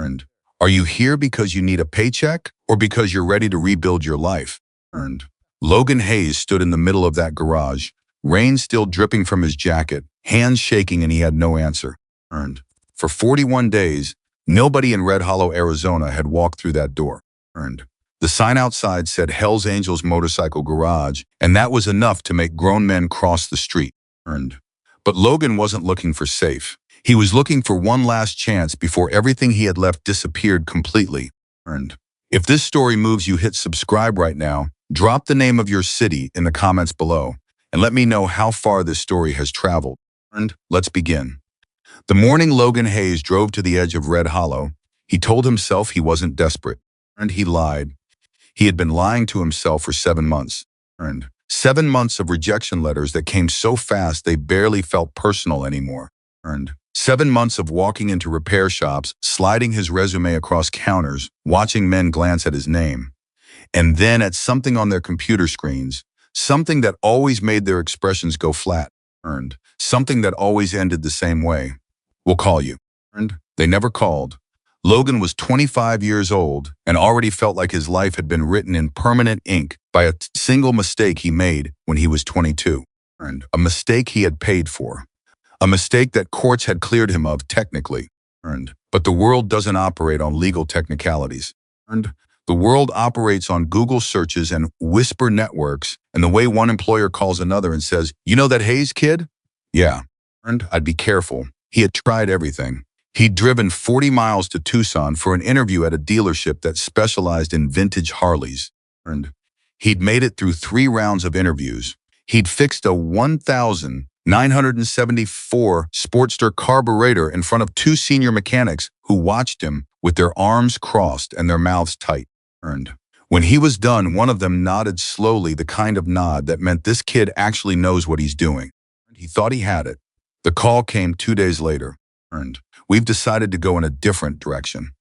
Earned. Are you here because you need a paycheck or because you're ready to rebuild your life? Earned. Logan Hayes stood in the middle of that garage, rain still dripping from his jacket, hands shaking, and he had no answer. Earned. For 41 days, nobody in Red Hollow, Arizona had walked through that door. Earned. The sign outside said Hell's Angels Motorcycle Garage, and that was enough to make grown men cross the street. Earned. But Logan wasn't looking for safe. He was looking for one last chance before everything he had left disappeared completely. Earned. If this story moves you, hit subscribe right now, drop the name of your city in the comments below, and let me know how far this story has traveled. Earned. Let's begin. The morning Logan Hayes drove to the edge of Red Hollow, he told himself he wasn't desperate. And he lied. He had been lying to himself for 7 months. Earned. 7 months of rejection letters that came so fast they barely felt personal anymore. Earned. 7 months of walking into repair shops, sliding his resume across counters, watching men glance at his name, and then at something on their computer screens, something that always made their expressions go flat. Earned. Something that always ended the same way. We'll call you. Earned. They never called. Logan was 25 years old and already felt like his life had been written in permanent ink by a single mistake he made when he was 22. Earned. A mistake he had paid for. A mistake that courts had cleared him of technically. Earned. But the world doesn't operate on legal technicalities. Earned. The world operates on Google searches and whisper networks, and the way one employer calls another and says, "You know that Hayes kid?" Yeah. Earned. I'd be careful. He had tried everything. He'd driven 40 miles to Tucson for an interview at a dealership that specialized in vintage Harleys. Earned. He'd made it through 3 rounds of interviews. He'd fixed a 1,974 Sportster carburetor in front of 2 senior mechanics who watched him with their arms crossed and their mouths tight. Earned. When he was done, one of them nodded slowly, the kind of nod that meant this kid actually knows what he's doing. He thought he had it. The call came 2 days later. Earned. We've decided to go in a different direction.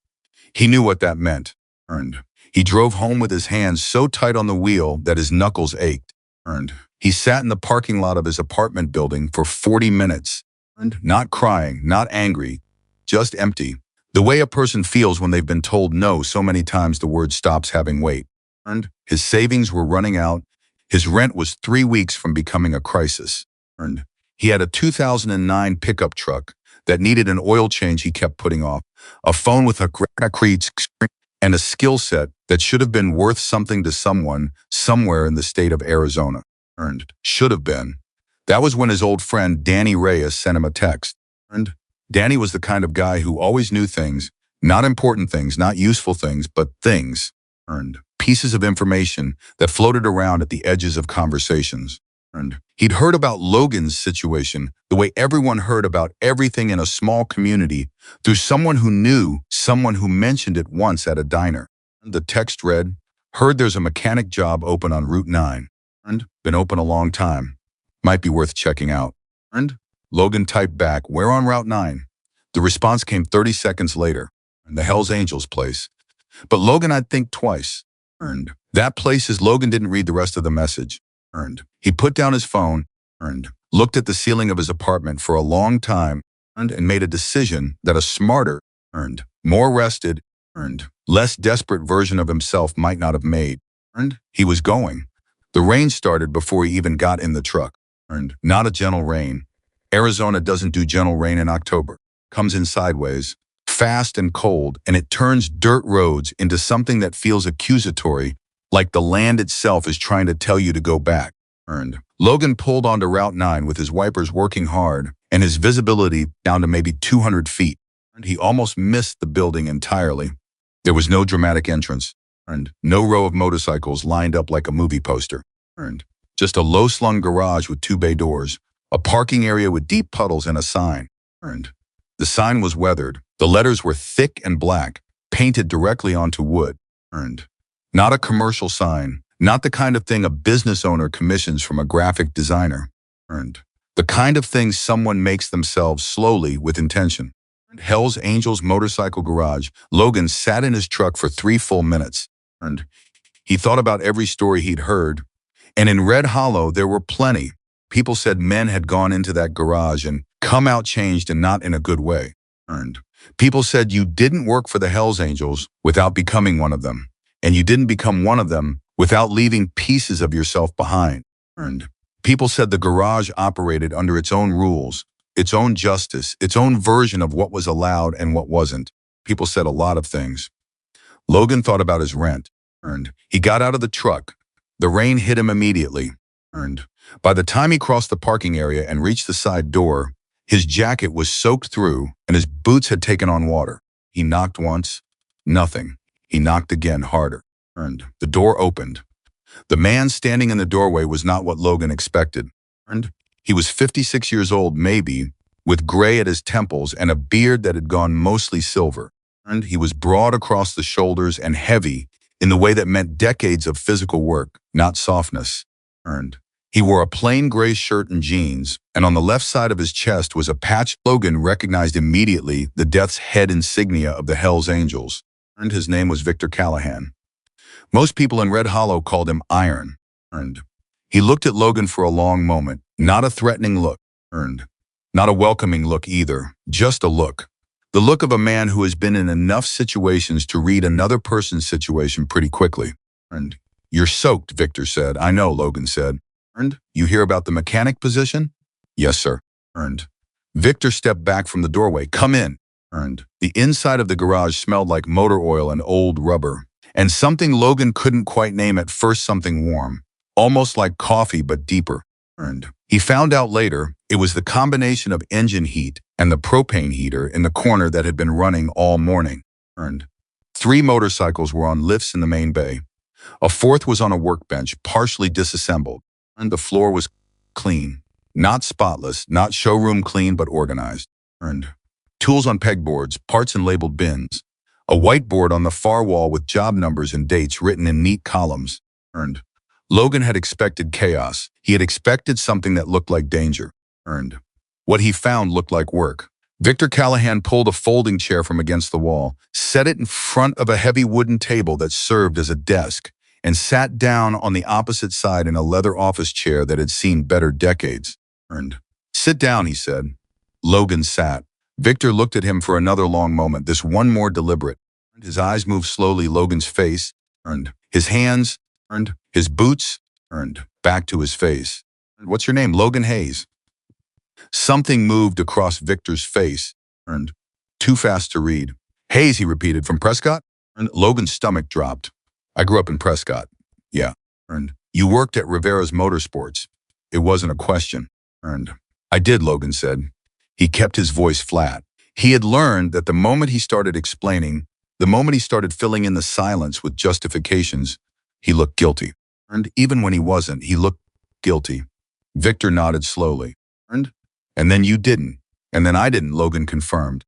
He knew what that meant. Earned. He drove home with his hands so tight on the wheel that his knuckles ached. Earned. He sat in the parking lot of his apartment building for 40 minutes. Earned. Not crying, not angry, just empty. The way a person feels when they've been told no so many times the word stops having weight. Earned. His savings were running out. His rent was 3 weeks from becoming a crisis. Earned. He had a 2009 pickup truck that needed an oil change he kept putting off, a phone with a cracked screen, and a skill set that should have been worth something to someone somewhere in the state of Arizona. Earned. Should have been. That was when his old friend Danny Reyes sent him a text. Earned. Danny was the kind of guy who always knew things, not important things, not useful things, but things. Earned. Pieces of information that floated around at the edges of conversations. Earned. He'd heard about Logan's situation the way everyone heard about everything in a small community through someone who knew someone who mentioned it once at a diner. The text read, "Heard there's a mechanic job open on Route 9. Earned. Been open a long time. Might be worth checking out." Earned. Logan typed back, "Where on Route 9? The response came 30 seconds later. The Hell's Angels place. But Logan, I'd think twice. Earned. That place is Logan didn't read the rest of the message. Earned. He put down his phone, earned, looked at the ceiling of his apartment for a long time, earned, and made a decision that a smarter, earned, more rested, earned, less desperate version of himself might not have made. Earned. He was going. The rain started before he even got in the truck. Earned. Not a gentle rain. Arizona doesn't do gentle rain in October. Comes in sideways, fast and cold, and it turns dirt roads into something that feels accusatory, like the land itself is trying to tell you to go back. Earned. Logan pulled onto Route 9 with his wipers working hard and his visibility down to maybe 200 feet. He almost missed the building entirely. There was no dramatic entrance. Earned. No row of motorcycles lined up like a movie poster. Earned. Just a low-slung garage with 2 bay doors, a parking area with deep puddles, and a sign. Earned. The sign was weathered. The letters were thick and black, painted directly onto wood. Earned. Not a commercial sign, not the kind of thing a business owner commissions from a graphic designer. Earned. The kind of thing someone makes themselves slowly with intention. Hell's Angels Motorcycle Garage. Logan sat in his truck for 3 full minutes. Earned. He thought about every story he'd heard, and in Red Hollow there were plenty. People said men had gone into that garage and come out changed and not in a good way. Earned. People said you didn't work for the Hells Angels without becoming one of them, and you didn't become one of them without leaving pieces of yourself behind. And people said the garage operated under its own rules, its own justice, its own version of what was allowed and what wasn't. People said a lot of things. Logan thought about his rent. He got out of the truck. The rain hit him immediately. By the time he crossed the parking area and reached the side door, his jacket was soaked through and his boots had taken on water. He knocked once. Nothing. He knocked again, harder. The door opened. The man standing in the doorway was not what Logan expected. He was 56 years old, maybe, with gray at his temples and a beard that had gone mostly silver. He was broad across the shoulders and heavy in the way that meant decades of physical work, not softness. He wore a plain gray shirt and jeans, and on the left side of his chest was a patch. Logan recognized immediately the death's head insignia of the Hells Angels. His name was Victor Callahan. Most people in Red Hollow called him Iron. He looked at Logan for a long moment, not a threatening look, not a welcoming look either, just a look. The look of a man who has been in enough situations to read another person's situation pretty quickly. You're soaked, Victor said. I know, Logan said. You hear about the mechanic position? Yes, sir. Victor stepped back from the doorway. Come in. The inside of the garage smelled like motor oil and old rubber, and something Logan couldn't quite name at first, something warm, almost like coffee but deeper. He found out later it was the combination of engine heat and the propane heater in the corner that had been running all morning. 3 motorcycles were on lifts in the main bay. A 4th was on a workbench, partially disassembled. And the floor was clean, not spotless, not showroom clean, but organized. Tools on pegboards, parts in labeled bins. A whiteboard on the far wall with job numbers and dates written in neat columns. Logan had expected chaos. He had expected something that looked like danger. What he found looked like work. Victor Callahan pulled a folding chair from against the wall, set it in front of a heavy wooden table that served as a desk, and sat down on the opposite side in a leather office chair that had seen better decades. Sit down, he said. Logan sat. Victor looked at him for another long moment, this one more deliberate. His eyes moved slowly. Logan's face, his hands, his boots, back to his face. What's your name? Logan Hayes. Something moved across Victor's face. Too fast to read. Hayes, he repeated. From Prescott? Logan's stomach dropped. I grew up in Prescott. Yeah. You worked at Rivera's Motorsports. It wasn't a question. I did, Logan said. He kept his voice flat. He had learned that the moment he started explaining, the moment he started filling in the silence with justifications, he looked guilty. Even when he wasn't, he looked guilty. Victor nodded slowly. And then you didn't. And then I didn't, Logan confirmed.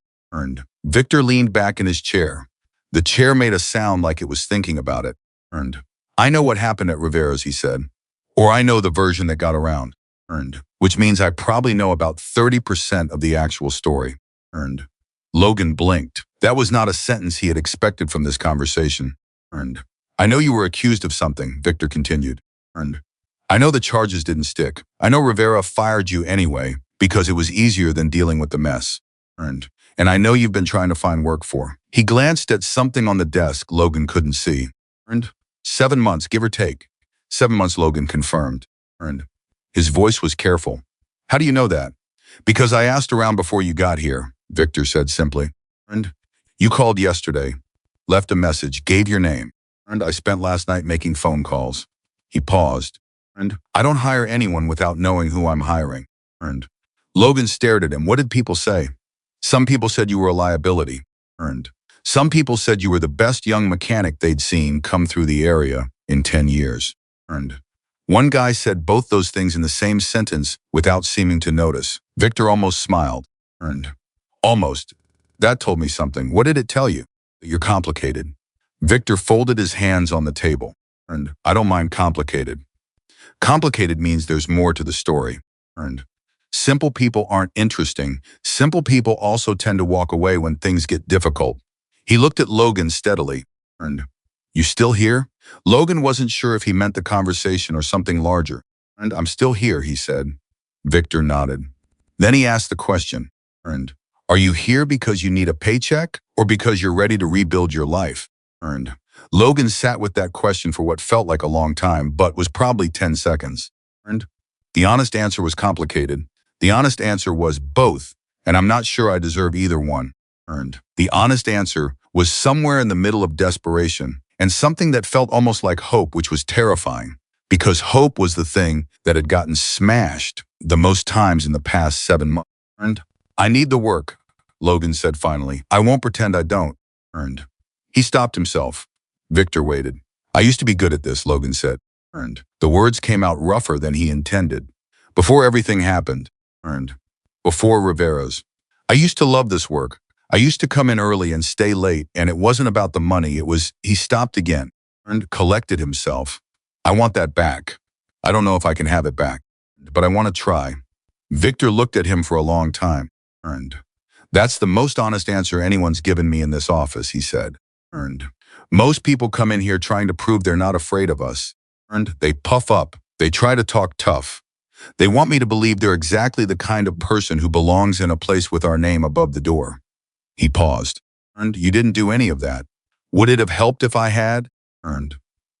Victor leaned back in his chair. The chair made a sound like it was thinking about it. I know what happened at Rivera's, he said. Or I know the version that got around. Which means I probably know about 30% of the actual story. Logan blinked. That was not a sentence he had expected from this conversation. I know you were accused of something, Victor continued. I know the charges didn't stick. I know Rivera fired you anyway, because it was easier than dealing with the mess. And I know you've been trying to find work for. He glanced at something on the desk Logan couldn't see. 7 months, give or take. 7 months, Logan confirmed. His voice was careful. How do you know that? Because I asked around before you got here, Victor said simply. You called yesterday, left a message, gave your name. I spent last night making phone calls. He paused. I don't hire anyone without knowing who I'm hiring. Logan stared at him. What did people say? Some people said you were a liability. Some people said you were the best young mechanic they'd seen come through the area in 10 years. One guy said both those things in the same sentence without seeming to notice. Victor almost smiled. Almost. That told me something. What did it tell you? That you're complicated. Victor folded his hands on the table. I don't mind complicated. Complicated means there's more to the story. Simple people aren't interesting. Simple people also tend to walk away when things get difficult. He looked at Logan steadily. You still here? Logan wasn't sure if he meant the conversation or something larger. I'm still here, he said. Victor nodded. Then he asked the question. Are you here because you need a paycheck or because you're ready to rebuild your life? Earned. Logan sat with that question for what felt like a long time, but was probably 10 seconds. Earned. The honest answer was complicated. The honest answer was both, and I'm not sure I deserve either one. Earned. The honest answer was somewhere in the middle of desperation and something that felt almost like hope, which was terrifying, because hope was the thing that had gotten smashed the most times in the past 7 months. Earned. I need the work, Logan said finally. I won't pretend I don't. Earned. He stopped himself. Victor waited. I used to be good at this, Logan said. Earned. The words came out rougher than he intended. Before everything happened. Earned. Before Rivera's. I used to love this work. I used to come in early and stay late, and it wasn't about the money. It was, he stopped again. Earned. Collected himself. I want that back. I don't know if I can have it back, but I want to try. Victor looked at him for a long time. Earned. That's the most honest answer anyone's given me in this office, he said. Earned. Most people come in here trying to prove they're not afraid of us. Earned. They puff up. They try to talk tough. They want me to believe they're exactly the kind of person who belongs in a place with our name above the door. He paused. Earned. You didn't do any of that. Would it have helped if I had? Earned.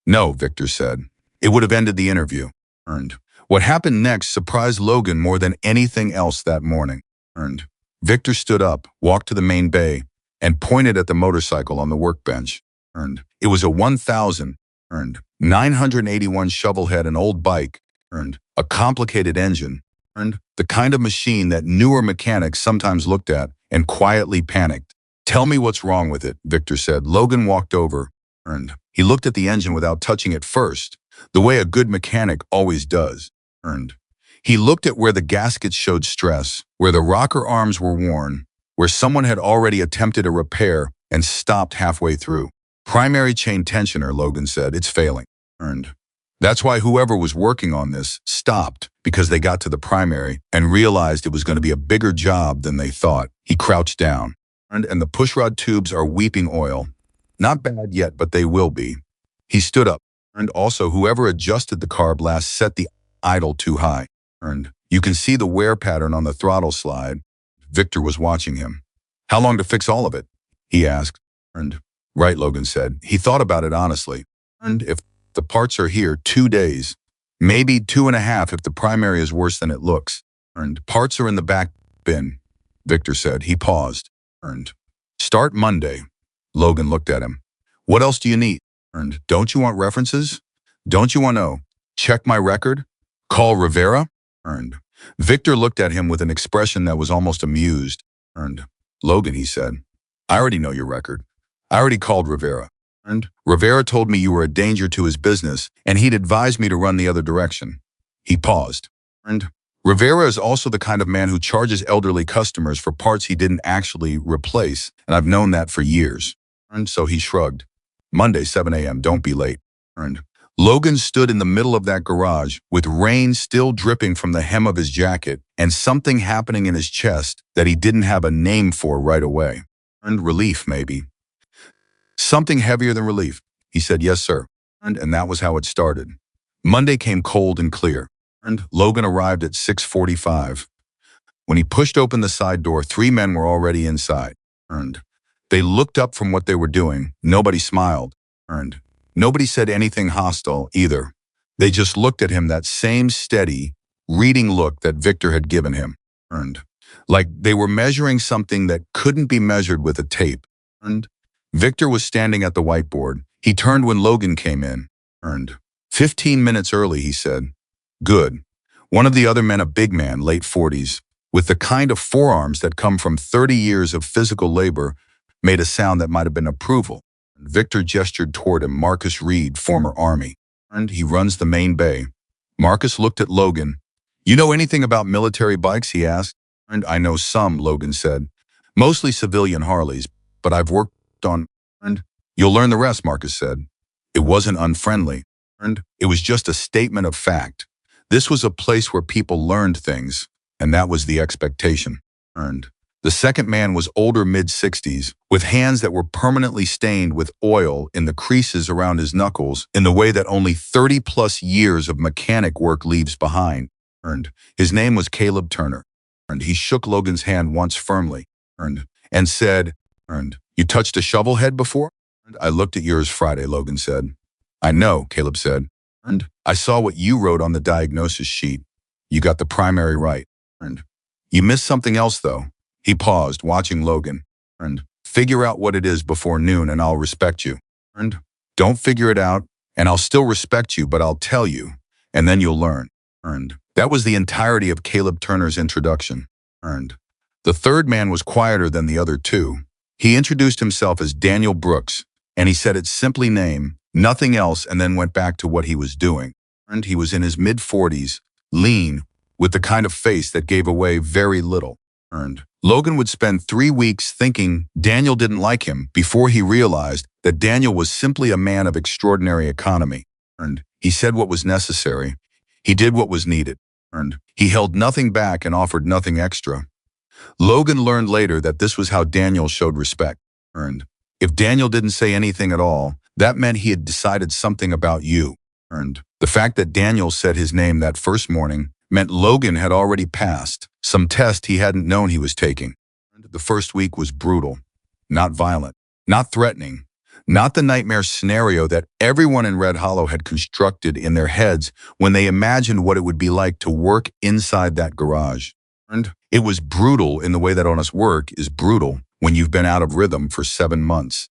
No, Victor said. It would have ended the interview. Earned. What happened next surprised Logan more than anything else that morning. Earned. Victor stood up, walked to the main bay, and pointed at the motorcycle on the workbench. Earned. It was a 1,000. Earned. 981 shovelhead, an old bike. Earned. A complicated engine. Earned. The kind of machine that newer mechanics sometimes looked at and quietly panicked. Tell me what's wrong with it, Victor said. Logan walked over. Earned. He looked at the engine without touching it first, the way a good mechanic always does. Earned. He looked at where the gaskets showed stress, where the rocker arms were worn, where someone had already attempted a repair and stopped halfway through. Primary chain tensioner, Logan said. It's failing. Earned. That's why whoever was working on this stopped, because they got to the primary and realized it was going to be a bigger job than they thought. He crouched down. And the pushrod tubes are weeping oil. Not bad yet, but they will be. He stood up. And also, whoever adjusted the carb last set the idle too high. Earned. You can see the wear pattern on the throttle slide. Victor was watching him. How long to fix all of it? He asked. Earned. Right, Logan said. He thought about it honestly. And if the parts are here, 2 days. Maybe 2.5 if the primary is worse than it looks. Earned. Parts are in the back bin, Victor said. He paused. Earned. Start Monday. Logan looked at him. What else do you need? Earned. Don't you want references? Don't you want to check my record? Call Rivera? Earned. Victor looked at him with an expression that was almost amused. Earned. Logan, he said. I already know your record. I already called Rivera. Earned. Rivera told me you were a danger to his business, and he'd advised me to run the other direction. He paused. Earned. Rivera is also the kind of man who charges elderly customers for parts he didn't actually replace, and I've known that for years. Earned. So he shrugged. Monday, 7 a.m. Don't be late. Earned. Logan stood in the middle of that garage with rain still dripping from the hem of his jacket and something happening in his chest that he didn't have a name for right away. Earned. Relief, maybe. Something heavier than relief. He said, yes, sir. And that was how it started. Monday came cold and clear. And Logan arrived at 6:45. When he pushed open the side door, 3 men were already inside. Earned. They looked up from what they were doing. Nobody smiled. Earned. Nobody said anything hostile either. They just looked at him, that same steady, reading look that Victor had given him. Earned. Like they were measuring something that couldn't be measured with a tape. Earned. Victor was standing at the whiteboard. He turned when Logan came in. Earned. 15 minutes early, he said. Good. One of the other men, a big man, late 40s, with the kind of forearms that come from 30 years of physical labor, made a sound that might have been approval. Victor gestured toward him. Marcus Reed, former Army. And he runs the main bay. Marcus looked at Logan. You know anything about military bikes, he asked. And I know some, Logan said. Mostly civilian Harleys, but I've worked on. And you'll learn the rest, Marcus said. It wasn't unfriendly. And it was just a statement of fact. This was a place where people learned things, and that was the expectation. Earned. The second man was older, mid-60s, with hands that were permanently stained with oil in the creases around his knuckles in the way that only 30-plus years of mechanic work leaves behind. Earned. His name was Caleb Turner. And he shook Logan's hand once firmly. and said, you touched a shovel head before? I looked at yours Friday, Logan said. I know, Caleb said. I saw what you wrote on the diagnosis sheet. You got the primary right. You missed something else, though. He paused, watching Logan. Figure out what it is before noon and I'll respect you. Don't figure it out and I'll still respect you, but I'll tell you, and then you'll learn. That was the entirety of Caleb Turner's introduction. The third man was quieter than the other two. He introduced himself as Daniel Brooks, and he said its simply name, nothing else, and then went back to what he was doing. He was in his mid-40s, lean, with the kind of face that gave away very little. Logan would spend 3 weeks thinking Daniel didn't like him before he realized that Daniel was simply a man of extraordinary economy. He said what was necessary. He did what was needed. He held nothing back and offered nothing extra. Logan learned later that this was how Daniel showed respect. If Daniel didn't say anything at all, that meant he had decided something about you. The fact that Daniel said his name that first morning meant Logan had already passed some test he hadn't known he was taking. The first week was brutal, not violent, not threatening, not the nightmare scenario that everyone in Red Hollow had constructed in their heads when they imagined what it would be like to work inside that garage. It was brutal in the way that honest work is brutal when you've been out of rhythm for 7 months.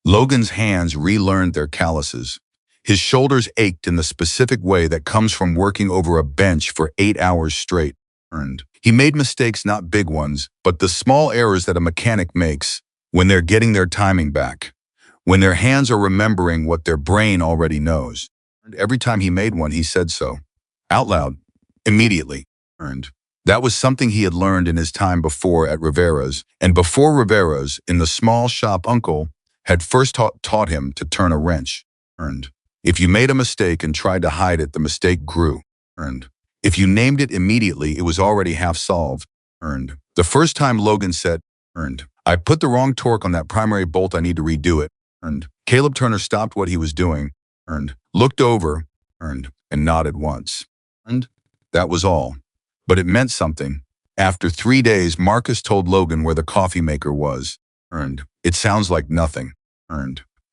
Logan's hands relearned their calluses. His shoulders ached in the specific way that comes from working over a bench for 8 hours straight. He made mistakes, not big ones, but the small errors that a mechanic makes when they're getting their timing back, when their hands are remembering what their brain already knows. Every time he made one, he said so, out loud, immediately. That was something he had learned in his time before at Rivera's, and before Rivera's, in the small shop Uncle had first taught him to turn a wrench. If you made a mistake and tried to hide it, the mistake grew. If you named it immediately, it was already half solved. The first time Logan said, I put the wrong torque on that primary bolt, I need to redo it. Caleb Turner stopped what he was doing, looked over, and nodded once. That was all. But it meant something. After 3 days, Marcus told Logan where the coffee maker was. It sounds like nothing.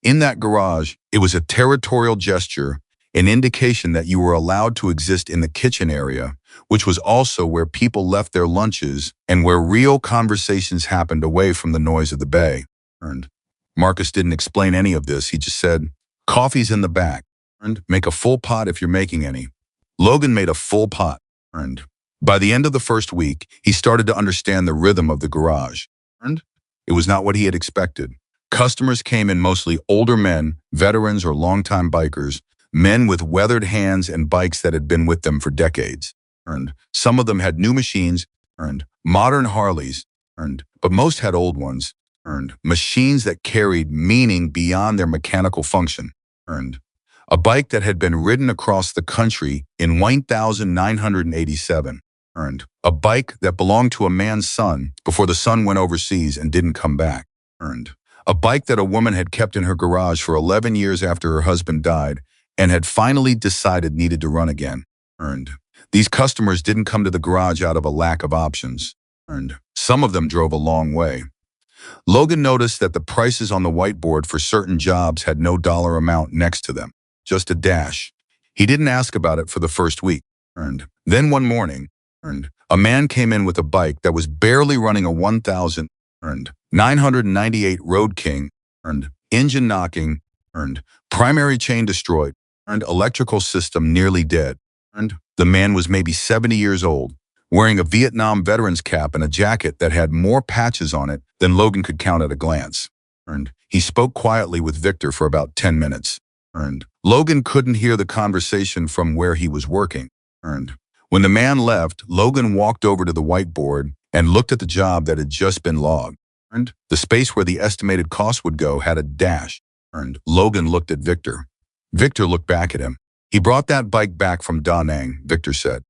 In that garage, it was a territorial gesture, an indication that you were allowed to exist in the kitchen area, which was also where people left their lunches and where real conversations happened away from the noise of the bay. Marcus didn't explain any of this. He just said, coffee's in the back. Make a full pot if you're making any. Logan made a full pot. By the end of the first week, he started to understand the rhythm of the garage. It was not what he had expected. Customers came in mostly older men, veterans or longtime bikers, men with weathered hands and bikes that had been with them for decades. Some of them had new machines, modern Harleys, but most had old ones, machines that carried meaning beyond their mechanical function. A bike that had been ridden across the country in 1987. A bike that belonged to a man's son before the son went overseas and didn't come back. A bike that a woman had kept in her garage for 11 years after her husband died and had finally decided needed to run again. These customers didn't come to the garage out of a lack of options. Some of them drove a long way. Logan noticed that the prices on the whiteboard for certain jobs had no dollar amount next to them, just a dash. He didn't ask about it for the first week. Then one morning, a man came in with a bike that was barely running a 1,998 Road King, engine knocking, primary chain destroyed, electrical system nearly dead. The man was maybe 70 years old, wearing a Vietnam veteran's cap and a jacket that had more patches on it than Logan could count at a glance. He spoke quietly with Victor for about 10 minutes. Logan couldn't hear the conversation from where he was working. When the man left, Logan walked over to the whiteboard and looked at the job that had just been logged. The space where the estimated cost would go had a dash. Logan looked at Victor. Victor looked back at him. He brought that bike back from Da Nang, Victor said.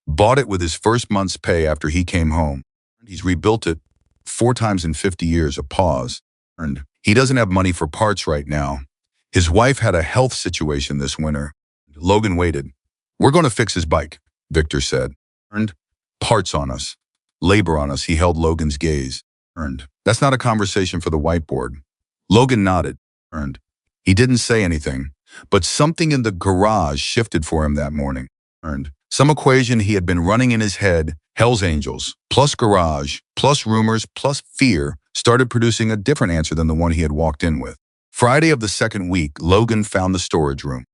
Bought it with his first month's pay after he came home. He's rebuilt it 4 times in 50 years, a pause. He doesn't have money for parts right now. His wife had a health situation this winter. Logan waited. We're going to fix his bike, Victor said. Parts on us. labor on us. He held Logan's gaze. That's not a conversation for the whiteboard. Logan nodded. He didn't say anything, but something in the garage shifted for him that morning. Some equation he had been running in his head, Hell's Angels, plus garage, plus rumors, plus fear, started producing a different answer than the one he had walked in with. Friday of the second week, Logan found the storage room.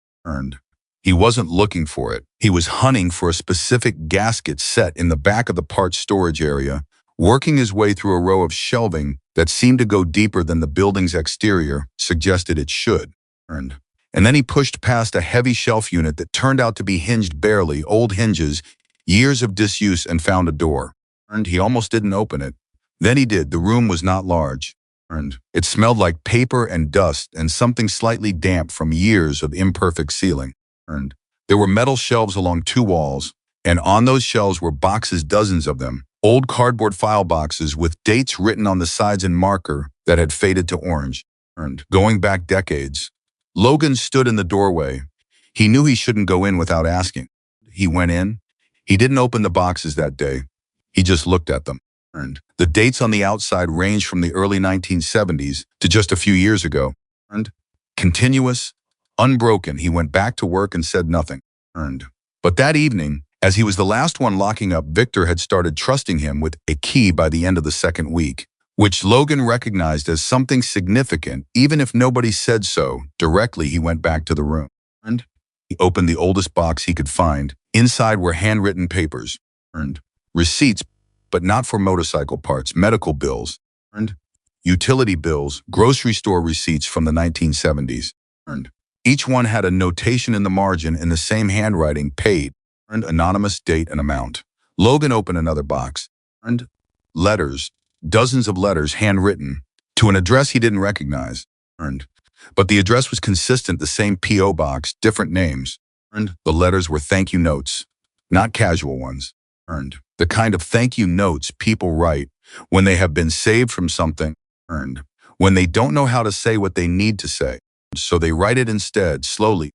He wasn't looking for it. He was hunting for a specific gasket set in the back of the parts storage area, working his way through a row of shelving that seemed to go deeper than the building's exterior suggested it should. And then he pushed past a heavy shelf unit that turned out to be hinged barely, old hinges, years of disuse, and found a door. He almost didn't open it. Then he did. The room was not large. It smelled like paper and dust and something slightly damp from years of imperfect sealing. There were metal shelves along two walls, and on those shelves were boxes, dozens of them, old cardboard file boxes with dates written on the sides in marker that had faded to orange. Going back decades. Logan stood in the doorway. He knew he shouldn't go in without asking. He went in. He didn't open the boxes that day. He just looked at them. The dates on the outside ranged from the early 1970s to just a few years ago. Continuous, unbroken, he went back to work and said nothing. But that evening, as he was the last one locking up, Victor had started trusting him with a key by the end of the second week, which Logan recognized as something significant, even if nobody said so. Directly, he went back to the room. He opened the oldest box he could find. Inside were handwritten papers. Receipts, but not for motorcycle parts, medical bills. Utility bills, grocery store receipts from the 1970s. Each one had a notation in the margin in the same handwriting: paid, anonymous, date, and amount. Logan opened another box. Letters. Dozens of letters, handwritten, to an address he didn't recognize. But the address was consistent, the same P.O. box, different names. The letters were thank you notes, not casual ones. The kind of thank you notes people write when they have been saved from something, when they don't know how to say what they need to say. So they write it instead, slowly,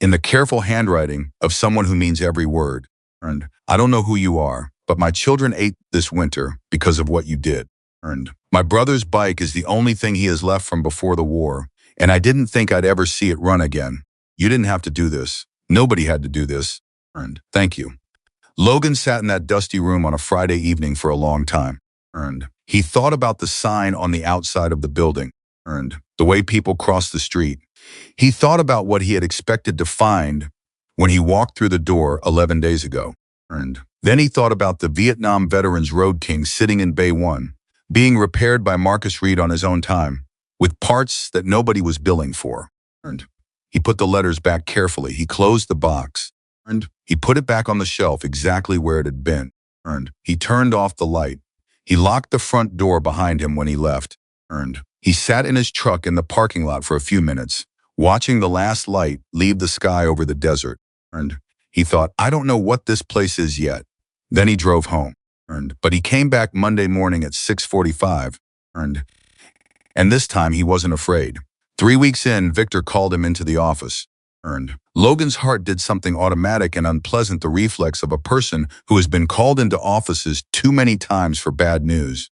in the careful handwriting of someone who means every word. I don't know who you are, but my children ate this winter because of what you did. My brother's bike is the only thing he has left from before the war, and I didn't think I'd ever see it run again. You didn't have to do this. Nobody had to do this. Thank you. Logan sat in that dusty room on a Friday evening for a long time. He thought about the sign on the outside of the building, the way people crossed the street. He thought about what he had expected to find when he walked through the door 11 days ago. Then he thought about the Vietnam Veterans Road King sitting in Bay 1, being repaired by Marcus Reed on his own time, with parts that nobody was billing for. He put the letters back carefully. He closed the box. He put it back on the shelf exactly where it had been. He turned off the light. He locked the front door behind him when he left. He sat in his truck in the parking lot for a few minutes, watching the last light leave the sky over the desert. He thought, I don't know what this place is yet. Then he drove home. But he came back Monday morning at 6:45. And this time he wasn't afraid. 3 weeks in, Victor called him into the office. Logan's heart did something automatic and unpleasant, the reflex of a person who has been called into offices too many times for bad news.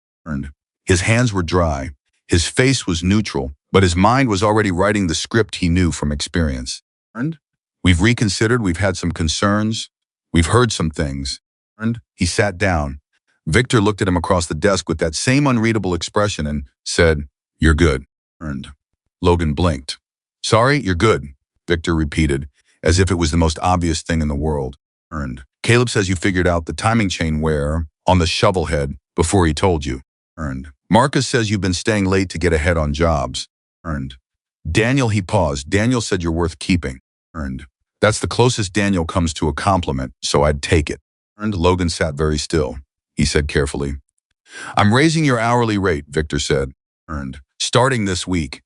His hands were dry. His face was neutral, but his mind was already writing the script he knew from experience. We've reconsidered, we've had some concerns, we've heard some things. He sat down. Victor looked at him across the desk with that same unreadable expression and said, You're good. Logan blinked. Sorry, you're good, Victor repeated, as if it was the most obvious thing in the world. Caleb says you figured out the timing chain where, on the shovel head, before he told you. Marcus says you've been staying late to get ahead on jobs. Daniel, he paused. Daniel said you're worth keeping. That's the closest Daniel comes to a compliment, so I'd take it. Logan sat very still. He said carefully, I'm raising your hourly rate, Victor said. Starting this week.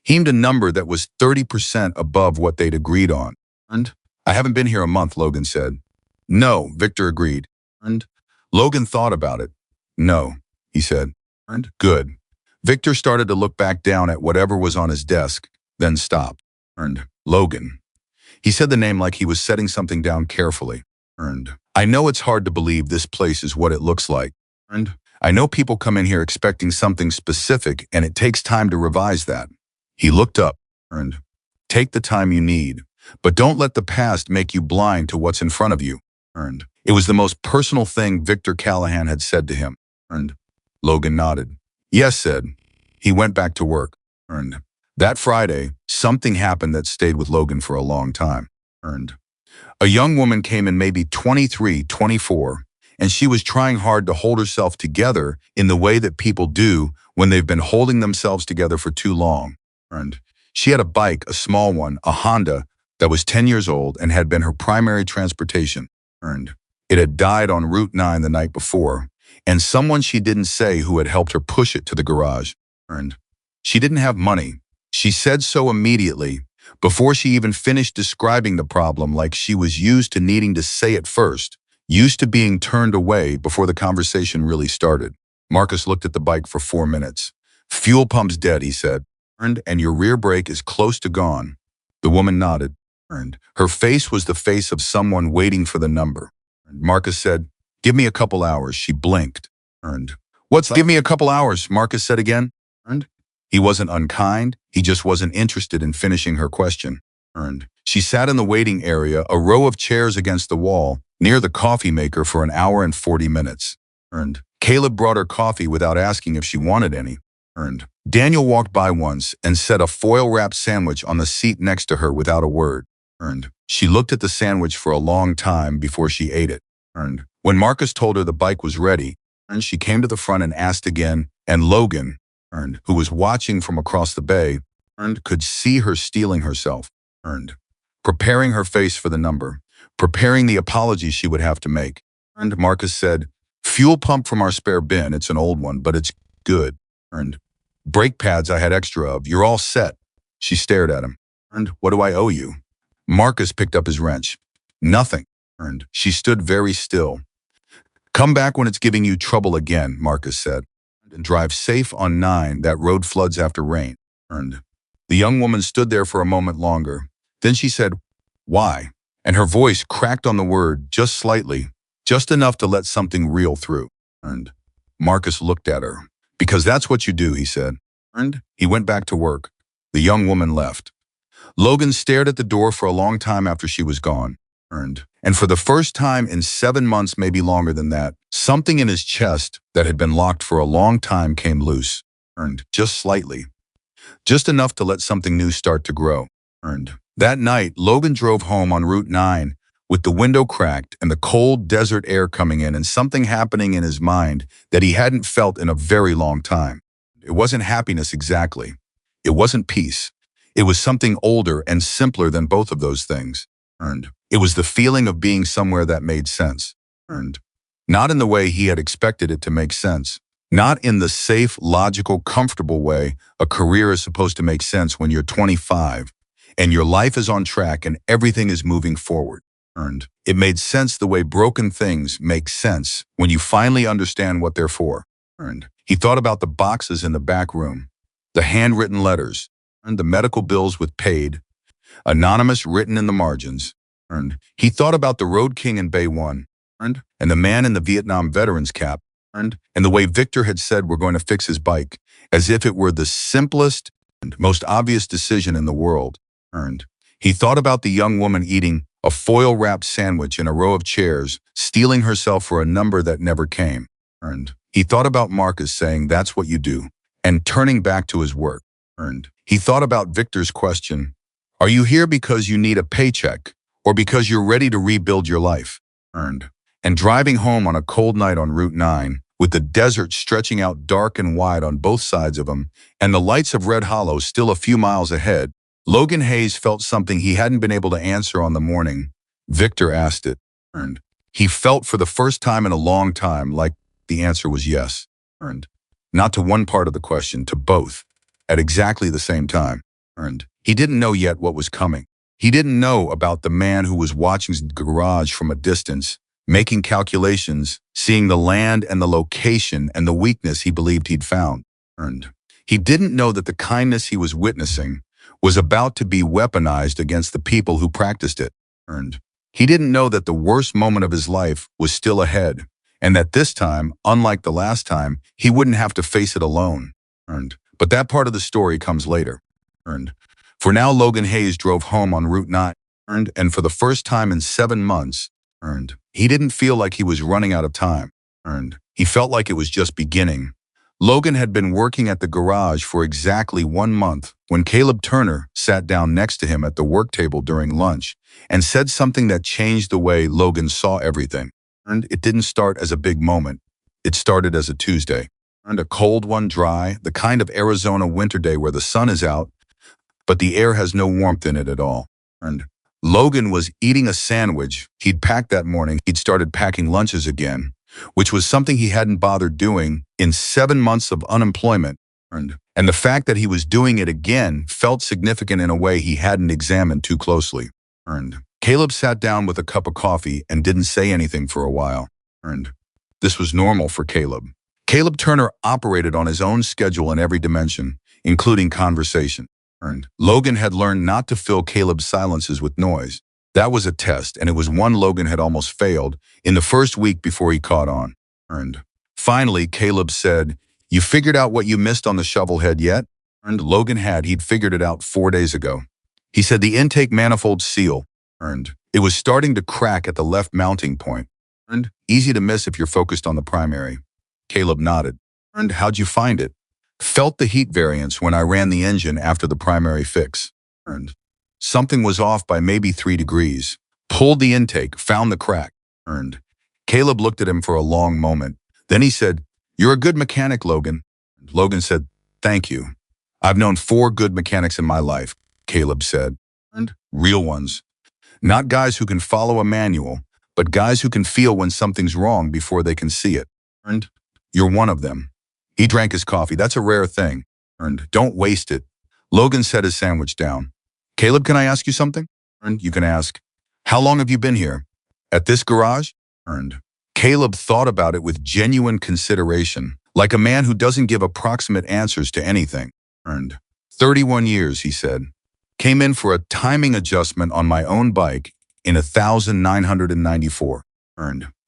He aimed a number that was 30% above what they'd agreed on. I haven't been here a month, Logan said. No, Victor agreed. Logan thought about it. No, he said. Good. Victor started to look back down at whatever was on his desk, then stopped. Logan. He said the name like he was setting something down carefully. Earned. I know it's hard to believe this place is what it looks like. Earned. I know people come in here expecting something specific and it takes time to revise that. He looked up. Earned. Take the time you need, but don't let the past make you blind to what's in front of you. Earned. It was the most personal thing Victor Callahan had said to him. Earned. Logan nodded. Yes, said. He went back to work. Earned. That Friday, something happened that stayed with Logan for a long time. Earned. A young woman came in maybe 23, 24, and she was trying hard to hold herself together in the way that people do when they've been holding themselves together for too long. Earned. She had a bike, a small one, a Honda, that was 10 years old and had been her primary transportation. Earned. It had died on Route 9 the night before, and someone she didn't say who had helped her push it to the garage. Earned. She didn't have money. She said so immediately, before she even finished describing the problem, like she was used to needing to say it first, used to being turned away before the conversation really started. Marcus looked at the bike for 4 minutes. Fuel pump's dead, he said. Earned. And your rear brake is close to gone. The woman nodded. Earned. Her face was the face of someone waiting for the number. Marcus said, give me a couple hours. She blinked. Earned. What's give me a couple hours? Marcus said again. Earned. He wasn't unkind. He just wasn't interested in finishing her question. Earned. She sat in the waiting area, a row of chairs against the wall, near the coffee maker for an hour and 40 minutes. Earned. Caleb brought her coffee without asking if she wanted any. Earned. Daniel walked by once and set a foil-wrapped sandwich on the seat next to her without a word. Earned. She looked at the sandwich for a long time before she ate it. Earned. When Marcus told her the bike was ready, Earned, she came to the front and asked again, and Logan, Earned, who was watching from across the bay, Earned, could see her steeling herself. Earned. Preparing her face for the number, preparing the apology she would have to make. Earned. Marcus said, fuel pump from our spare bin, it's an old one, but it's good. Earned. Brake pads I had extra of, you're all set. She stared at him. Earned. What do I owe you? Marcus picked up his wrench. Nothing. Earned. She stood very still. Come back when it's giving you trouble again, Marcus said. And drive safe on 9, that road floods after rain. Earned. The young woman stood there for a moment longer. Then she said, why? And her voice cracked on the word just slightly, just enough to let something reel through. Earned. Marcus looked at her. Because that's what you do, he said. Earned. He went back to work. The young woman left. Logan stared at the door for a long time after she was gone. Earned. And for the first time in 7 months, maybe longer than that, something in his chest that had been locked for a long time came loose. Earned. Just slightly. Just enough to let something new start to grow. Earned. That night, Logan drove home on Route 9 with the window cracked and the cold desert air coming in and something happening in his mind that he hadn't felt in a very long time. It wasn't happiness exactly. It wasn't peace. It was something older and simpler than both of those things. Earned. It was the feeling of being somewhere that made sense. Earned. Not in the way he had expected it to make sense. Not in the safe, logical, comfortable way a career is supposed to make sense when you're 25 and your life is on track and everything is moving forward. Earned. It made sense the way broken things make sense when you finally understand what they're for. Earned. He thought about the boxes in the back room, the handwritten letters, and the medical bills with paid, anonymous written in the margins. Earned. He thought about the Road King in Bay 1, earned, and the man in the Vietnam veteran's cap, earned, and the way Victor had said we're going to fix his bike, as if it were the simplest and most obvious decision in the world. Earned. He thought about the young woman eating a foil-wrapped sandwich in a row of chairs, steeling herself for a number that never came. Earned. He thought about Marcus saying that's what you do, and turning back to his work. Earned. He thought about Victor's question, are you here because you need a paycheck, or because you're ready to rebuild your life? Earned. And driving home on a cold night on Route 9, with the desert stretching out dark and wide on both sides of him, and the lights of Red Hollow still a few miles ahead, Logan Hayes felt something he hadn't been able to answer on the morning. Victor asked it. Earned. He felt for the first time in a long time like the answer was yes. Earned. Not to one part of the question, to both, at exactly the same time. Earned. He didn't know yet what was coming. He didn't know about the man who was watching the garage from a distance, making calculations, seeing the land and the location and the weakness he believed he'd found. Earned. He didn't know that the kindness he was witnessing was about to be weaponized against the people who practiced it. Earned. He didn't know that the worst moment of his life was still ahead, and that this time, unlike the last time, he wouldn't have to face it alone. But that part of the story comes later. For now, Logan Hayes drove home on Route 9, and for the first time in 7 months, he didn't feel like he was running out of time. He felt like it was just beginning. Logan had been working at the garage for exactly 1 month when Caleb Turner sat down next to him at the work table during lunch and said something that changed the way Logan saw everything. And it didn't start as a big moment. It started as a Tuesday. And a cold one, dry, the kind of Arizona winter day where the sun is out, but the air has no warmth in it at all. And Logan was eating a sandwich he'd packed that morning. He'd started packing lunches again, which was something he hadn't bothered doing in 7 months of unemployment. And the fact that he was doing it again felt significant in a way he hadn't examined too closely. Caleb sat down with a cup of coffee and didn't say anything for a while. This was normal for Caleb. Caleb Turner operated on his own schedule in every dimension, including conversation. Logan had learned not to fill Caleb's silences with noise. That was a test, and it was one Logan had almost failed in the first week before he caught on. Finally, Caleb said, "You figured out what you missed on the shovelhead yet?" Logan had. He'd figured it out 4 days ago. He said the intake manifold seal. It was starting to crack at the left mounting point. Easy to miss if you're focused on the primary. Caleb nodded. How'd you find it? Felt the heat variance when I ran the engine after the primary fix. Something was off by maybe 3 degrees. Pulled the intake, found the crack. Caleb looked at him for a long moment. Then he said, "You're a good mechanic, Logan." Logan said, "Thank you. I've known 4 good mechanics in my life," Caleb said. Real ones. Not guys who can follow a manual, but guys who can feel when something's wrong before they can see it. You're one of them. He drank his coffee. That's a rare thing. Don't waste it. Logan set his sandwich down. "Caleb, can I ask you something?" You can ask. "How long have you been here?" "At this garage?" Caleb thought about it with genuine consideration, like a man who doesn't give approximate answers to anything. 31 years, he said. Came in for a timing adjustment on my own bike in 1994.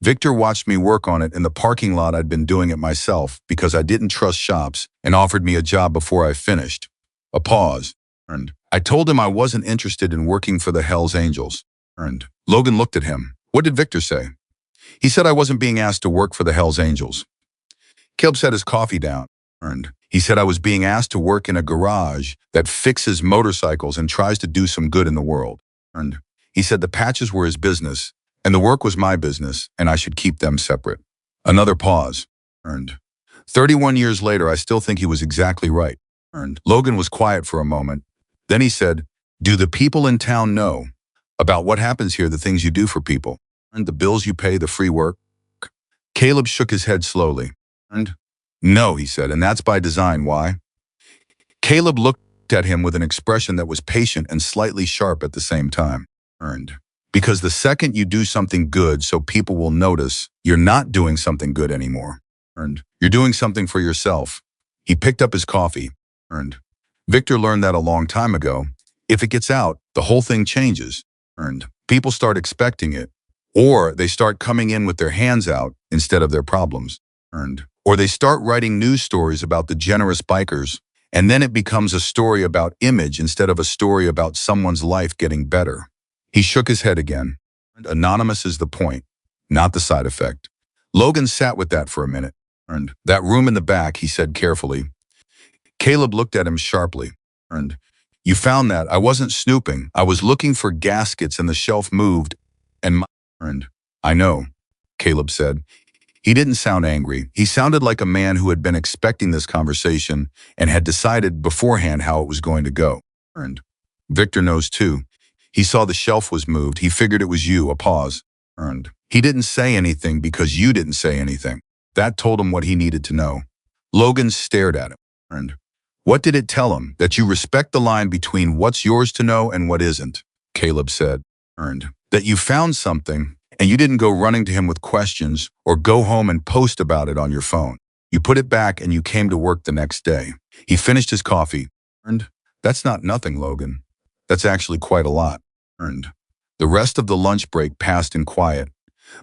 Victor watched me work on it in the parking lot. I'd been doing it myself because I didn't trust shops and offered me a job before I finished. A pause. I told him I wasn't interested in working for the Hells Angels. Logan looked at him. What did Victor say? He said I wasn't being asked to work for the Hells Angels. Caleb set his coffee down. He said I was being asked to work in a garage that fixes motorcycles and tries to do some good in the world. He said the patches were his business, and the work was my business, and I should keep them separate. Another pause. 31 years later, I still think he was exactly right. Logan was quiet for a moment. Then he said, "Do the people in town know about what happens here, the things you do for people, and the bills you pay, the free work?" Caleb shook his head slowly. "No," he said, "and that's by design. Why?" Caleb looked at him with an expression that was patient and slightly sharp at the same time. Because the second you do something good so people will notice, you're not doing something good anymore. You're doing something for yourself. He picked up his coffee. Victor learned that a long time ago. If it gets out, the whole thing changes. People start expecting it, or they start coming in with their hands out instead of their problems. Or they start writing news stories about the generous bikers, and then it becomes a story about image instead of a story about someone's life getting better. He shook his head again. Anonymous is the point, not the side effect. Logan sat with that for a minute. That room in the back, he said carefully. Caleb looked at him sharply. You found that. I wasn't snooping. I was looking for gaskets and the shelf moved, and my... I know, Caleb said. He didn't sound angry. He sounded like a man who had been expecting this conversation and had decided beforehand how it was going to go. Victor knows too. He saw the shelf was moved. He figured it was you. A pause. He didn't say anything because you didn't say anything. That told him what he needed to know. Logan stared at him. What did it tell him? That you respect the line between what's yours to know and what isn't, Caleb said. That you found something and you didn't go running to him with questions or go home and post about it on your phone. You put it back and you came to work the next day. He finished his coffee. That's not nothing, Logan. That's actually quite a lot. The rest of the lunch break passed in quiet.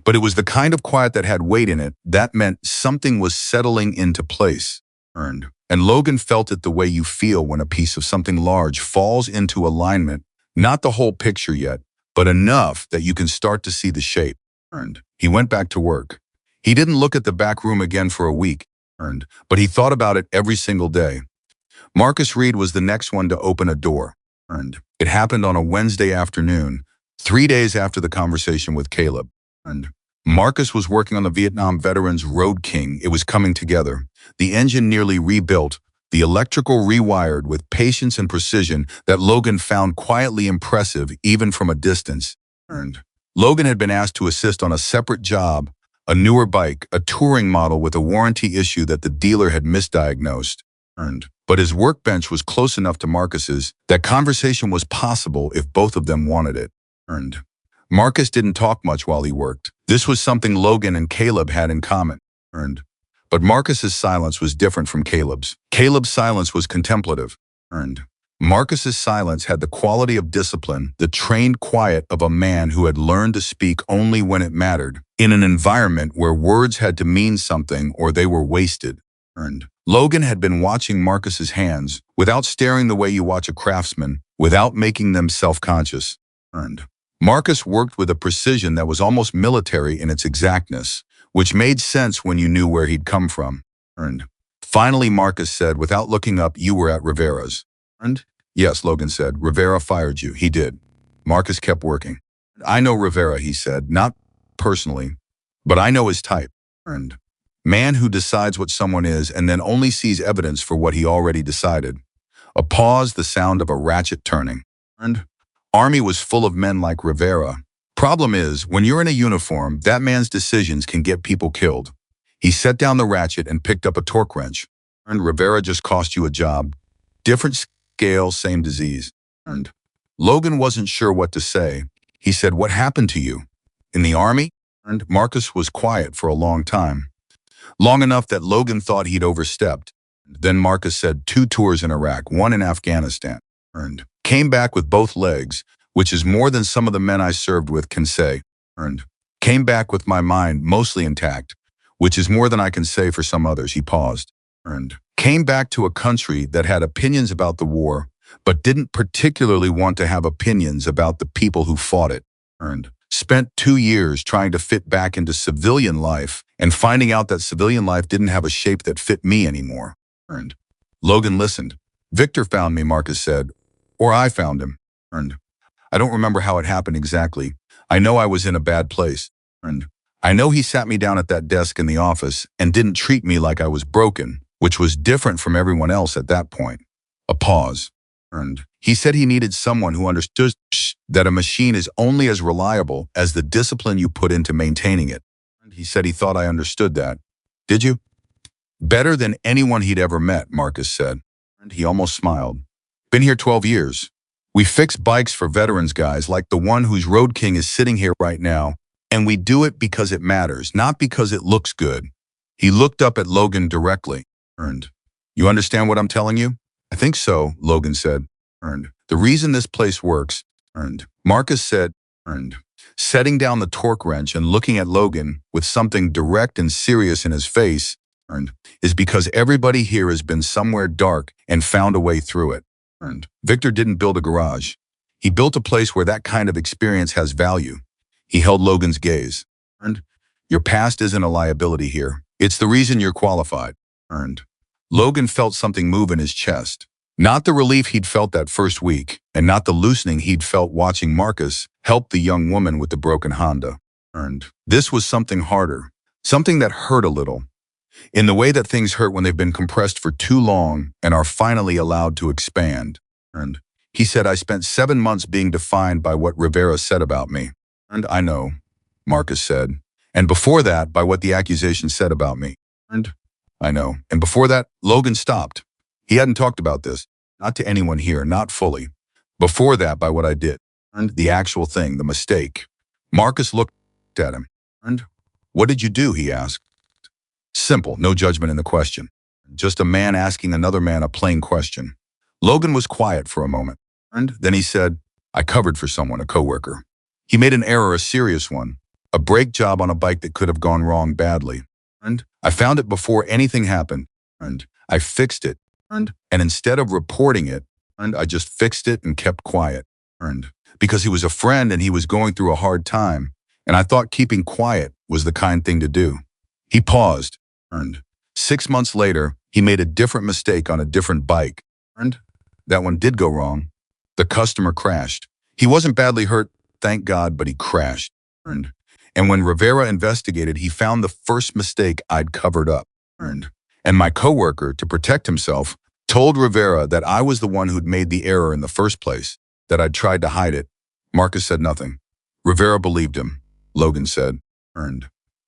But it was the kind of quiet that had weight in it. That meant something was settling into place. And Logan felt it the way you feel when a piece of something large falls into alignment. Not the whole picture yet, but enough that you can start to see the shape. He went back to work. He didn't look at the back room again for a week, but he thought about it every single day. Marcus Reed was the next one to open a door. It happened on a Wednesday afternoon, 3 days after the conversation with Caleb. Marcus was working on the Vietnam Veterans Road King. It was coming together. The engine nearly rebuilt, the electrical rewired with patience and precision that Logan found quietly impressive even from a distance. Logan had been asked to assist on a separate job, a newer bike, a touring model with a warranty issue that the dealer had misdiagnosed. But his workbench was close enough to Marcus's that conversation was possible if both of them wanted it. Marcus didn't talk much while he worked. This was something Logan and Caleb had in common. But Marcus's silence was different from Caleb's. Caleb's silence was contemplative. Marcus's silence had the quality of discipline, the trained quiet of a man who had learned to speak only when it mattered, in an environment where words had to mean something or they were wasted. Logan had been watching Marcus's hands, without staring the way you watch a craftsman, without making them self-conscious. Marcus worked with a precision that was almost military in its exactness, which made sense when you knew where he'd come from. Finally, Marcus said, without looking up, "You were at Rivera's." "Yes," Logan said. "Rivera fired you." "He did." Marcus kept working. "I know Rivera," he said, "not personally, but I know his type." Man who decides what someone is and then only sees evidence for what he already decided. A pause, the sound of a ratchet turning. Army was full of men like Rivera. Problem is, when you're in a uniform, that man's decisions can get people killed. He set down the ratchet and picked up a torque wrench. Rivera just cost you a job. Different scale, same disease. Logan wasn't sure what to say. He said, "What happened to you? In the Army?" Marcus was quiet for a long time. Long enough that Logan thought he'd overstepped. Then Marcus said, "2 tours in Iraq, 1 in Afghanistan. Came back with both legs, which is more than some of the men I served with can say. Came back with my mind mostly intact, which is more than I can say for some others." He paused. Came back to a country that had opinions about the war, but didn't particularly want to have opinions about the people who fought it. Spent 2 years trying to fit back into civilian life and finding out that civilian life didn't have a shape that fit me anymore. Logan listened. "Victor found me," Marcus said. "Or I found him." I don't remember how it happened exactly. I know I was in a bad place. I know he sat me down at that desk in the office and didn't treat me like I was broken, which was different from everyone else at that point. A pause. He said he needed someone who understood that a machine is only as reliable as the discipline you put into maintaining it. He said he thought I understood that. "Did you?" "Better than anyone he'd ever met," Marcus said. He almost smiled. "Been here 12 years. We fix bikes for veterans guys like the one whose Road King is sitting here right now, and we do it because it matters, not because it looks good." He looked up at Logan directly. "You understand what I'm telling you?" "I think so," Logan said. "The reason this place works," Marcus said, setting down the torque wrench and looking at Logan with something direct and serious in his face, is because everybody here has been somewhere dark and found a way through it. Victor didn't build a garage. He built a place where that kind of experience has value. He held Logan's gaze. "Your past isn't a liability here. It's the reason you're qualified." Logan felt something move in his chest. Not the relief he'd felt that first week, and not the loosening he'd felt watching Marcus help the young woman with the broken Honda. This was something harder, something that hurt a little, in the way that things hurt when they've been compressed for too long and are finally allowed to expand. He said, "I spent 7 months being defined by what Rivera said about me." "I know," Marcus said. "And before that, by what the accusation said about me." "I know. And before that," Logan stopped. He hadn't talked about this, not to anyone here, not fully. "Before that, by what I did. The actual thing, the mistake." Marcus looked at him. "What did you do?" he asked. Simple, no judgment in the question. Just a man asking another man a plain question. Logan was quiet for a moment. Then he said, "I covered for someone, a coworker. He made an error, a serious one. A brake job on a bike that could have gone wrong badly. And I found it before anything happened. And I fixed it. And instead of reporting it, I just fixed it and kept quiet. Because he was a friend and he was going through a hard time. And I thought keeping quiet was the kind thing to do. He paused. 6 months later, he made a different mistake on a different bike. That one did go wrong. The customer crashed. He wasn't badly hurt, thank God, but he crashed. And when Rivera investigated, he found the first mistake I'd covered up. And my coworker, to protect himself, told Rivera that I was the one who'd made the error in the first place, that I'd tried to hide it. Marcus said nothing. Rivera believed him, Logan said.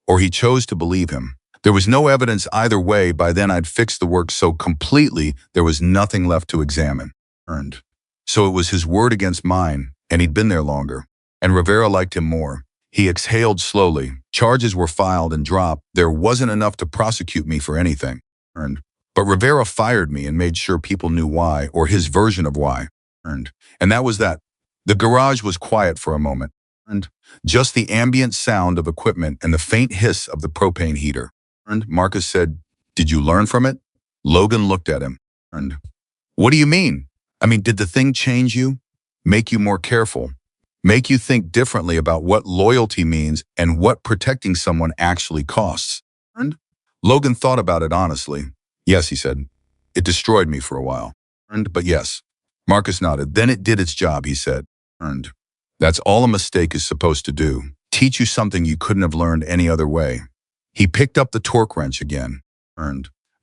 Or he chose to believe him. There was no evidence either way. By then I'd fixed the work so completely there was nothing left to examine. So it was his word against mine, and he'd been there longer. And Rivera liked him more. He exhaled slowly. Charges were filed and dropped. There wasn't enough to prosecute me for anything. But Rivera fired me and made sure people knew why, or his version of why. And that was that. The garage was quiet for a moment. Just the ambient sound of equipment and the faint hiss of the propane heater. Marcus said, "Did you learn from it?" Logan looked at him. What do you mean? I mean, did the thing change you? Make you more careful? Make you think differently about what loyalty means and what protecting someone actually costs? Logan thought about it honestly. Yes, he said. It destroyed me for a while. But yes. Marcus nodded. Then it did its job, he said. That's all a mistake is supposed to do. Teach you something you couldn't have learned any other way. He picked up the torque wrench again.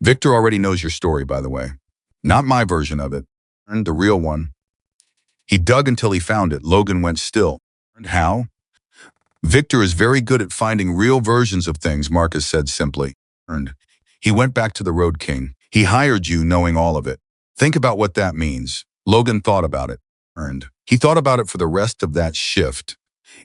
Victor already knows your story, by the way. Not my version of it. The real one. He dug until he found it. Logan went still. And how? Victor is very good at finding real versions of things, Marcus said simply. He went back to the Road King. He hired you knowing all of it. Think about what that means. Logan thought about it. He thought about it for the rest of that shift.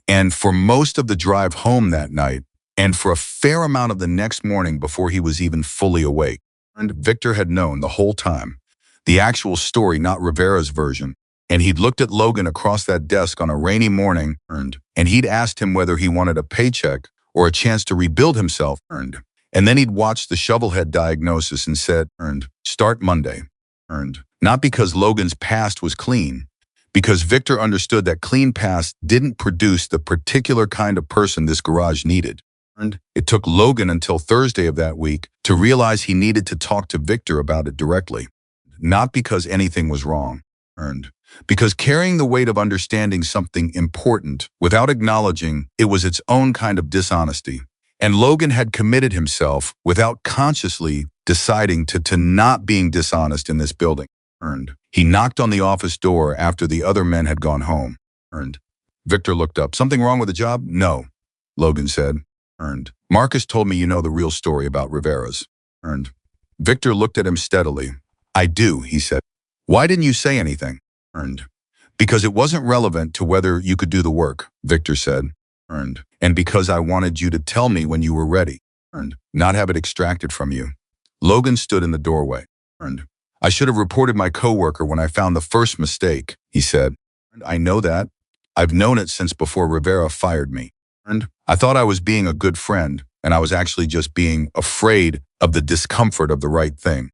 And for most of the drive home that night. And for a fair amount of the next morning before he was even fully awake. Victor had known the whole time. The actual story, not Rivera's version. And he'd looked at Logan across that desk on a rainy morning, and he'd asked him whether he wanted a paycheck or a chance to rebuild himself. And then he'd watched the shovelhead diagnosis and said, start Monday. Not because Logan's past was clean, because Victor understood that clean past didn't produce the particular kind of person this garage needed. It took Logan until Thursday of that week to realize he needed to talk to Victor about it directly. Not because anything was wrong. Because carrying the weight of understanding something important without acknowledging it was its own kind of dishonesty. And Logan had committed himself without consciously deciding to not being dishonest in this building. He knocked on the office door after the other men had gone home. Victor looked up. Something wrong with the job? No, Logan said. Marcus told me you know the real story about Rivera's. Victor looked at him steadily. I do, he said. Why didn't you say anything? Because it wasn't relevant to whether you could do the work, Victor said. And because I wanted you to tell me when you were ready. Not have it extracted from you. Logan stood in the doorway. I should have reported my coworker when I found the first mistake, he said. I know that. I've known it since before Rivera fired me. I thought I was being a good friend, and I was actually just being afraid of the discomfort of the right thing.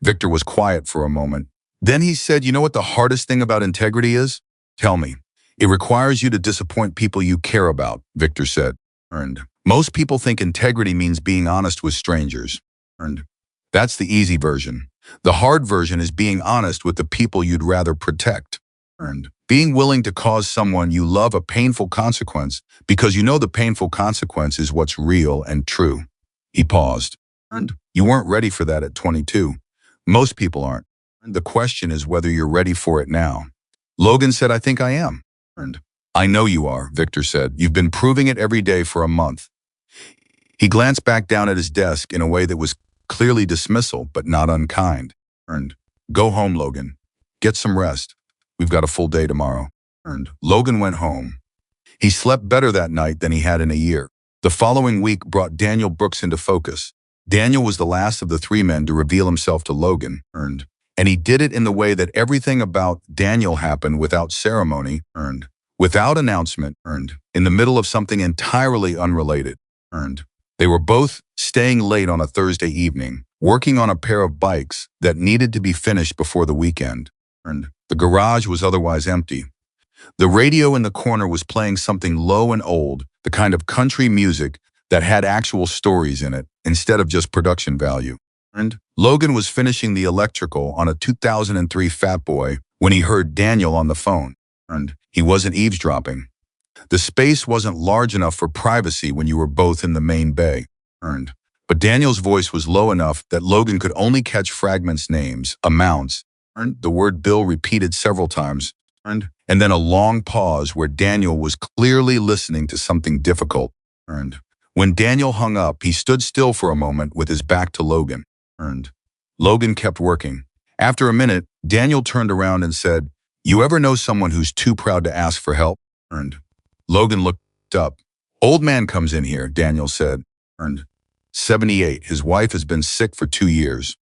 Victor was quiet for a moment. Then he said, you know what the hardest thing about integrity is? Tell me. It requires you to disappoint people you care about, Victor said. Most people think integrity means being honest with strangers. That's the easy version. The hard version is being honest with the people you'd rather protect. Being willing to cause someone you love a painful consequence because you know the painful consequence is what's real and true. He paused. You weren't ready for that at 22. Most people aren't. The question is whether you're ready for it now. Logan said, I think I am. I know you are, Victor said. You've been proving it every day for a month. He glanced back down at his desk in a way that was clearly dismissal, but not unkind. Go home, Logan. Get some rest. We've got a full day tomorrow. Logan went home. He slept better that night than he had in a year. The following week brought Daniel Brooks into focus. Daniel was the last of the three men to reveal himself to Logan. And he did it in the way that everything about Daniel happened without ceremony. without announcement, in the middle of something entirely unrelated. They were both staying late on a Thursday evening, working on a pair of bikes that needed to be finished before the weekend. The garage was otherwise empty. The radio in the corner was playing something low and old, the kind of country music that had actual stories in it, instead of just production value. Logan was finishing the electrical on a 2003 Fat Boy when he heard Daniel on the phone. He wasn't eavesdropping. The space wasn't large enough for privacy when you were both in the main bay. But Daniel's voice was low enough that Logan could only catch fragments, names, amounts, the word bill repeated several times, and then a long pause where Daniel was clearly listening to something difficult. When Daniel hung up, he stood still for a moment with his back to Logan. Logan kept working. After a minute, Daniel turned around and said, "You ever know someone who's too proud to ask for help?" Logan looked up. "Old man comes in here," Daniel said. 78. His wife has been sick for 2 years.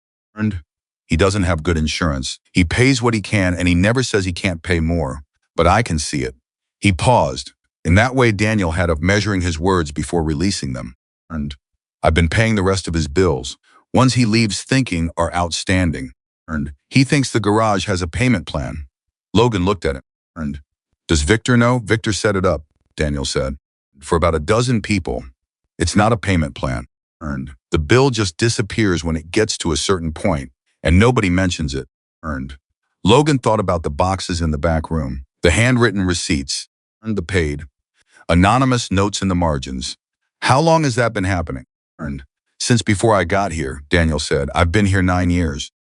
He doesn't have good insurance. He pays what he can and he never says he can't pay more. But I can see it. He paused. In that way, Daniel had of measuring his words before releasing them. I've been paying the rest of his bills. Ones he leaves thinking are outstanding. He thinks the garage has a payment plan. Logan looked at him. Does Victor know? Victor set it up, Daniel said. For about a dozen people. It's not a payment plan. The bill just disappears when it gets to a certain point, and nobody mentions it. Logan thought about the boxes in the back room, the handwritten receipts, the paid, anonymous notes in the margins. How long has that been happening? Since before I got here, Daniel said. I've been here 9 years.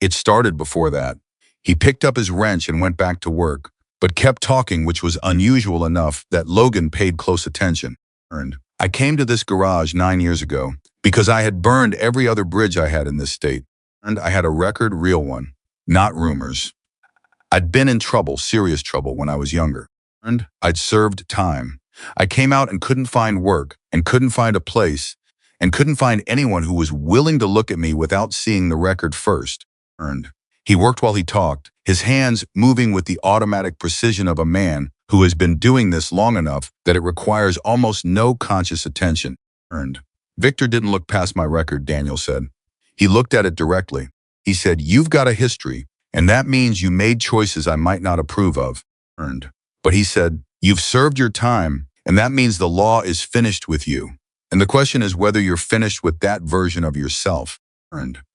It started before that. He picked up his wrench and went back to work, but kept talking, which was unusual enough that Logan paid close attention. I came to this garage 9 years ago because I had burned every other bridge I had in this state. And I had a record, real one, not rumors. I'd been in trouble, serious trouble, when I was younger. And I'd served time. I came out and couldn't find work, and couldn't find a place, and couldn't find anyone who was willing to look at me without seeing the record first. He worked while he talked, his hands moving with the automatic precision of a man who has been doing this long enough that it requires almost no conscious attention. Victor didn't look past my record, Daniel said. He looked at it directly. He said, "You've got a history, and that means you made choices I might not approve of." But he said, "You've served your time, and that means the law is finished with you. And the question is whether you're finished with that version of yourself."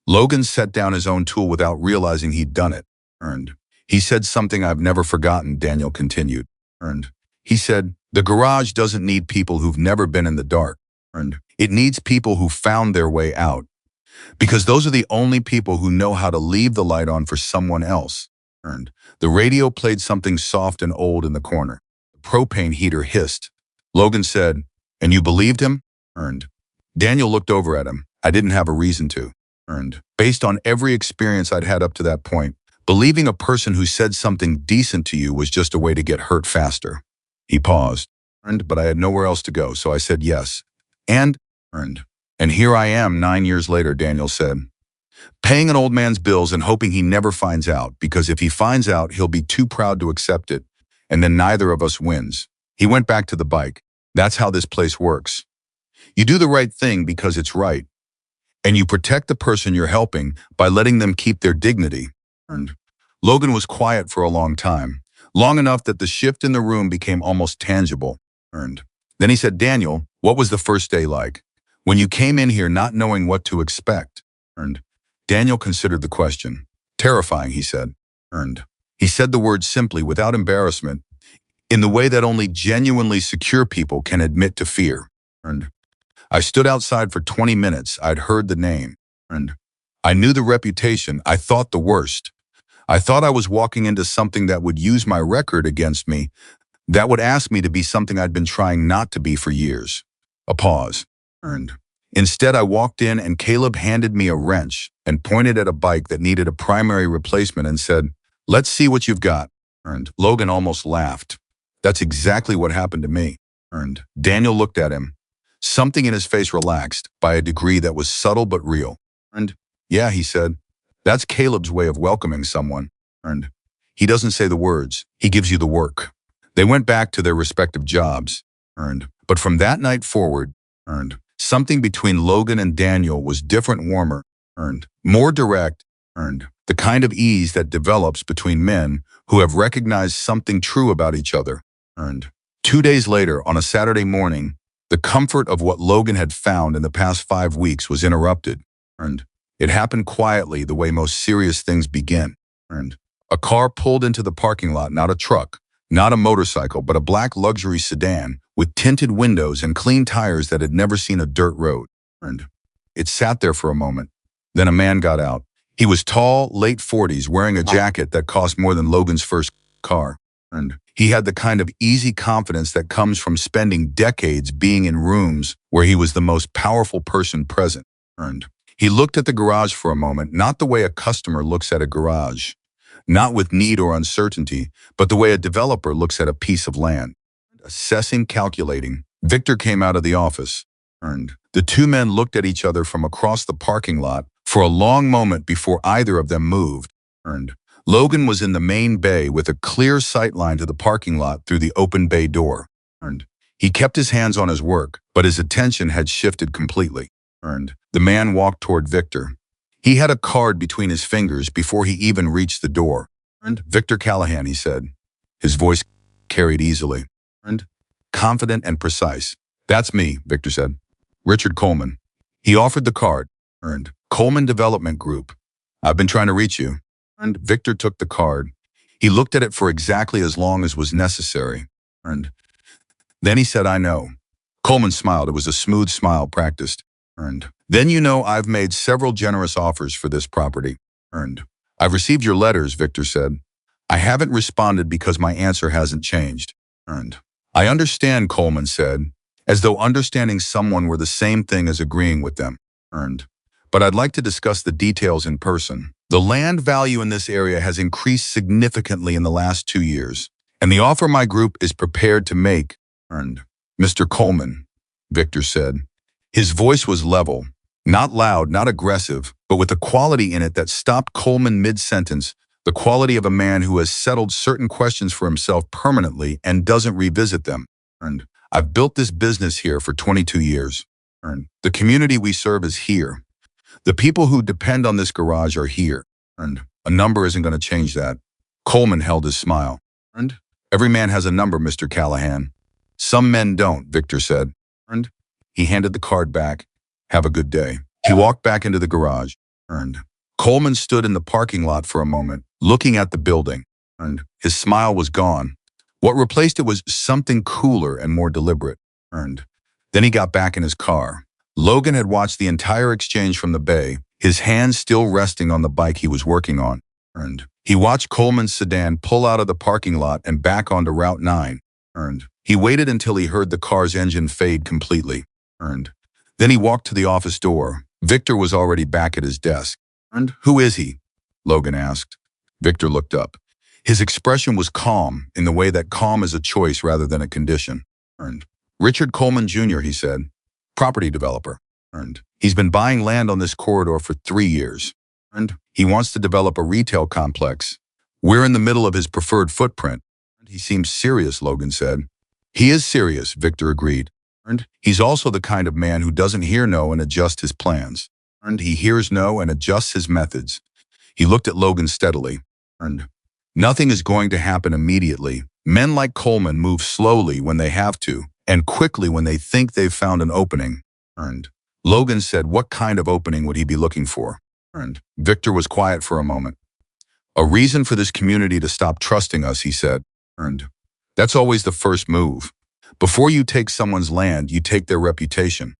Logan set down his own tool without realizing he'd done it. He said something I've never forgotten, Daniel continued. He said, "The garage doesn't need people who've never been in the dark. It needs people who found their way out. Because those are the only people who know how to leave the light on for someone else." The radio played something soft and old in the corner. The propane heater hissed. Logan said, "And you believed him?" Daniel looked over at him. I didn't have a reason to. Based on every experience I'd had up to that point, believing a person who said something decent to you was just a way to get hurt faster. He paused. But I had nowhere else to go, so I said yes. And here I am 9 years later, Daniel said. Paying an old man's bills and hoping he never finds out, because if he finds out, he'll be too proud to accept it, and then neither of us wins. He went back to the bike. That's how this place works. You do the right thing because it's right, and you protect the person you're helping by letting them keep their dignity. Logan was quiet for a long time, long enough that the shift in the room became almost tangible. Then he said, "Daniel, what was the first day like? When you came in here not knowing what to expect?" Daniel considered the question. "Terrifying," he said. He said the word simply, without embarrassment, in the way that only genuinely secure people can admit to fear. I stood outside for 20 minutes. I'd heard the name. I knew the reputation. I thought the worst. I thought I was walking into something that would use my record against me, that would ask me to be something I'd been trying not to be for years. A pause. Instead, I walked in and Caleb handed me a wrench and pointed at a bike that needed a primary replacement and said, "Let's see what you've got." Logan almost laughed. That's exactly what happened to me. Daniel looked at him. Something in his face relaxed by a degree that was subtle but real. "Yeah," he said, "that's Caleb's way of welcoming someone. He doesn't say the words, he gives you the work. They went back to their respective jobs. But from that night forward, something between Logan and Daniel was different, warmer, more direct, the kind of ease that develops between men who have recognized something true about each other. 2 days later, on a Saturday morning, the comfort of what Logan had found in the past 5 weeks was interrupted. It happened quietly, the way most serious things begin. A car pulled into the parking lot, not a truck, not a motorcycle, but a black luxury sedan with tinted windows and clean tires that had never seen a dirt road. It sat there for a moment. Then a man got out. He was tall, late 40s, wearing a jacket that cost more than Logan's first car. He had the kind of easy confidence that comes from spending decades being in rooms where he was the most powerful person present. He looked at the garage for a moment, not the way a customer looks at a garage, not with need or uncertainty, but the way a developer looks at a piece of land. Assessing, calculating, Victor came out of the office. The two men looked at each other from across the parking lot for a long moment before either of them moved. Logan was in the main bay with a clear sight line to the parking lot through the open bay door. He kept his hands on his work, but his attention had shifted completely. The man walked toward Victor. He had a card between his fingers before he even reached the door. Victor Callahan, he said. His voice carried easily. Confident and precise. That's me, Victor said. Richard Coleman. He offered the card. Coleman Development Group. I've been trying to reach you. Victor took the card. He looked at it for exactly as long as was necessary. Then he said, I know. Coleman smiled. It was a smooth smile practiced. Then you know I've made several generous offers for this property. I've received your letters, Victor said. I haven't responded because my answer hasn't changed. I understand, Coleman said, as though understanding someone were the same thing as agreeing with them. But I'd like to discuss the details in person. The land value in this area has increased significantly in the last 2 years, and the offer my group is prepared to make. Mr. Coleman, Victor said. His voice was level, not loud, not aggressive, but with a quality in it that stopped Coleman mid-sentence, the quality of a man who has settled certain questions for himself permanently and doesn't revisit them. I've built this business here for 22 years. The community we serve is here. The people who depend on this garage are here. A number isn't going to change that. Coleman held his smile. Every man has a number, Mr. Callahan. Some men don't, Victor said. He handed the card back. Have a good day. He walked back into the garage. Coleman stood in the parking lot for a moment, looking at the building. His smile was gone. What replaced it was something cooler and more deliberate. Then he got back in his car. Logan had watched the entire exchange from the bay, his hands still resting on the bike he was working on. He watched Coleman's sedan pull out of the parking lot and back onto Route 9. He waited until he heard the car's engine fade completely. Then he walked to the office door. Victor was already back at his desk. Who is he? Logan asked. Victor looked up. His expression was calm, in the way that calm is a choice rather than a condition. Richard Coleman Jr., he said. Property developer. He's been buying land on this corridor for 3 years. He wants to develop a retail complex. We're in the middle of his preferred footprint. He seems serious, Logan said. He is serious, Victor agreed. He's also the kind of man who doesn't hear no and adjust his plans. He hears no and adjusts his methods. He looked at Logan steadily. Nothing is going to happen immediately. Men like Coleman move slowly when they have to, and quickly when they think they've found an opening. Logan said, what kind of opening would he be looking for? Victor was quiet for a moment. A reason for this community to stop trusting us, he said. That's always the first move. Before you take someone's land, you take their reputation.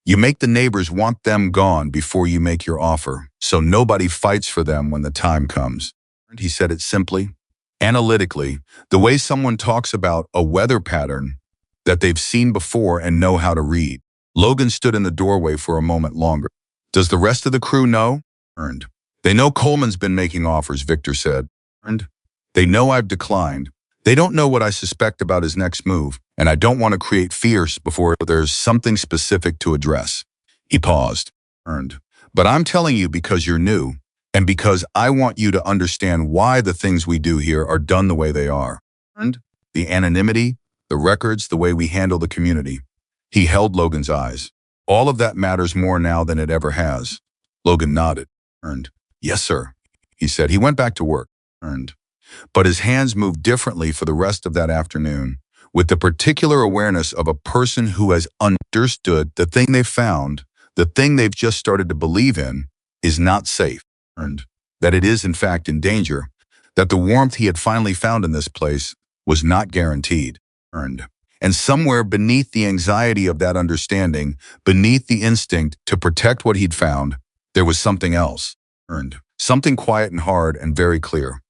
You make the neighbors want them gone before you make your offer, so nobody fights for them when the time comes. He said it simply, analytically, the way someone talks about a weather pattern that they've seen before and know how to read. Logan stood in the doorway for a moment longer. Does the rest of the crew know? They know Coleman's been making offers, Victor said. They know I've declined. They don't know what I suspect about his next move, and I don't want to create fears before there's something specific to address. He paused. But I'm telling you because you're new, and because I want you to understand why the things we do here are done the way they are. The anonymity, the records, the way we handle the community. He held Logan's eyes. All of that matters more now than it ever has. Logan nodded. Earned. Yes, sir, he said. He went back to work. Earned. But his hands moved differently for the rest of that afternoon, with the particular awareness of a person who has understood the thing they found, the thing they've just started to believe in, is not safe. Earned. That it is in fact in danger, that the warmth he had finally found in this place was not guaranteed. Earned. And somewhere beneath the anxiety of that understanding, beneath the instinct to protect what he'd found, there was something else. Earned. Something quiet and hard and very clear.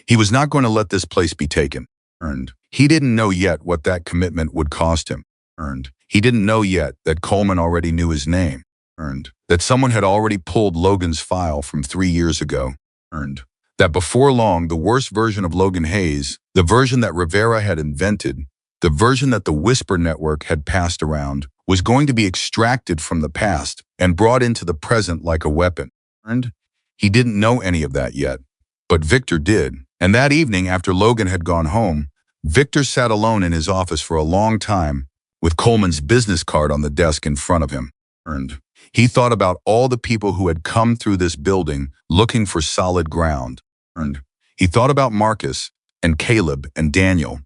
He was not going to let this place be taken. Earned. He didn't know yet what that commitment would cost him. Earned. He didn't know yet that Coleman already knew his name. Earned. That someone had already pulled Logan's file from 3 years ago. Earned. That before long, the worst version of Logan Hayes, the version that Rivera had invented, the version that the Whisper Network had passed around, was going to be extracted from the past and brought into the present like a weapon. Earned. He didn't know any of that yet, but Victor did. And that evening, after Logan had gone home, Victor sat alone in his office for a long time with Coleman's business card on the desk in front of him. Earned. He thought about all the people who had come through this building looking for solid ground. Earned. He thought about Marcus and Caleb and Daniel.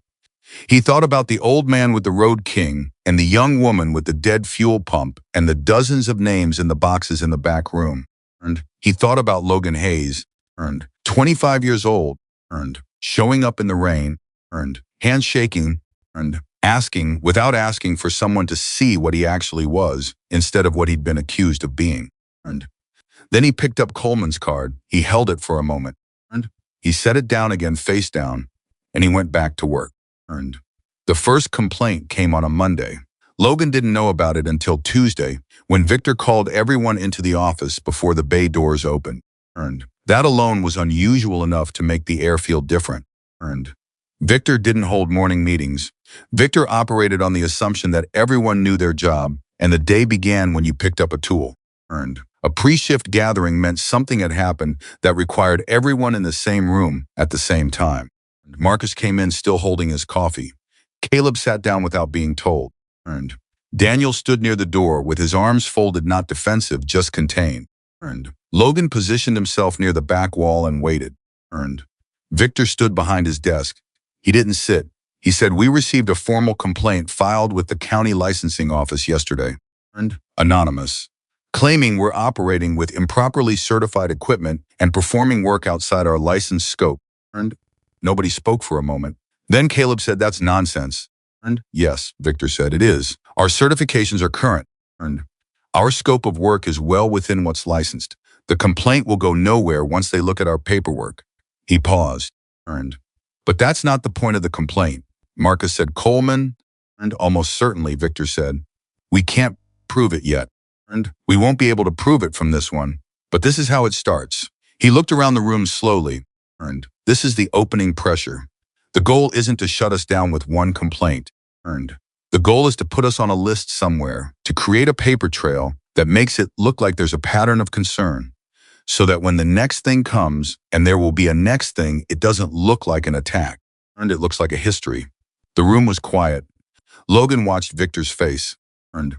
He thought about the old man with the Road King and the young woman with the dead fuel pump and the dozens of names in the boxes in the back room. Earned. He thought about Logan Hayes. Earned. 25 years old. Earned. Showing up in the rain. Earned. Handshaking. Earned. Asking, without asking, for someone to see what he actually was instead of what he'd been accused of being. Earned. Then he picked up Coleman's card. He held it for a moment. Earned. He set it down again face down, and he went back to work. Earned. The first complaint came on a Monday. Logan didn't know about it until Tuesday, when Victor called everyone into the office before the bay doors opened. Earned. That alone was unusual enough to make the air feel different. Earned. Victor didn't hold morning meetings. Victor operated on the assumption that everyone knew their job, and the day began when you picked up a tool. Earned. A pre-shift gathering meant something had happened that required everyone in the same room at the same time. Marcus came in still holding his coffee. Caleb sat down without being told. Earned. Daniel stood near the door with his arms folded, not defensive, just contained. Earned. Logan positioned himself near the back wall and waited. Earned. Victor stood behind his desk. He didn't sit. He said, "We received a formal complaint filed with the county licensing office yesterday." Earned. Anonymous. Claiming we're operating with improperly certified equipment and performing work outside our license scope. Earned. Nobody spoke for a moment. Then Caleb said, "That's nonsense." Earned. "Yes," Victor said, "it is. Our certifications are current." Earned. "Our scope of work is well within what's licensed. The complaint will go nowhere once they look at our paperwork." He paused. Earned. "But that's not the point of the complaint." Marcus said, "Coleman." And almost certainly, Victor said, "We can't prove it yet. And we won't be able to prove it from this one. But this is how it starts." He looked around the room slowly. Earned. "This is the opening pressure. The goal isn't to shut us down with one complaint." Earned. "The goal is to put us on a list somewhere, to create a paper trail that makes it look like there's a pattern of concern, so that when the next thing comes, and there will be a next thing, it doesn't look like an attack. And it looks like a history." The room was quiet. Logan watched Victor's face. Earned.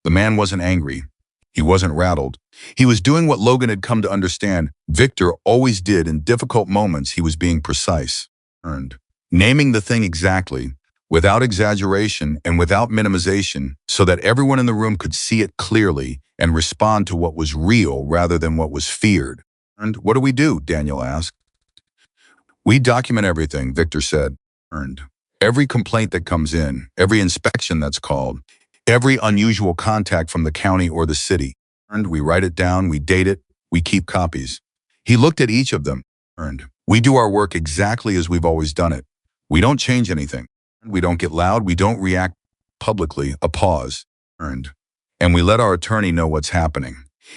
The man wasn't angry. He wasn't rattled. He was doing what Logan had come to understand Victor always did in difficult moments. He was being precise. Earned. Naming the thing exactly, without exaggeration and without minimization, so that everyone in the room could see it clearly and respond to what was real rather than what was feared. "And what do we do?" Daniel asked. "We document everything," Victor said. Earned. "Every complaint that comes in, every inspection that's called, every unusual contact from the county or the city. Earned. We write it down, we date it, we keep copies." He looked at each of them. Earned. "We do our work exactly as we've always done it. We don't change anything. We don't get loud, we don't react publicly." A pause. Earned. "And we let our attorney know what's happening."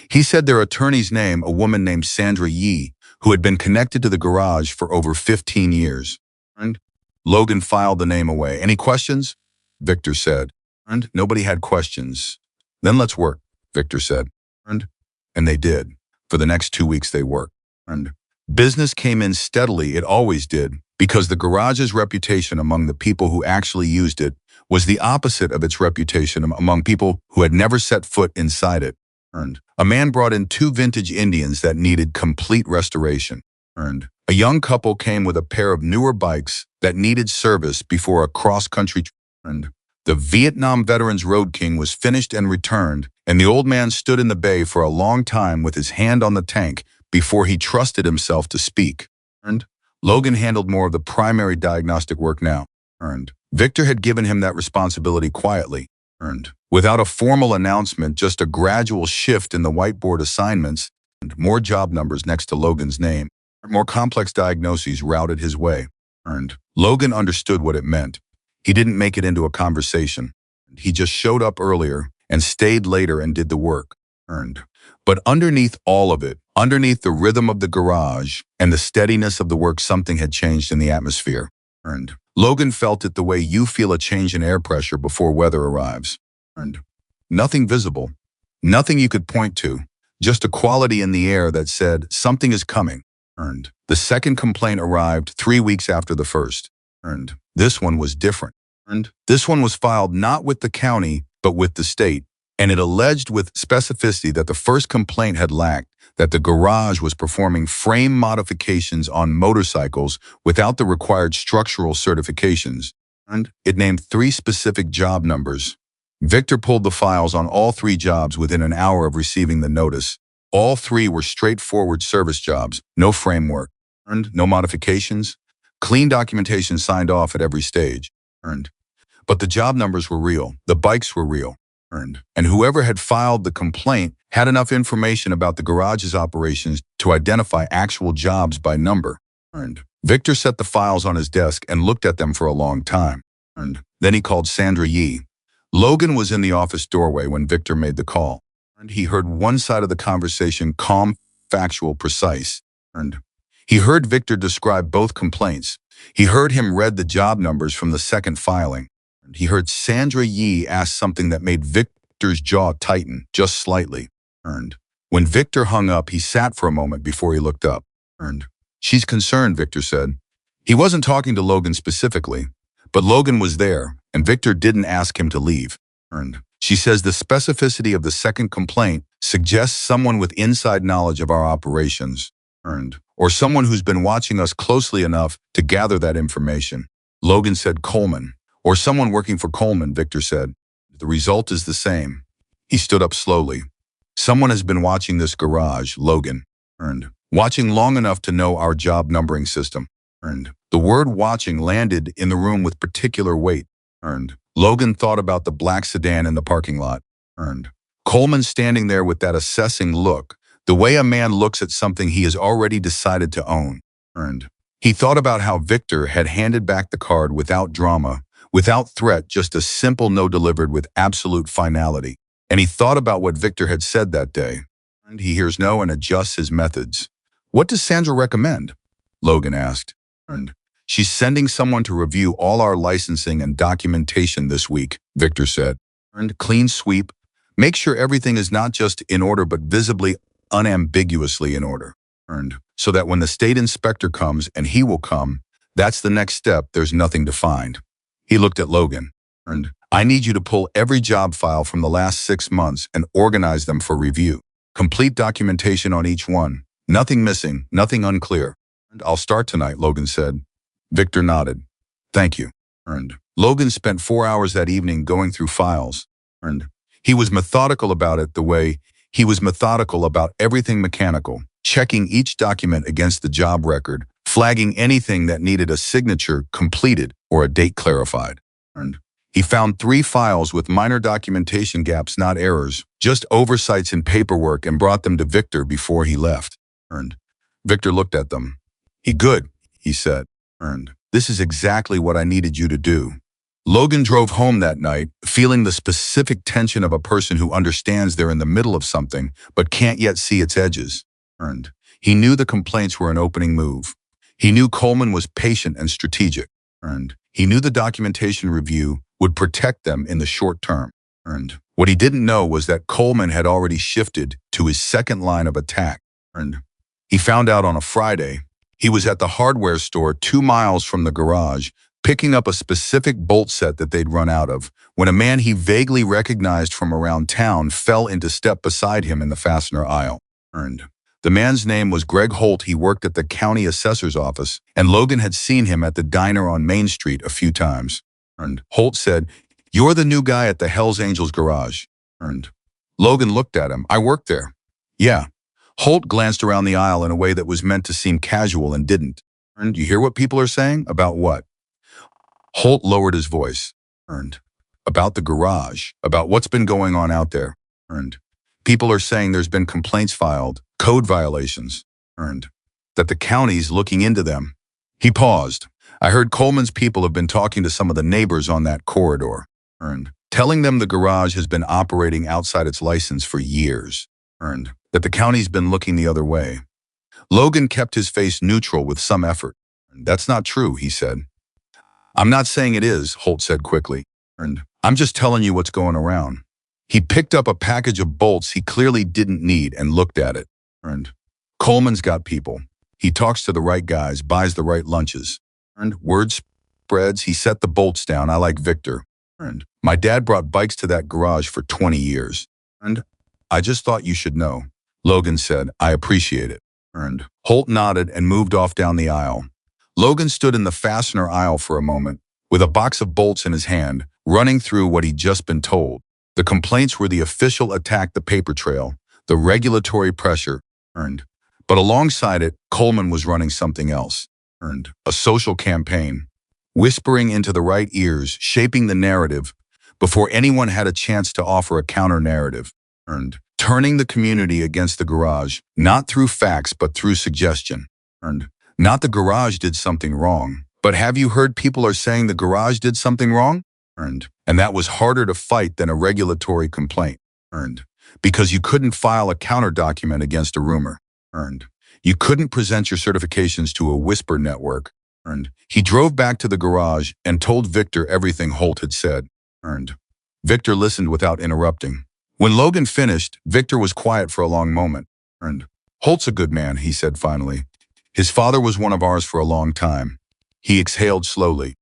He said their attorney's name, a woman named Sandra Yee, who had been connected to the garage for over 15 years. Earned. Logan filed the name away. "Any questions?" Victor said. Earned. "Nobody had questions." "Then let's work," Victor said. Earned. And they did. For the next 2 weeks they worked. Earned. Business came in steadily, it always did, because the garage's reputation among the people who actually used it was the opposite of its reputation among people who had never set foot inside it. A man brought in 2 vintage Indians that needed complete restoration. A young couple came with a pair of newer bikes that needed service before a cross-country trip. The Vietnam Veterans Road King was finished and returned, and the old man stood in the bay for a long time with his hand on the tank before he trusted himself to speak. Logan handled more of the primary diagnostic work now. Victor had given him that responsibility quietly. Without a formal announcement, just a gradual shift in the whiteboard assignments and more job numbers next to Logan's name. More complex diagnoses routed his way. Logan understood what it meant. He didn't make it into a conversation. He just showed up earlier and stayed later and did the work. But underneath all of it, underneath the rhythm of the garage and the steadiness of the work, something had changed in the atmosphere. Logan felt it the way you feel a change in air pressure before weather arrives. Nothing visible, nothing you could point to, just a quality in the air that said something is coming. The second complaint arrived 3 weeks after the first. This one was different. This one was filed not with the county, but with the state, and it alleged with specificity that the first complaint had lacked, that the garage was performing frame modifications on motorcycles without the required structural certifications. It named 3 specific job numbers. Victor pulled the files on all 3 jobs within an hour of receiving the notice. All 3 were straightforward service jobs, no framework, no modifications, clean documentation signed off at every stage. But the job numbers were real, the bikes were real. And whoever had filed the complaint had enough information about the garage's operations to identify actual jobs by number. Victor set the files on his desk and looked at them for a long time. Then he called Sandra Yee. Logan was in the office doorway when Victor made the call. He heard one side of the conversation, calm, factual, precise. He heard Victor describe both complaints. He heard him read the job numbers from the second filing. He heard Sandra Yee ask something that made Victor's jaw tighten, just slightly. When Victor hung up, he sat for a moment before he looked up. She's concerned, Victor said. He wasn't talking to Logan specifically, but Logan was there, and Victor didn't ask him to leave. She says the specificity of the second complaint suggests someone with inside knowledge of our operations, or someone who's been watching us closely enough to gather that information. Logan said Coleman. Or someone working for Coleman, Victor said. The result is the same. He stood up slowly. Someone has been watching this garage, Logan. Watching long enough to know our job numbering system. The word watching landed in the room with particular weight. Logan thought about the black sedan in the parking lot. Coleman standing there with that assessing look, the way a man looks at something he has already decided to own. He thought about how Victor had handed back the card without drama, without threat, just a simple no delivered with absolute finality. And he thought about what Victor had said that day. He hears no and adjusts his methods. What does Sandra recommend? Logan asked. She's sending someone to review all our licensing and documentation this week, Victor said. Clean sweep. Make sure everything is not just in order but visibly, unambiguously in order. So that when the state inspector comes, and he will come, that's the next step, there's nothing to find. He looked at Logan. I need you to pull every job file from the last 6 months and organize them for review. Complete documentation on each one. Nothing missing, nothing unclear. I'll start tonight, Logan said. Victor nodded. Thank you. Logan spent 4 hours that evening going through files. He was methodical about it the way he was methodical about everything mechanical, checking each document against the job record, flagging anything that needed a signature completed or a date clarified. He found 3 files with minor documentation gaps, not errors, just oversights in paperwork, and brought them to Victor before he left. Victor looked at them. Good, he said. This is exactly what I needed you to do. Logan drove home that night, feeling the specific tension of a person who understands they're in the middle of something, but can't yet see its edges. He knew the complaints were an opening move. He knew Coleman was patient and strategic. He knew the documentation review would protect them in the short term. What he didn't know was that Coleman had already shifted to his second line of attack. He found out on a Friday. He was at the hardware store 2 miles from the garage, picking up a specific bolt set that they'd run out of, when a man he vaguely recognized from around town fell into step beside him in the fastener aisle. The man's name was Greg Holt. He worked at the county assessor's office, and Logan had seen him at the diner on Main Street a few times. Holt said, "You're the new guy at the Hells Angels garage." Logan looked at him. "I work there." "Yeah." Holt glanced around the aisle in a way that was meant to seem casual and didn't. "You hear what people are saying?" "About what?" Holt lowered his voice. "About the garage, about what's been going on out there. People are saying there's been complaints filed, code violations, that the county's looking into them." He paused. "I heard Coleman's people have been talking to some of the neighbors on that corridor, telling them the garage has been operating outside its license for years, that the county's been looking the other way." Logan kept his face neutral with some effort. "That's not true," he said. "I'm not saying it is," Holt said quickly. "I'm just telling you what's going around." He picked up a package of bolts he clearly didn't need and looked at it. "Coleman's got people. He talks to the right guys, buys the right lunches. Word spreads, he set the bolts down. I like Victor. My dad brought bikes to that garage for 20 years. I just thought you should know." Logan said, "I appreciate it." Holt nodded and moved off down the aisle. Logan stood in the fastener aisle for a moment, with a box of bolts in his hand, running through what he'd just been told. The complaints were the official attack, the paper trail, the regulatory pressure, but alongside it, Coleman was running something else, a social campaign, whispering into the right ears, shaping the narrative before anyone had a chance to offer a counter-narrative, turning the community against the garage, not through facts but through suggestion. Not the garage did something wrong, but have you heard people are saying the garage did something wrong? And that was harder to fight than a regulatory complaint. Because you couldn't file a counter document against a rumor. You couldn't present your certifications to a whisper network. He drove back to the garage and told Victor everything Holt had said. Victor listened without interrupting. When Logan finished, Victor was quiet for a long moment. "Holt's a good man," he said finally. "His father was one of ours for a long time." He exhaled slowly.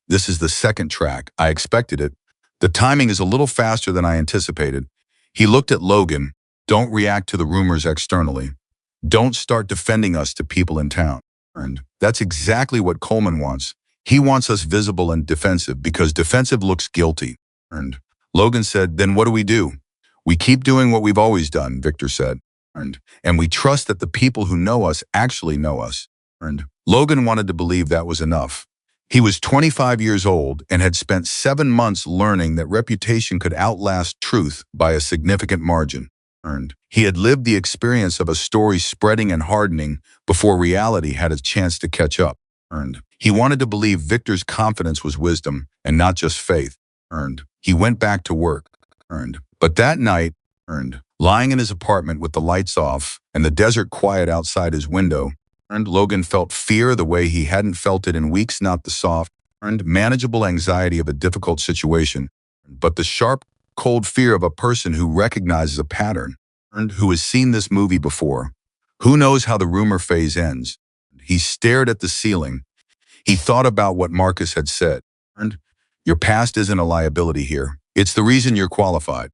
"This is the second track. I expected it. The timing is a little faster than I anticipated." He looked at Logan. "Don't react to the rumors externally. Don't start defending us to people in town." That's exactly what Coleman wants. He wants us visible and defensive because defensive looks guilty. Logan said, "Then what do we do?" "We keep doing what we've always done," Victor said. "And we trust that the people who know us actually know us." Logan wanted to believe that was enough. He was 25 years old and had spent 7 months learning that reputation could outlast truth by a significant margin. He had lived the experience of a story spreading and hardening before reality had a chance to catch up. He wanted to believe Victor's confidence was wisdom and not just faith. He went back to work. But that night, lying in his apartment with the lights off and the desert quiet outside his window, Logan felt fear the way he hadn't felt it in weeks, not the soft, manageable anxiety of a difficult situation, but the sharp, cold fear of a person who recognizes a pattern, who has seen this movie before, who knows how the rumor phase ends. He stared at the ceiling. He thought about what Marcus had said. "Your past isn't a liability here. It's the reason you're qualified."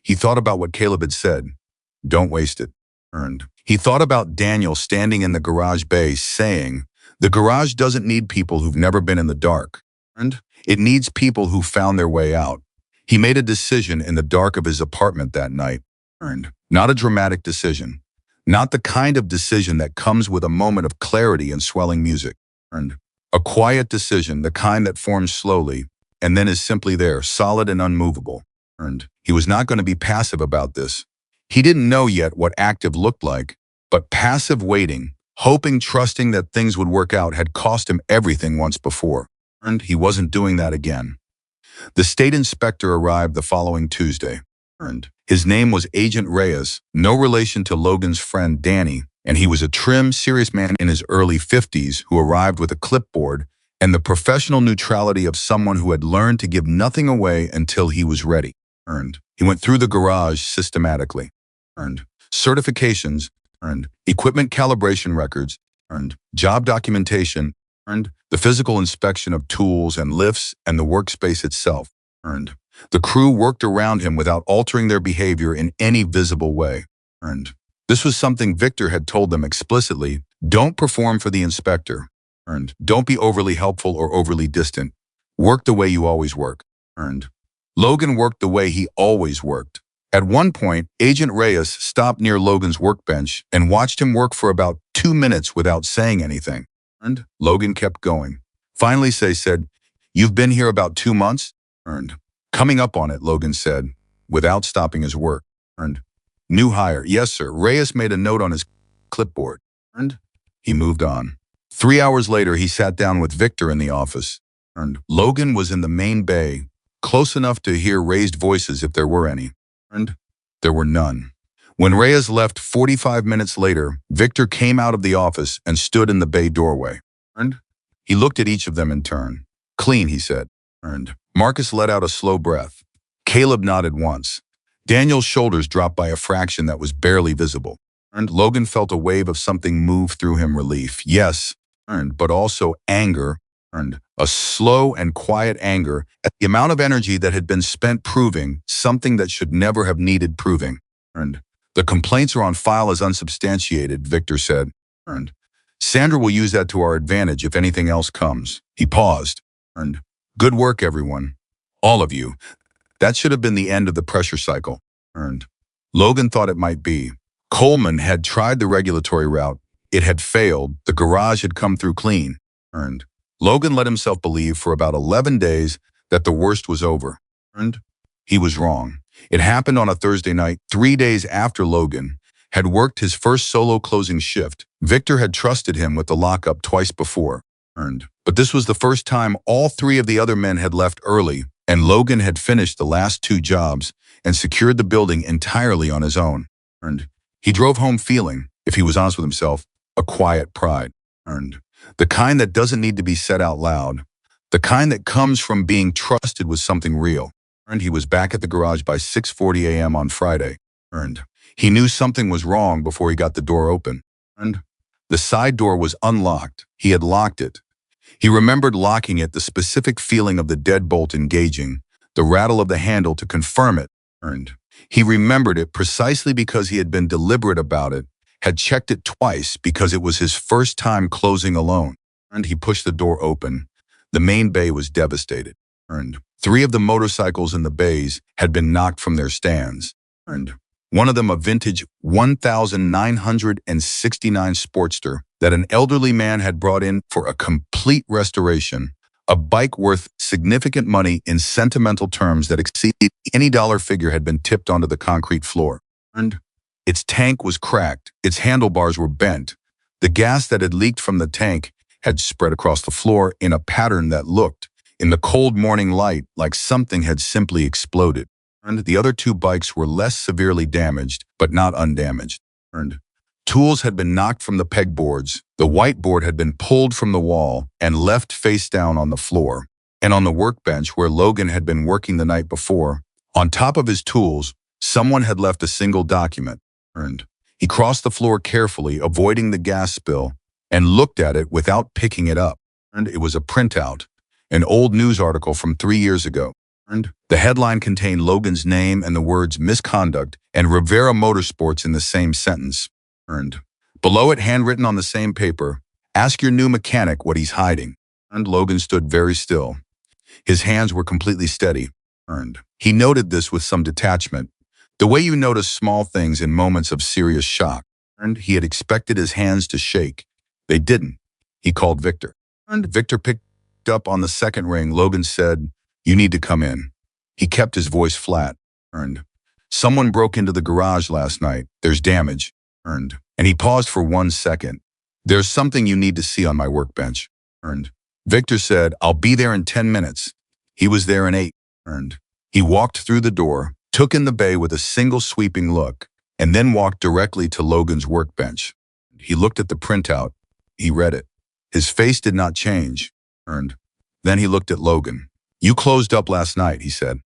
He thought about what Caleb had said. "Don't waste it." He thought about Daniel standing in the garage bay saying, "The garage doesn't need people who've never been in the dark. It needs people who found their way out." He made a decision in the dark of his apartment that night. Not a dramatic decision. Not the kind of decision that comes with a moment of clarity and swelling music. A quiet decision, the kind that forms slowly, and then is simply there, solid and unmovable. He was not going to be passive about this. He didn't know yet what active looked like, but passive waiting, hoping, trusting that things would work out had cost him everything once before. He wasn't doing that again. The state inspector arrived the following Tuesday. His name was Agent Reyes, no relation to Logan's friend Danny, and he was a trim, serious man in his early 50s who arrived with a clipboard and the professional neutrality of someone who had learned to give nothing away until he was ready. He went through the garage systematically. Certifications, earned equipment calibration records, earned job documentation, earned the physical inspection of tools and lifts and the workspace itself, earned the crew worked around him without altering their behavior in any visible way, earned this was something Victor had told them explicitly. Don't perform for the inspector, earned don't be overly helpful or overly distant. Work the way you always work, earned Logan worked the way he always worked. At one point, Agent Reyes stopped near Logan's workbench and watched him work for about 2 minutes without saying anything. And Logan kept going. Finally, Say said, "You've been here about 2 months?" Earned. "Coming up on it," Logan said, without stopping his work. Earned. "New hire." "Yes, sir." Reyes made a note on his clipboard. Earned. He moved on. 3 hours later, he sat down with Victor in the office. Earned. Logan was in the main bay, close enough to hear raised voices if there were any. And there were none. When Reyes left 45 minutes later, Victor came out of the office and stood in the bay doorway. And he looked at each of them in turn. "Clean," he said. And Marcus let out a slow breath. Caleb nodded once. Daniel's shoulders dropped by a fraction that was barely visible. And Logan felt a wave of something move through him. Relief, yes, but also anger, a slow and quiet anger at the amount of energy that had been spent proving something that should never have needed proving. The complaints are on file as unsubstantiated, Victor said. Sandra will use that to our advantage if anything else comes. He paused. Good work, everyone. All of you. That should have been the end of the pressure cycle. Logan thought it might be. Coleman had tried the regulatory route. It had failed. The garage had come through clean. Logan let himself believe for about 11 days that the worst was over. And he was wrong. It happened on a Thursday night, 3 days after Logan had worked his first solo closing shift. Victor had trusted him with the lockup twice before. But this was the first time all 3 of the other men had left early, and Logan had finished the last 2 jobs and secured the building entirely on his own. He drove home feeling, if he was honest with himself, a quiet pride. The kind that doesn't need to be said out loud. The kind that comes from being trusted with something real. He was back at the garage by 6:40 a.m. on Friday. He knew something was wrong before he got the door open. The side door was unlocked. He had locked it. He remembered locking it, the specific feeling of the deadbolt engaging, the rattle of the handle to confirm it. He remembered it precisely because he had been deliberate about it, had checked it twice because it was his first time closing alone. He pushed the door open. The main bay was devastated. 3 of the motorcycles in the bays had been knocked from their stands. One of them a vintage 1969 Sportster that an elderly man had brought in for a complete restoration, a bike worth significant money in sentimental terms that exceeded any dollar figure had been tipped onto the concrete floor. Its tank was cracked, its handlebars were bent. The gas that had leaked from the tank had spread across the floor in a pattern that looked, in the cold morning light, like something had simply exploded. The other 2 bikes were less severely damaged, but not undamaged. Tools had been knocked from the pegboards. The whiteboard had been pulled from the wall and left face down on the floor. And on the workbench where Logan had been working the night before, on top of his tools, someone had left a single document. He crossed the floor carefully, avoiding the gas spill, and looked at it without picking it up. It was a printout, an old news article from 3 years ago. The headline contained Logan's name and the words misconduct and Rivera Motorsports in the same sentence. Below it, handwritten on the same paper, ask your new mechanic what he's hiding. Logan stood very still. His hands were completely steady. He noted this with some detachment, the way you notice small things in moments of serious shock. He had expected his hands to shake. They didn't. He called Victor. Victor picked up on the second ring. Logan said, "You need to come in." He kept his voice flat. Someone broke into the garage last night. There's damage. And he paused for 1 second. There's something you need to see on my workbench. Victor said, I'll be there in 10 minutes. He was there in 8. He walked through the door, took in the bay with a single sweeping look, and then walked directly to Logan's workbench. He looked at the printout. He read it. His face did not change. Then he looked at Logan. You closed up last night, he said.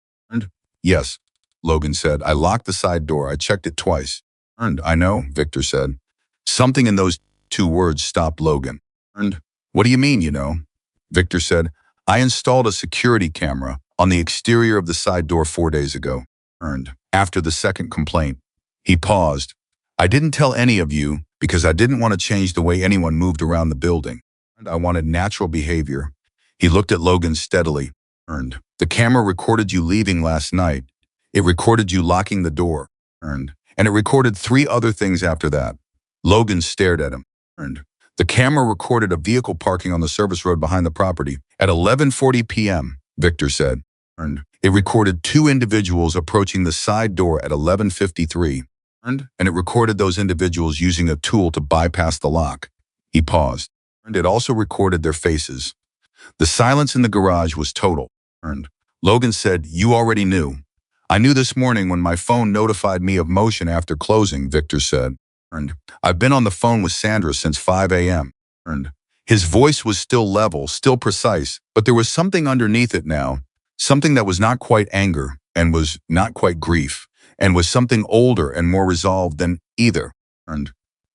Yes, Logan said. I locked the side door. I checked it twice. I know, Victor said. Something in those two words stopped Logan. And what do you mean, you know? Victor said, I installed a security camera on the exterior of the side door 4 days ago. And after the second complaint, he paused. I didn't tell any of you because I didn't want to change the way anyone moved around the building. And I wanted natural behavior. He looked at Logan steadily. And the camera recorded you leaving last night. It recorded you locking the door. And it recorded 3 other things after that. Logan stared at him. And the camera recorded a vehicle parking on the service road behind the property at 11:40 p.m., Victor said. And it recorded 2 individuals approaching the side door at 11:53. And it recorded those individuals using a tool to bypass the lock. He paused. And it also recorded their faces. The silence in the garage was total. And Logan said, you already knew. I knew this morning when my phone notified me of motion after closing, Victor said. And I've been on the phone with Sandra since 5 a.m. And his voice was still level, still precise, but there was something underneath it now, something that was not quite anger and was not quite grief, and was something older and more resolved than either. And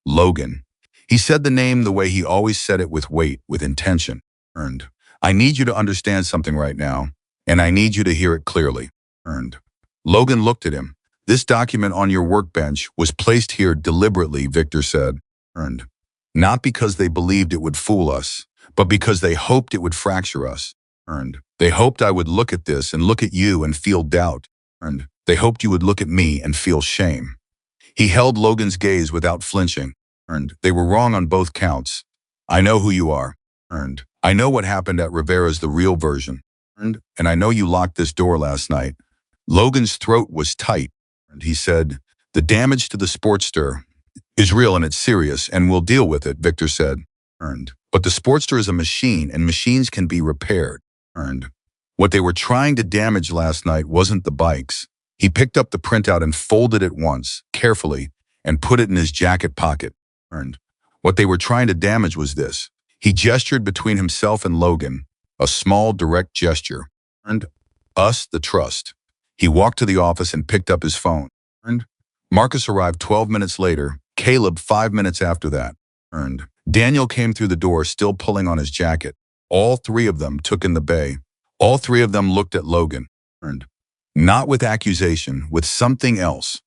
Logan. He said the name the way he always said it, with weight, with intention. And I need you to understand something right now, and I need you to hear it clearly. And Logan looked at him. This document on your workbench was placed here deliberately, Victor said. And not because they believed it would fool us, but because they hoped it would fracture us. And they hoped I would look at this and look at you and feel doubt. And they hoped you would look at me and feel shame. He held Logan's gaze without flinching. And they were wrong on both counts. I know who you are. And I know what happened at Rivera's, the real version. And I know you locked this door last night. Logan's throat was tight. And he said, the damage to the Sportster is real and it's serious, and we'll deal with it, Victor said. But the Sportster is a machine, and machines can be repaired. What they were trying to damage last night wasn't the bikes. He picked up the printout and folded it once, carefully, and put it in his jacket pocket. What they were trying to damage was this. He gestured between himself and Logan, a small, direct gesture. And us, the trust. He walked to the office and picked up his phone. And Marcus arrived 12 minutes later, Caleb 5 minutes after that. And Daniel came through the door still pulling on his jacket. All 3 of them took in the bay. All 3 of them looked at Logan. And not with accusation, with something else.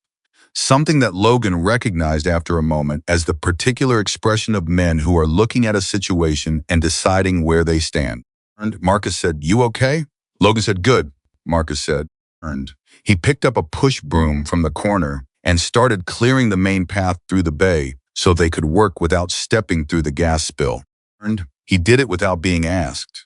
Something that Logan recognized after a moment as the particular expression of men who are looking at a situation and deciding where they stand. And Marcus said, you okay? Logan said, good, Marcus said. And he picked up a push broom from the corner and started clearing the main path through the bay so they could work without stepping through the gas spill. And he did it without being asked.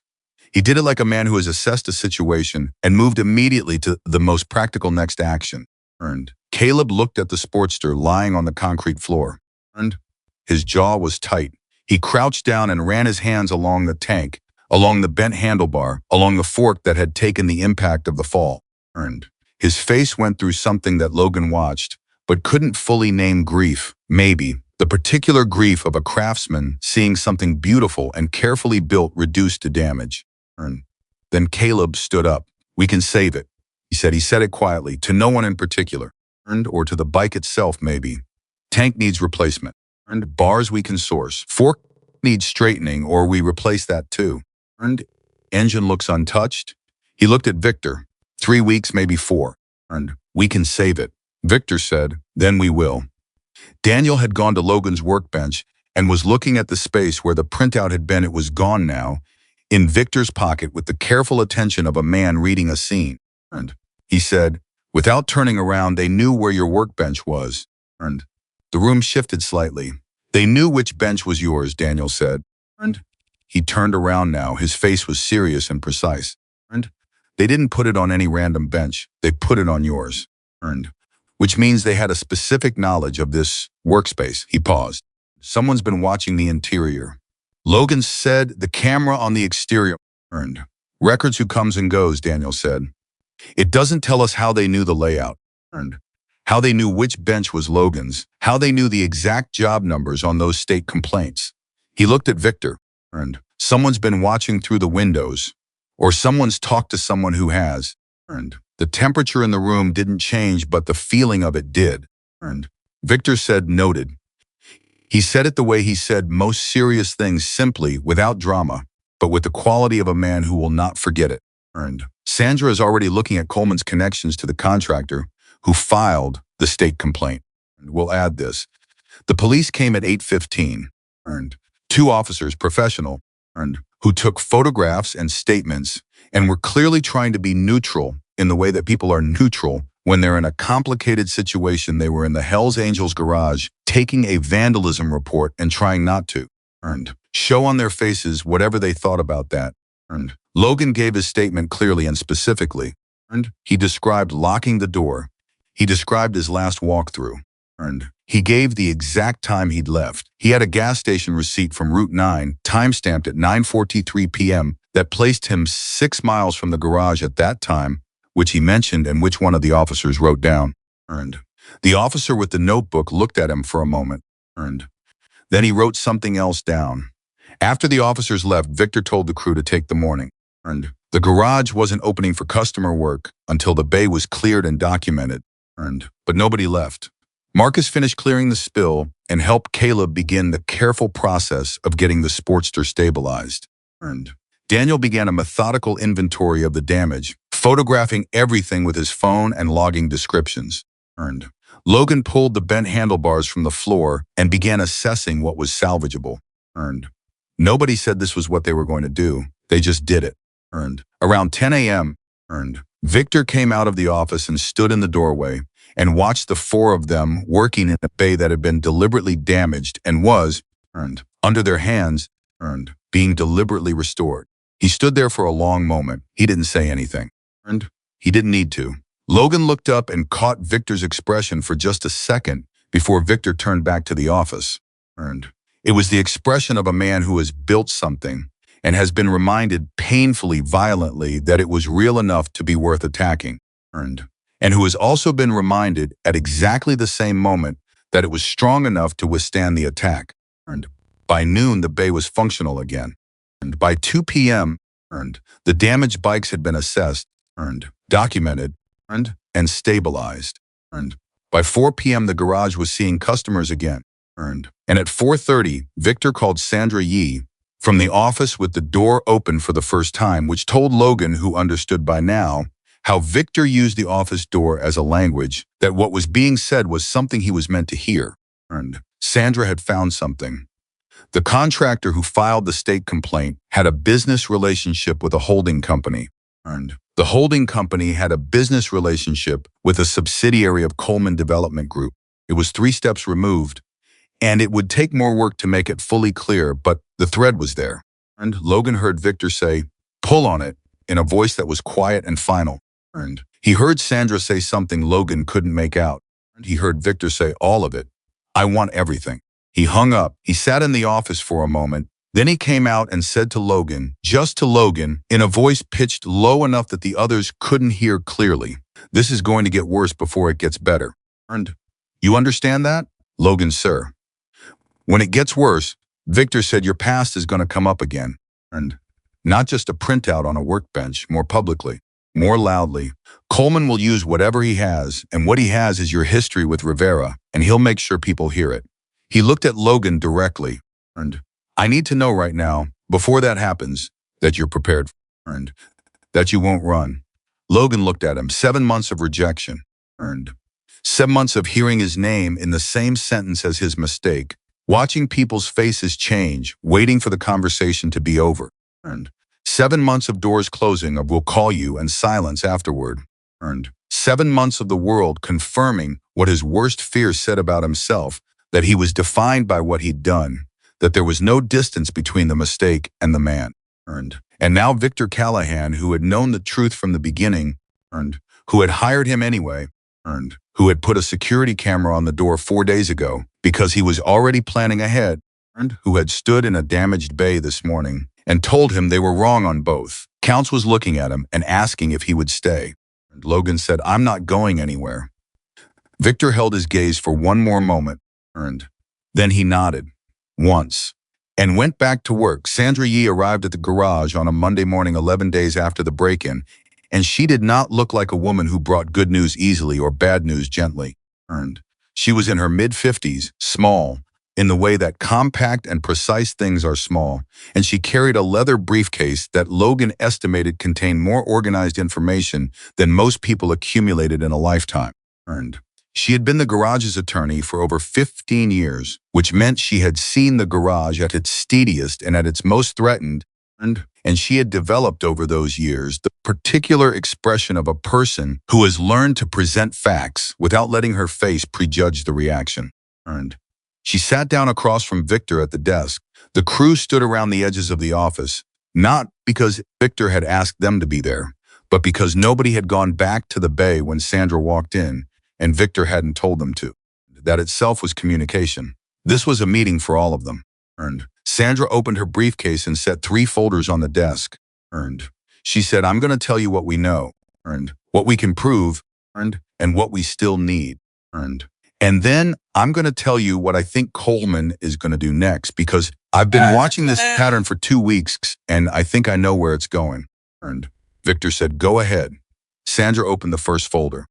He did it like a man who has assessed a situation and moved immediately to the most practical next action. And Caleb looked at the Sportster lying on the concrete floor. And his jaw was tight. He crouched down and ran his hands along the tank, along the bent handlebar, along the fork that had taken the impact of the fall. And his face went through something that Logan watched, but couldn't fully name grief, maybe. The particular grief of a craftsman seeing something beautiful and carefully built reduced to damage. And then Caleb stood up. We can save it, he said. He said it quietly, to no one in particular. Or to the bike itself, maybe. Tank needs replacement. And bars we can source. Fork needs straightening, or we replace that too. And engine looks untouched. He looked at Victor. 3 weeks, maybe 4. And we can save it. Victor said, then we will. Daniel had gone to Logan's workbench and was looking at the space where the printout had been. It was gone now, in Victor's pocket, with the careful attention of a man reading a scene. And he said, without turning around, they knew where your workbench was. And the room shifted slightly. They knew which bench was yours, Daniel said. And he turned around now. His face was serious and precise. And they didn't put it on any random bench. They put it on yours. And which means they had a specific knowledge of this workspace. He paused. Someone's been watching the interior. Logan said the camera on the exterior. And records who comes and goes, Daniel said. It doesn't tell us how they knew the layout. And how they knew which bench was Logan's. How they knew the exact job numbers on those state complaints. He looked at Victor. And someone's been watching through the windows. Or someone's talked to someone who has. And the temperature in the room didn't change, but the feeling of it did. And Victor said, noted. He said it the way he said most serious things, simply, without drama, but with the quality of a man who will not forget it. Sandra is already looking at Coleman's connections to the contractor who filed the state complaint. And we'll add this. The police came at 8:15. Two officers, professional, who took photographs and statements and were clearly trying to be neutral in the way that people are neutral when they're in a complicated situation. They were in the Hells Angels garage taking a vandalism report and trying not to show on their faces whatever they thought about that. Logan gave his statement clearly and specifically. He described locking the door. He described his last walkthrough. He gave the exact time he'd left. He had a gas station receipt from Route 9, timestamped at 9:43 p.m., that placed him 6 miles from the garage at that time, which he mentioned and which one of the officers wrote down. The officer with the notebook looked at him for a moment. Then he wrote something else down. After the officers left, Victor told the crew to take the morning. The garage wasn't opening for customer work until the bay was cleared and documented. But nobody left. Marcus finished clearing the spill and helped Caleb begin the careful process of getting the Sportster stabilized. Daniel began a methodical inventory of the damage, photographing everything with his phone and logging descriptions. Logan pulled the bent handlebars from the floor and began assessing what was salvageable. Nobody said this was what they were going to do. They just did it. Around 10 a.m., Victor came out of the office and stood in the doorway and watched the four of them working in a bay that had been deliberately damaged and was, under their hands, being deliberately restored. He stood there for a long moment. He didn't say anything. He didn't need to. Logan looked up and caught Victor's expression for just a second before Victor turned back to the office. It was the expression of a man who has built something and has been reminded painfully, violently, that it was real enough to be worth attacking. And who has also been reminded at exactly the same moment that it was strong enough to withstand the attack. By noon, the bay was functional again. By 2 p.m., the damaged bikes had been assessed, documented, and stabilized. By 4 p.m., the garage was seeing customers again. And at 4:30, Victor called Sandra Yee from the office with the door open for the first time, which told Logan, who understood by now, how Victor used the office door as a language, that what was being said was something he was meant to hear. Sandra had found something. The contractor who filed the state complaint had a business relationship with a holding company. The holding company had a business relationship with a subsidiary of Coleman Development Group. It was 3 steps removed, and it would take more work to make it fully clear, but the thread was there. Logan heard Victor say, "Pull on it," in a voice that was quiet and final. He heard Sandra say something Logan couldn't make out. He heard Victor say, "All of it. I want everything." He hung up. He sat in the office for a moment. Then he came out and said to Logan, just to Logan, in a voice pitched low enough that the others couldn't hear clearly, "This is going to get worse before it gets better. You understand that?" "Logan, sir." "When it gets worse," Victor said, "your past is going to come up again. Not just a printout on a workbench, more publicly, more loudly. Coleman will use whatever he has, and what he has is your history with Rivera, and he'll make sure people hear it." He looked at Logan directly. "I need to know right now, before that happens, that you're prepared, that you won't run." Logan looked at him. 7 months of rejection. 7 months of hearing his name in the same sentence as his mistake. Watching people's faces change, waiting for the conversation to be over. 7 months of doors closing, of "we'll call you," and silence afterward. 7 months of the world confirming what his worst fears said about himself, that he was defined by what he'd done, that there was no distance between the mistake and the man. And now Victor Callahan, who had known the truth from the beginning, who had hired him anyway, who had put a security camera on the door 4 days ago because he was already planning ahead, who had stood in a damaged bay this morning and told him they were wrong on both. Counts was looking at him and asking if he would stay. Logan said, "I'm not going anywhere." Victor held his gaze for one more moment. Then he nodded, once, and went back to work. Sandra Yee arrived at the garage on a Monday morning 11 days after the break-in, and she did not look like a woman who brought good news easily or bad news gently. She was in her mid-50s, small, in the way that compact and precise things are small, and she carried a leather briefcase that Logan estimated contained more organized information than most people accumulated in a lifetime. She had been the garage's attorney for over 15 years, which meant she had seen the garage at its steadiest and at its most threatened, and she had developed over those years the particular expression of a person who has learned to present facts without letting her face prejudge the reaction. She sat down across from Victor at the desk. The crew stood around the edges of the office, not because Victor had asked them to be there, but because nobody had gone back to the bay when Sandra walked in, and Victor hadn't told them to. That itself was communication. This was a meeting for all of them. Sandra opened her briefcase and set 3 folders on the desk. She said, "I'm going to tell you what we know, what we can prove, and what we still need. And then I'm going to tell you what I think Coleman is going to do next, because I've been watching this pattern for 2 weeks, and I think I know where it's going." Victor said, "Go ahead." Sandra opened the first folder.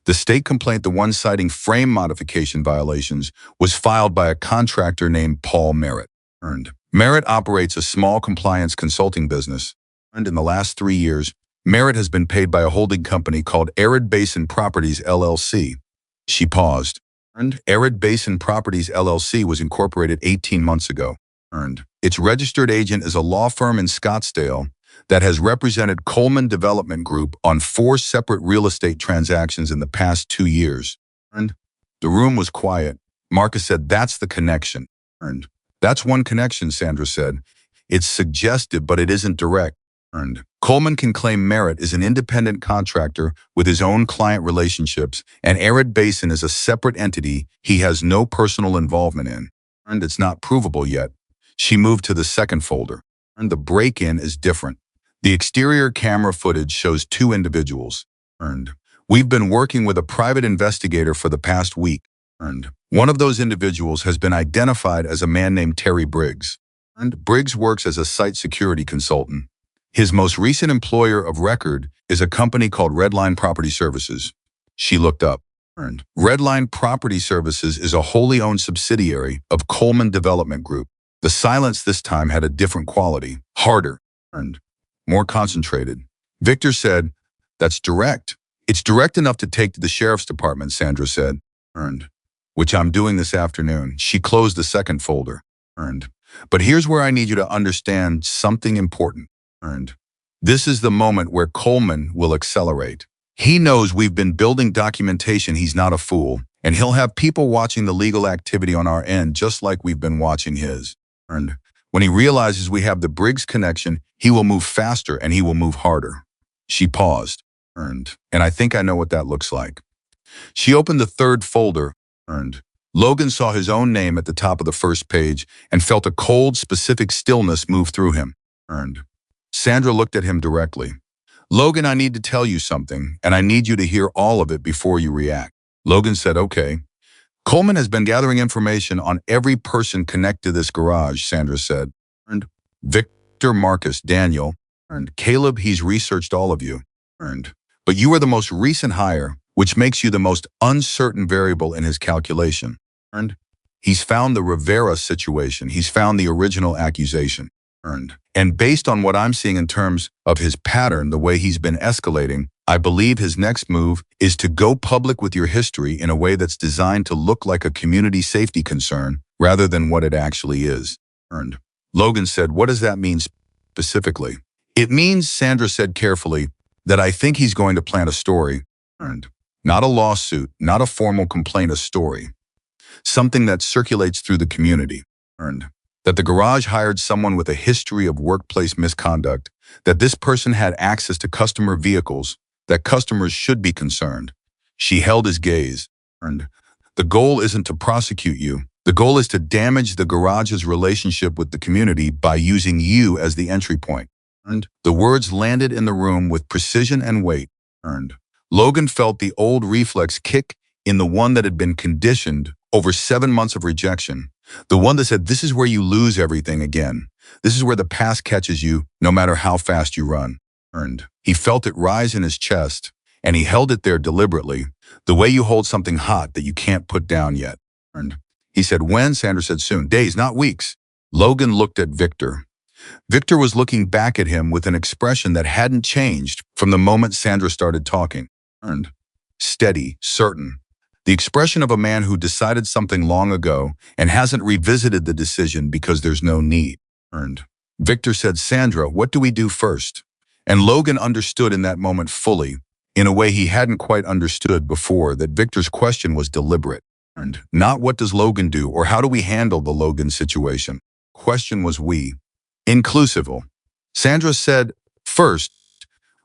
The state complaint, the one citing frame modification violations, was filed by a contractor named Paul Merritt. Merritt operates a small compliance consulting business, and in the last 3 years, Merritt has been paid by a holding company called Arid Basin Properties, LLC. She paused. Arid Basin Properties, LLC was incorporated 18 months ago. Its registered agent is a law firm in Scottsdale that has represented Coleman Development Group on 4 separate real estate transactions in the past 2 years. The room was quiet. Marcus said, "That's the connection." "That's one connection," Sandra said. "It's suggestive, but it isn't direct." Coleman can claim Merritt is an independent contractor with his own client relationships, and Arid Basin is a separate entity he has no personal involvement in. It's not provable yet. She moved to the second folder. The break-in is different. The exterior camera footage shows 2 individuals. We've been working with a private investigator for the past week. One of those individuals has been identified as a man named Terry Briggs. Briggs works as a site security consultant. His most recent employer of record is a company called Redline Property Services. She looked up. Redline Property Services is a wholly owned subsidiary of Coleman Development Group. The silence this time had a different quality, harder, more concentrated. Victor said, "That's direct. It's direct enough to take to the sheriff's department," Sandra said. "Which I'm doing this afternoon." She closed the second folder. "But here's where I need you to understand something important. This is the moment where Coleman will accelerate. He knows we've been building documentation. He's not a fool, and he'll have people watching the legal activity on our end just like we've been watching his. When he realizes we have the Briggs connection, he will move faster and he will move harder." She paused. "And I think I know what that looks like." She opened the third folder. Logan saw his own name at the top of the first page and felt a cold, specific stillness move through him. Sandra looked at him directly. "Logan, I need to tell you something, and I need you to hear all of it before you react." Logan said, "Okay." "Coleman has been gathering information on every person connected to this garage," Sandra said. "Victor, Marcus, Daniel, Caleb, he's researched all of you. But you are the most recent hire, which makes you the most uncertain variable in his calculation. He's found the Rivera situation. He's found the original accusation. And based on what I'm seeing in terms of his pattern, the way he's been escalating, I believe his next move is to go public with your history in a way that's designed to look like a community safety concern rather than what it actually is." Logan said, "What does that mean specifically?" "It means," Sandra said carefully, "that I think he's going to plant a story. Not a lawsuit, not a formal complaint, a story. Something that circulates through the community. That the garage hired someone with a history of workplace misconduct, that this person had access to customer vehicles, that customers should be concerned." She held his gaze. "The goal isn't to prosecute you. The goal is to damage the garage's relationship with the community by using you as the entry point." The words landed in the room with precision and weight. Logan felt the old reflex kick in, the one that had been conditioned over 7 months of rejection. The one that said, "This is where you lose everything again. This is where the past catches you, no matter how fast you run." He felt it rise in his chest, and he held it there deliberately, the way you hold something hot that you can't put down yet. He said, when? Sandra said, soon. Days, not weeks. Logan looked at Victor. Victor was looking back at him with an expression that hadn't changed from the moment Sandra started talking. Earned. Steady, certain. The expression of a man who decided something long ago and hasn't revisited the decision because there's no need. Earned. Victor said, Sandra, what do we do first? And Logan understood in that moment fully, in a way he hadn't quite understood before, that Victor's question was deliberate. And not what does Logan do or how do we handle the Logan situation. Question was we. Inclusive. Sandra said, first,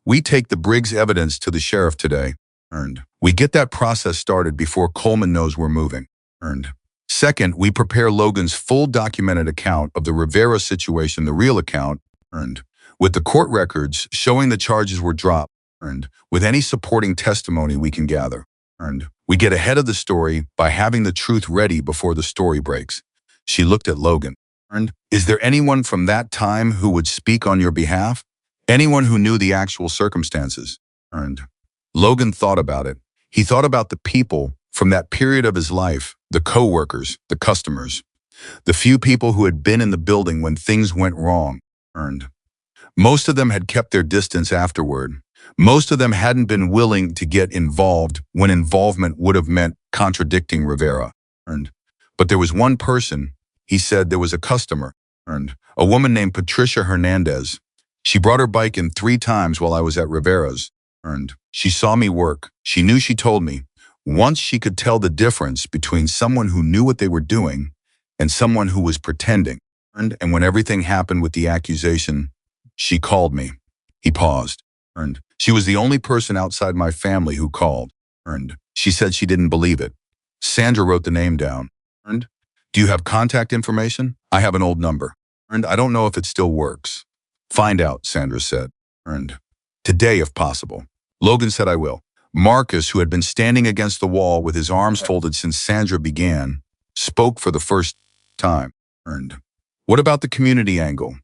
we take the Briggs evidence to the sheriff today. Earned. We get that process started before Coleman knows we're moving. Earned. Second, we prepare Logan's full documented account of the Rivera situation, the real account. Earned. With the court records showing the charges were dropped. Earned. With any supporting testimony we can gather. Earned. We get ahead of the story by having the truth ready before the story breaks. She looked at Logan. Earned. Is there anyone from that time who would speak on your behalf? Anyone who knew the actual circumstances? Earned. Logan thought about it. He thought about the people from that period of his life, the co-workers, the customers, the few people who had been in the building when things went wrong. Earned. Most of them had kept their distance afterward. Most of them hadn't been willing to get involved when involvement would have meant contradicting Rivera. Earned. But there was one person. He said there was a customer. Earned. A woman named Patricia Hernandez. She brought her bike in 3 times while I was at Rivera's. Earned. She saw me work. She knew, she told me. Once she could tell the difference between someone who knew what they were doing and someone who was pretending. Earned. And when everything happened with the accusation, she called me. He paused. Earned. She was the only person outside my family who called. Earned. She said she didn't believe it. Sandra wrote the name down. Earned. Do you have contact information? I have an old number. Earned. I don't know if it still works. Find out, Sandra said. Earned. Today, if possible. Logan said, I will. Marcus, who had been standing against the wall with his arms folded since Sandra began, spoke for the first time. Earned. What about the community angle?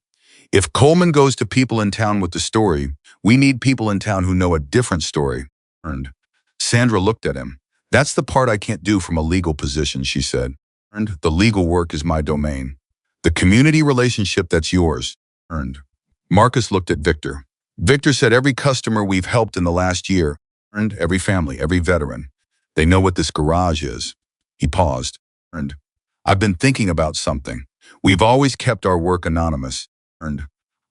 If Coleman goes to people in town with the story, we need people in town who know a different story. Earned. Sandra looked at him. That's the part I can't do from a legal position, she said. Earned. The legal work is my domain. The community relationship, that's yours. Earned. Marcus looked at Victor. Victor said every customer we've helped in the last year. Earned. Every family, every veteran. They know what this garage is. He paused. Earned. I've been thinking about something. We've always kept our work anonymous. Earned.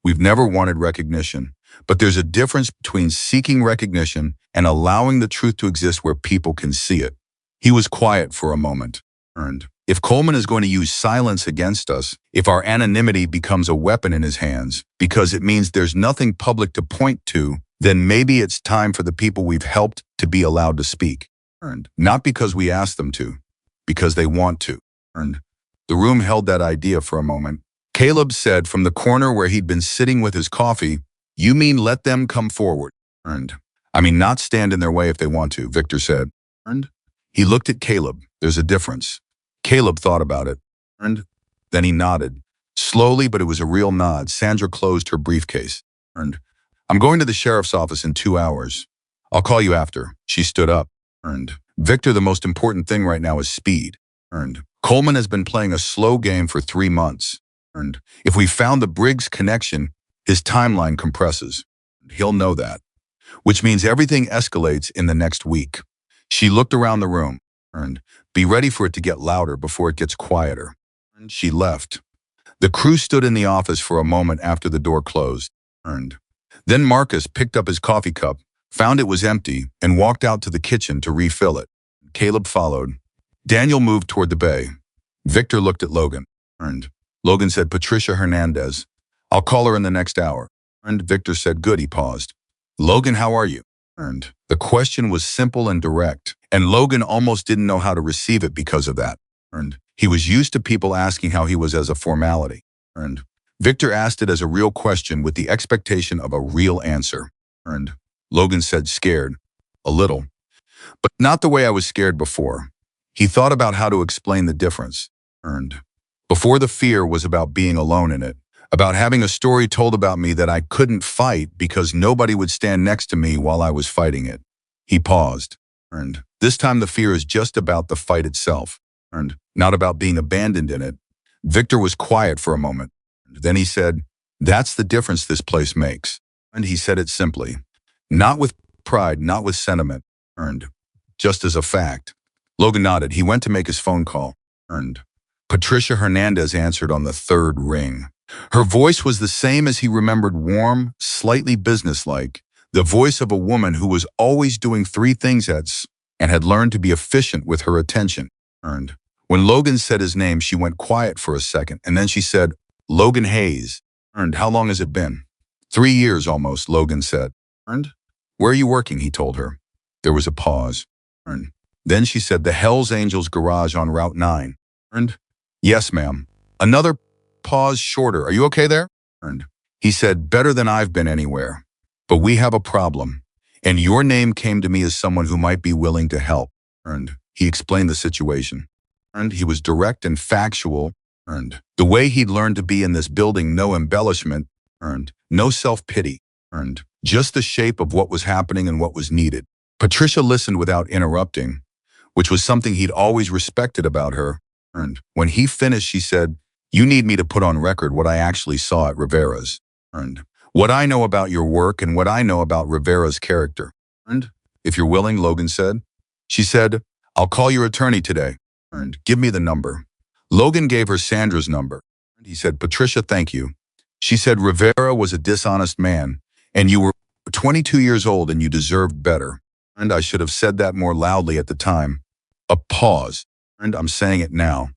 We've never wanted recognition. But there's a difference between seeking recognition and allowing the truth to exist where people can see it. He was quiet for a moment. Earned. If Coleman is going to use silence against us, if our anonymity becomes a weapon in his hands, because it means there's nothing public to point to, then maybe it's time for the people we've helped to be allowed to speak. Earned. Not because we ask them to, because they want to. Earned. The room held that idea for a moment. Caleb said from the corner where he'd been sitting with his coffee, you mean let them come forward? Earned. I mean not stand in their way if they want to, Victor said. Earned. He looked at Caleb. There's a difference. Caleb thought about it. Earned. Then he nodded. Slowly, but it was a real nod. Sandra closed her briefcase. Earned. I'm going to the sheriff's office in 2 hours. I'll call you after. She stood up. Earned. Victor, the most important thing right now is speed. Earned. Coleman has been playing a slow game for 3 months. Earned. If we found the Briggs connection, his timeline compresses. He'll know that. Which means everything escalates in the next week. She looked around the room. Earned. Be ready for it to get louder before it gets quieter. She left. The crew stood in the office for a moment after the door closed. Earned. Then Marcus picked up his coffee cup, found it was empty, and walked out to the kitchen to refill it. Caleb followed. Daniel moved toward the bay. Victor looked at Logan. Earned. Logan said, Patricia Hernandez. I'll call her in the next hour. Earned. Victor said, good. He paused. Logan, how are you? Earned. The question was simple and direct, and Logan almost didn't know how to receive it because of that. Earned. He was used to people asking how he was as a formality. Earned. Victor asked it as a real question with the expectation of a real answer. Earned. Logan said, scared. A little. But not the way I was scared before. He thought about how to explain the difference. Earned. Before, the fear was about being alone in it, about having a story told about me that I couldn't fight because nobody would stand next to me while I was fighting it. He paused. Earned. This time the fear is just about the fight itself. Not about being abandoned in it. Victor was quiet for a moment. Then he said, "That's the difference this place makes." And he said it simply. Not with pride, not with sentiment. Just as a fact. Logan nodded. He went to make his phone call. Patricia Hernandez answered on the third ring. Her voice was the same as he remembered, warm, slightly businesslike, the voice of a woman who was always doing three things and had learned to be efficient with her attention. When Logan said his name, she went quiet for a second, and then she said, "Logan Hayes." How long has it been? 3 years almost, Logan said. Where are you working, he told her. There was a pause. Then she said, "The Hells Angels garage on Route 9. Yes, ma'am. Another pause, shorter. Are you okay there? He said, "Better than I've been anywhere. But we have a problem. And your name came to me as someone who might be willing to help." He explained the situation. He was direct and factual. The way he'd learned to be in this building, no embellishment. No self-pity. Just the shape of what was happening and what was needed. Patricia listened without interrupting, which was something he'd always respected about her. When he finished, she said, "You need me to put on record what I actually saw at Rivera's. What I know about your work and what I know about Rivera's character." If you're willing, Logan said. She said, "I'll call your attorney today. Give me the number." Logan gave her Sandra's number. He said, "Patricia, thank you." She said, "Rivera was a dishonest man, and you were 22 years old and you deserved better. I should have said that more loudly at the time." A pause. I'm saying it now.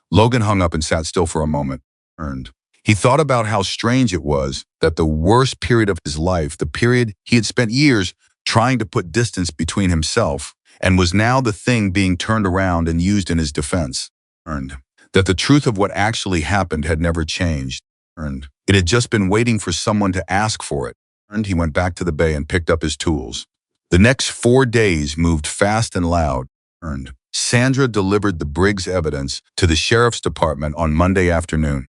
Logan hung up and sat still for a moment. He thought about how strange it was that the worst period of his life, the period he had spent years trying to put distance between himself, and was now the thing being turned around and used in his defense. That the truth of what actually happened had never changed. It had just been waiting for someone to ask for it. He went back to the bay and picked up his tools. The next 4 days moved fast and loud. Sandra delivered the Briggs evidence to the sheriff's department on Monday afternoon.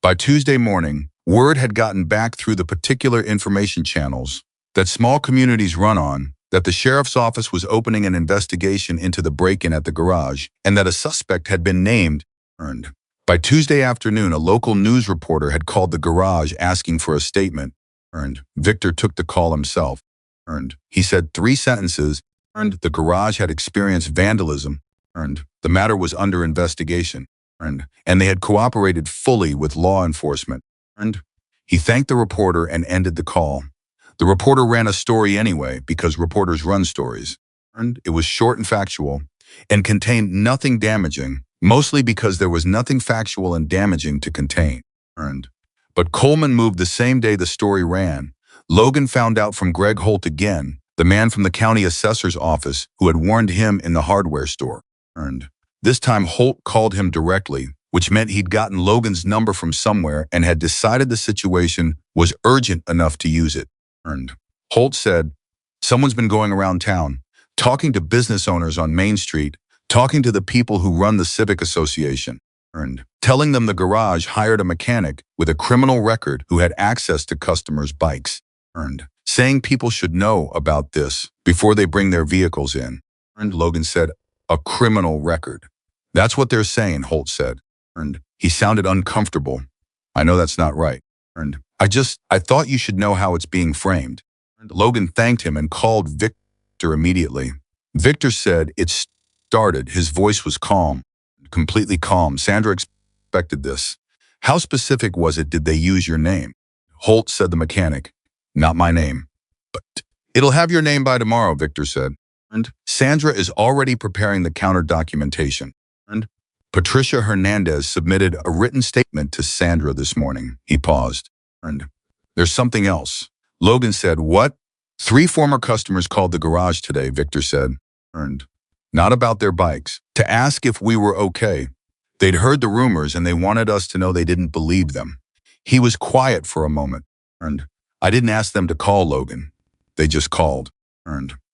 By Tuesday morning, word had gotten back through the particular information channels that small communities run on that the sheriff's office was opening an investigation into the break-in at the garage and that a suspect had been named. By Tuesday afternoon, a local news reporter had called the garage asking for a statement. Victor took the call himself. He said 3 sentences. The garage had experienced vandalism. The matter was under investigation. And they had cooperated fully with law enforcement. He thanked the reporter and ended the call. The reporter ran a story anyway, because reporters run stories. It was short and factual, and contained nothing damaging, mostly because there was nothing factual and damaging to contain. But Coleman moved the same day the story ran. Logan found out from Greg Holt again, the man from the county assessor's office who had warned him in the hardware store. This time Holt called him directly, which meant he'd gotten Logan's number from somewhere and had decided the situation was urgent enough to use it. Holt said, "Someone's been going around town, talking to business owners on Main Street, talking to the people who run the Civic Association, telling them the garage hired a mechanic with a criminal record who had access to customers' bikes, saying people should know about this before they bring their vehicles in." Logan said, "A criminal record." "That's what they're saying," Holt said. He sounded uncomfortable. "I know that's not right. I thought you should know how it's being framed." Logan thanked him and called Victor immediately. Victor said it started. His voice was calm, completely calm. "Sandra expected this." "How specific was it? Did they use your name?" Holt said, "The mechanic. Not my name." "But it'll have your name by tomorrow," Victor said. "Sandra is already preparing the counter documentation." Patricia Hernandez submitted a written statement to Sandra this morning. He paused. "There's something else." Logan said, "What?" 3 former customers called the garage today, Victor said. Not about their bikes, to ask if we were okay. They'd heard the rumors and they wanted us to know they didn't believe them. He was quiet for a moment. "I didn't ask them to call, Logan. They just called."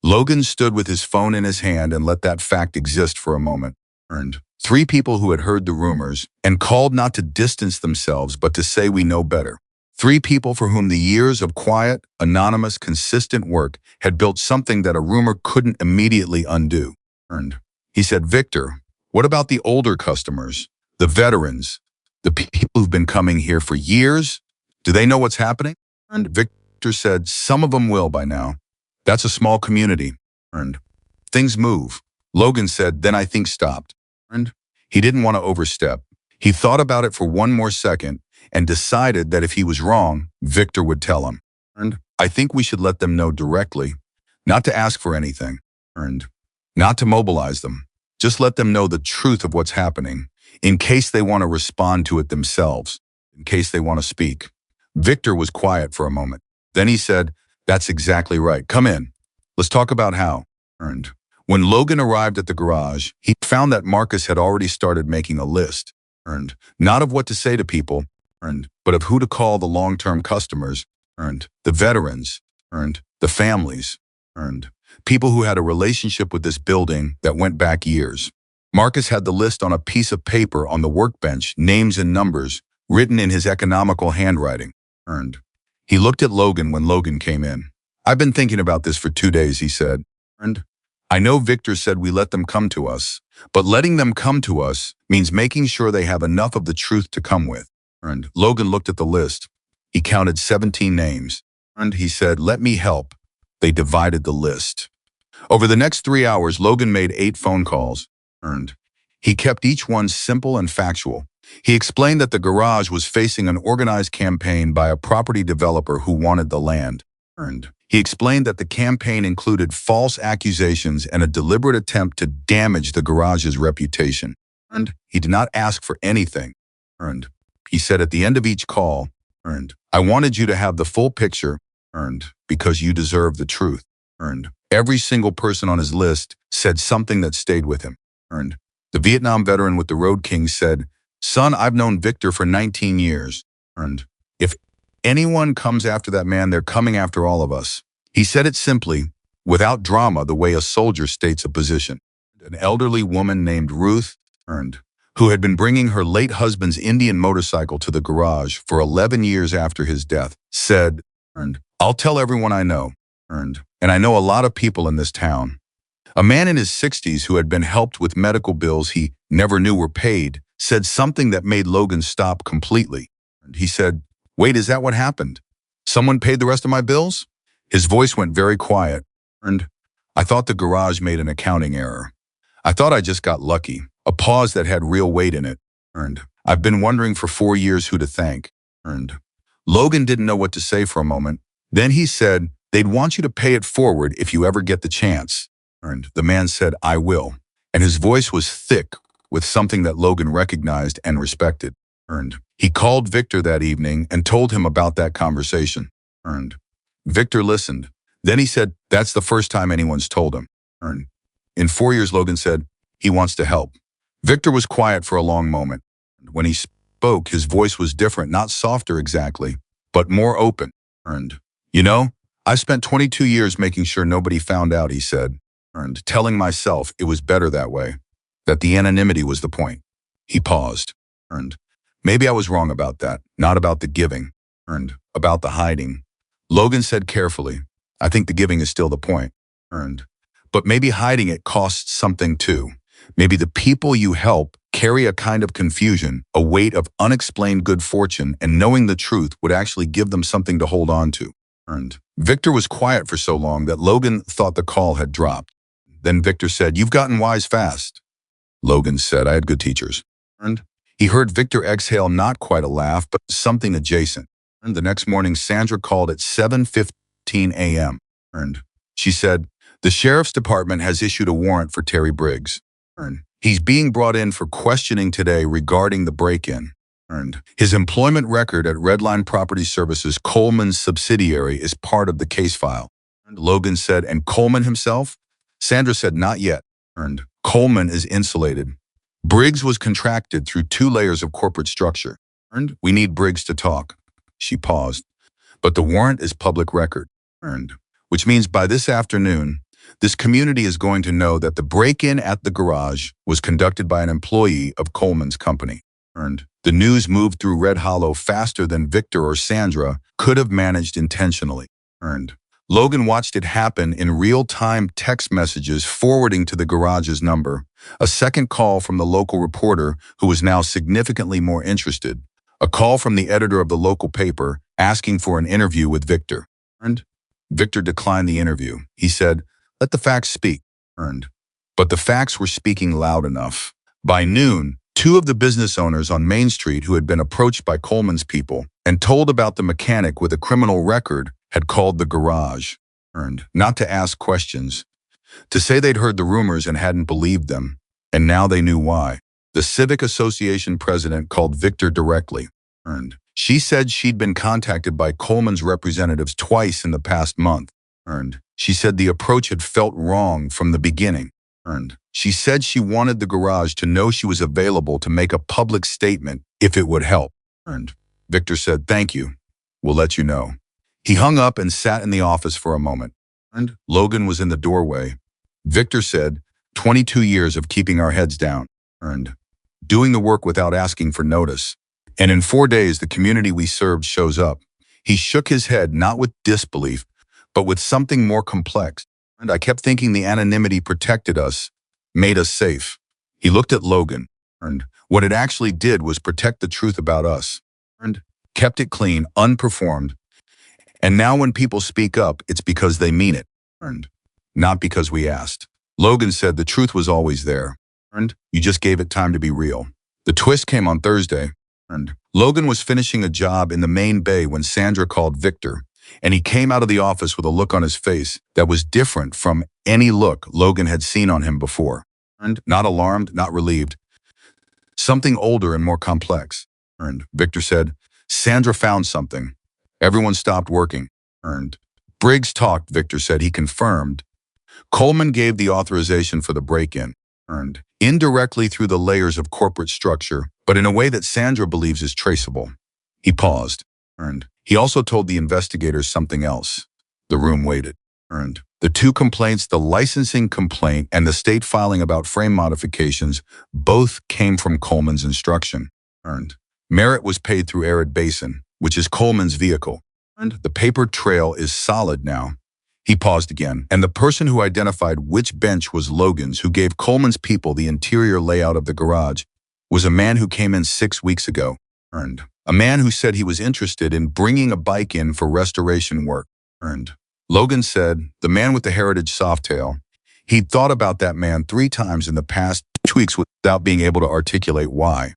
Logan stood with his phone in his hand and let that fact exist for a moment. 3 people who had heard the rumors and called not to distance themselves but to say we know better. 3 people for whom the years of quiet, anonymous, consistent work had built something that a rumor couldn't immediately undo. He said, "Victor, What about the older customers, the veterans, the people who've been coming here for years? Do they know what's happening? And Victor said, some of them will by now. That's a small community. And things move. Logan said, then I think stopped. And he didn't want to overstep. He thought about it for one more second and decided that if he was wrong, Victor would tell him. And I think we should let them know directly, not to ask for anything, and not to mobilize them. Just let them know the truth of what's happening, in case they want to respond to it themselves, in case they want to speak. Victor was quiet for a moment. Then he said, that's exactly right. Come in. Let's talk about how. And when Logan arrived at the garage, he found that Marcus had already started making a list, and not of what to say to people, but of who to call the long-term customers, the veterans, the families, people who had a relationship with this building that went back years. Marcus had the list on a piece of paper on the workbench, names and numbers, written in his economical handwriting. He looked at Logan when Logan came in. I've been thinking about this for 2 days, he said. I know Victor said we let them come to us, but letting them come to us means making sure they have enough of the truth to come with. Logan looked at the list. He counted 17 names. He said, let me help. They divided the list. Over the next 3 hours, Logan made 8 phone calls. He kept each one simple and factual. He explained that the garage was facing an organized campaign by a property developer who wanted the land. He explained that the campaign included false accusations and a deliberate attempt to damage the garage's reputation. He did not ask for anything. He said at the end of each call, I wanted you to have the full picture, because you deserve the truth. Every single person on his list said something that stayed with him. The Vietnam veteran with the Road King said, son, I've known Victor for 19 years. If anyone comes after that man, they're coming after all of us. He said it simply, without drama, the way a soldier states a position. An elderly woman named Ruth, who had been bringing her late husband's Indian motorcycle to the garage for 11 years after his death, said, I'll tell everyone I know, and I know a lot of people in this town. A man in his 60s who had been helped with medical bills he never knew were paid said something that made Logan stop completely. He said, wait, is that what happened? Someone paid the rest of my bills? His voice went very quiet. I thought the garage made an accounting error. I thought I just got lucky. A pause that had real weight in it. I've been wondering for 4 years who to thank. Logan didn't know what to say for a moment. Then he said, they'd want you to pay it forward if you ever get the chance. The man said, I will. And his voice was thick with something that Logan recognized and respected. He called Victor that evening and told him about that conversation. Victor listened. Then he said, that's the first time anyone's told him. In 4 years, Logan said, he wants to help. Victor was quiet for a long moment. When he spoke, his voice was different, not softer exactly, but more open. You know, I spent 22 years making sure nobody found out, he said, telling myself it was better that way, that the anonymity was the point. He paused. Maybe I was wrong about that, not about the giving, about the hiding. Logan said carefully, I think the giving is still the point. But maybe hiding it costs something too. Maybe the people you help carry a kind of confusion, a weight of unexplained good fortune, and knowing the truth would actually give them something to hold on to. Victor was quiet for so long that Logan thought the call had dropped. Then Victor said, you've gotten wise fast. Logan said, I had good teachers. He heard Victor exhale not quite a laugh, but something adjacent. The next morning, Sandra called at 7:15 a.m. She said, the sheriff's department has issued a warrant for Terry Briggs. He's being brought in for questioning today regarding the break-in. His employment record at Redline Property Services, Coleman's subsidiary, is part of the case file. Logan said, and Coleman himself? Sandra said, not yet. Coleman is insulated. Briggs was contracted through 2 layers of corporate structure. We need Briggs to talk. She paused. But the warrant is public record. Which means by this afternoon, this community is going to know that the break-in at the garage was conducted by an employee of Coleman's company. The news moved through Red Hollow faster than Victor or Sandra could have managed intentionally. Logan watched it happen in real-time text messages forwarding to the garage's number, a second call from the local reporter who was now significantly more interested, a call from the editor of the local paper asking for an interview with Victor. And Victor declined the interview. He said, "Let the facts speak." But the facts were speaking loud enough. By noon, two of the business owners on Main Street who had been approached by Coleman's people and told about the mechanic with a criminal record had called the garage, not to ask questions, to say they'd heard the rumors and hadn't believed them, and now they knew why. The Civic Association president called Victor directly. She said she'd been contacted by Coleman's representatives twice in the past month. She said the approach had felt wrong from the beginning. She said she wanted the garage to know she was available to make a public statement if it would help. Victor said, "Thank you. We'll let you know." He hung up and sat in the office for a moment. Logan was in the doorway. Victor said, 22 years of keeping our heads down, doing the work without asking for notice. And in 4 days, the community we served shows up. He shook his head, not with disbelief, but with something more complex. I kept thinking the anonymity protected us, made us safe. He looked at Logan. What it actually did was protect the truth about us. Kept it clean, unperformed. And now when people speak up, it's because they mean it, not because we asked. Logan said the truth was always there, you just gave it time to be real. The twist came on Thursday. Logan was finishing a job in the main bay when Sandra called Victor, and he came out of the office with a look on his face that was different from any look Logan had seen on him before. Not alarmed, not relieved. Something older and more complex. Victor said, "Sandra found something. Everyone stopped working." Briggs talked, Victor said. He confirmed. Coleman gave the authorization for the break-in. Indirectly through the layers of corporate structure, but in a way that Sandra believes is traceable. He paused. He also told the investigators something else. The room waited. The two complaints, the licensing complaint and the state filing about frame modifications, both came from Coleman's instruction. Merritt was paid through Arid Basin, which is Coleman's vehicle. The paper trail is solid now. He paused again, and the person who identified which bench was Logan's, who gave Coleman's people the interior layout of the garage, was a man who came in 6 weeks ago. A man who said he was interested in bringing a bike in for restoration work. Logan said, the man with the heritage softail, he'd thought about that man 3 times in the past 2 weeks without being able to articulate why.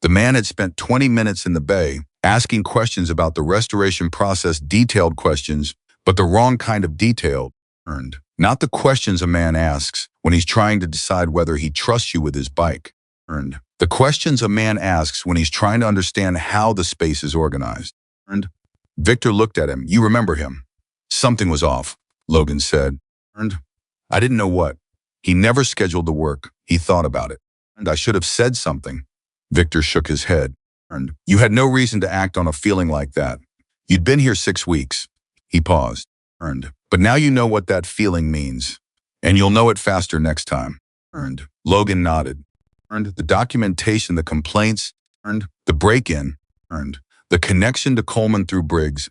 The man had spent 20 minutes in the bay, asking questions about the restoration process, detailed questions, but the wrong kind of detailed. Not the questions a man asks when he's trying to decide whether he trusts you with his bike. The questions a man asks when he's trying to understand how the space is organized. Victor looked at him. You remember him. Something was off, Logan said. I didn't know what. He never scheduled the work. He thought about it. I should have said something. Victor shook his head. You had no reason to act on a feeling like that. You'd been here 6 weeks. He paused. But now you know what that feeling means. And you'll know it faster next time. Logan nodded. The documentation, the complaints, the break-in, the connection to Coleman through Briggs,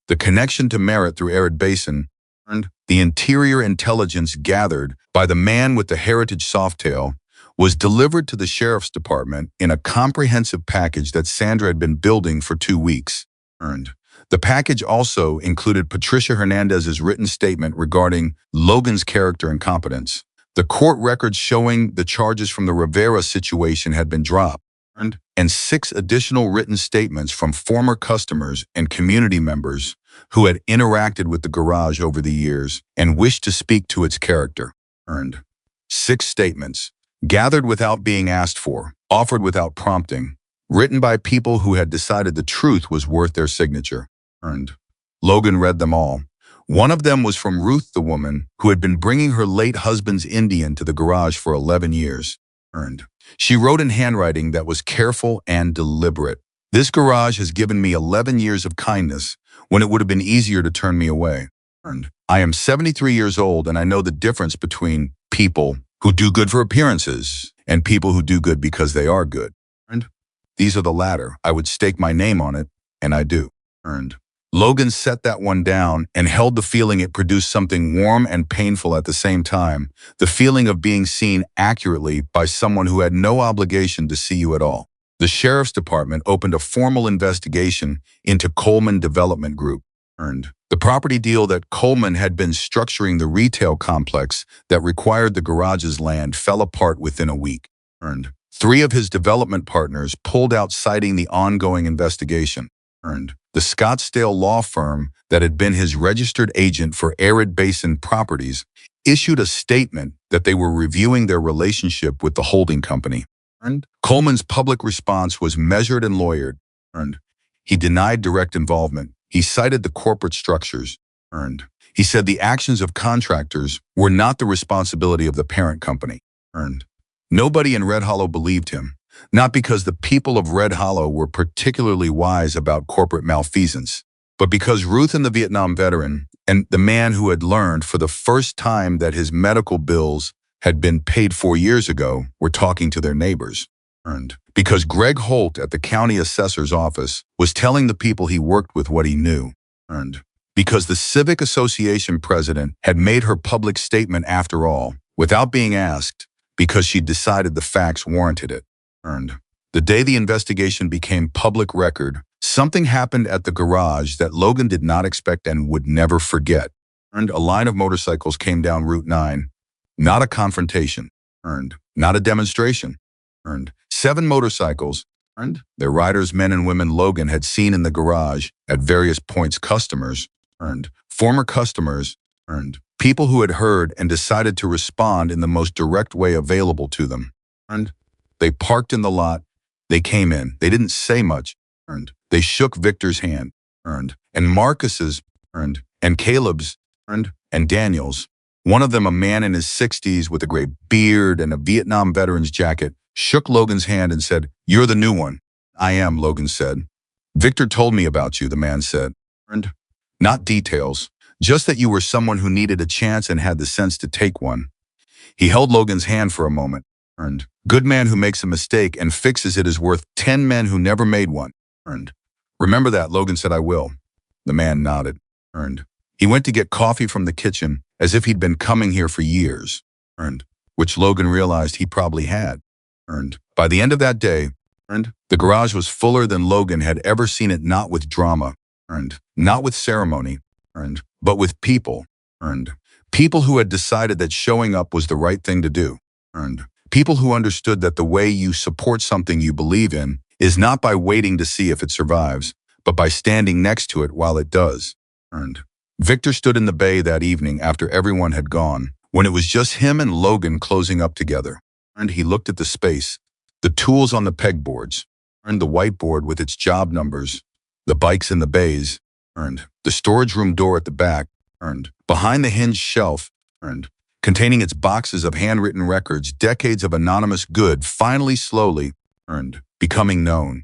the connection to Merritt through Arid Basin, the interior intelligence gathered by the man with the heritage softail was delivered to the sheriff's department in a comprehensive package that Sandra had been building for 2 weeks. The package also included Patricia Hernandez's written statement regarding Logan's character and competence. The court records showing the charges from the Rivera situation had been dropped, and 6 additional written statements from former customers and community members who had interacted with the garage over the years and wished to speak to its character. 6 statements, gathered without being asked for, offered without prompting, written by people who had decided the truth was worth their signature. Logan read them all. One of them was from Ruth, the woman who had been bringing her late husband's Indian to the garage for 11 years. She wrote in handwriting that was careful and deliberate. This garage has given me 11 years of kindness when it would have been easier to turn me away. I am 73 years old and I know the difference between people who do good for appearances and people who do good because they are good. These are the latter. I would stake my name on it, and I do. Logan set that one down and held the feeling it produced something warm and painful at the same time, the feeling of being seen accurately by someone who had no obligation to see you at all. The sheriff's department opened a formal investigation into Coleman Development Group. The property deal that Coleman had been structuring, the retail complex that required the garage's land, fell apart within a week. Three of his development partners pulled out, citing the ongoing investigation. The Scottsdale law firm that had been his registered agent for arid basin properties issued a statement that they were reviewing their relationship with the holding company. Coleman's public response was measured and lawyered. He denied direct involvement. He cited the corporate structures. He said the actions of contractors were not the responsibility of the parent company. Nobody in Red Hollow believed him, not because the people of Red Hollow were particularly wise about corporate malfeasance, but because Ruth and the Vietnam veteran and the man who had learned for the first time that his medical bills had been paid 4 years ago were talking to their neighbors. Because Greg Holt at the county assessor's office was telling the people he worked with what he knew. Because the Civic Association president had made her public statement after all, without being asked, because she decided the facts warranted it. The day the investigation became public record, something happened at the garage that Logan did not expect and would never forget. A line of motorcycles came down Route 9. Not a confrontation. Not a demonstration. 7 motorcycles. Their riders, men and women Logan had seen in the garage at various points. Customers. Former customers. People who had heard and decided to respond in the most direct way available to them. They parked in the lot. They came in. They didn't say much. They shook Victor's hand. And Marcus's. And Caleb's. And Daniel's. One of them, a man in his 60s with a gray beard and a Vietnam veteran's jacket, shook Logan's hand and said, "You're the new one." "I am," Logan said. "Victor told me about you," the man said. "Not details, just that you were someone who needed a chance and had the sense to take one." He held Logan's hand for a moment. "Good man who makes a mistake and fixes it is worth 10 men who never made one." "Remember that," Logan said. "I will." The man nodded. He went to get coffee from the kitchen as if he'd been coming here for years, which Logan realized he probably had. By the end of that day, the garage was fuller than Logan had ever seen it, not with drama, not with ceremony, but with people. People who had decided that showing up was the right thing to do. People who understood that the way you support something you believe in is not by waiting to see if it survives, but by standing next to it while it does. Victor stood in the bay that evening after everyone had gone, when it was just him and Logan closing up together. He looked at the space, the tools on the pegboards, the whiteboard with its job numbers, the bikes in the bays, the storage room door at the back, behind the hinged shelf, containing its boxes of handwritten records, decades of anonymous good, finally, slowly, becoming known.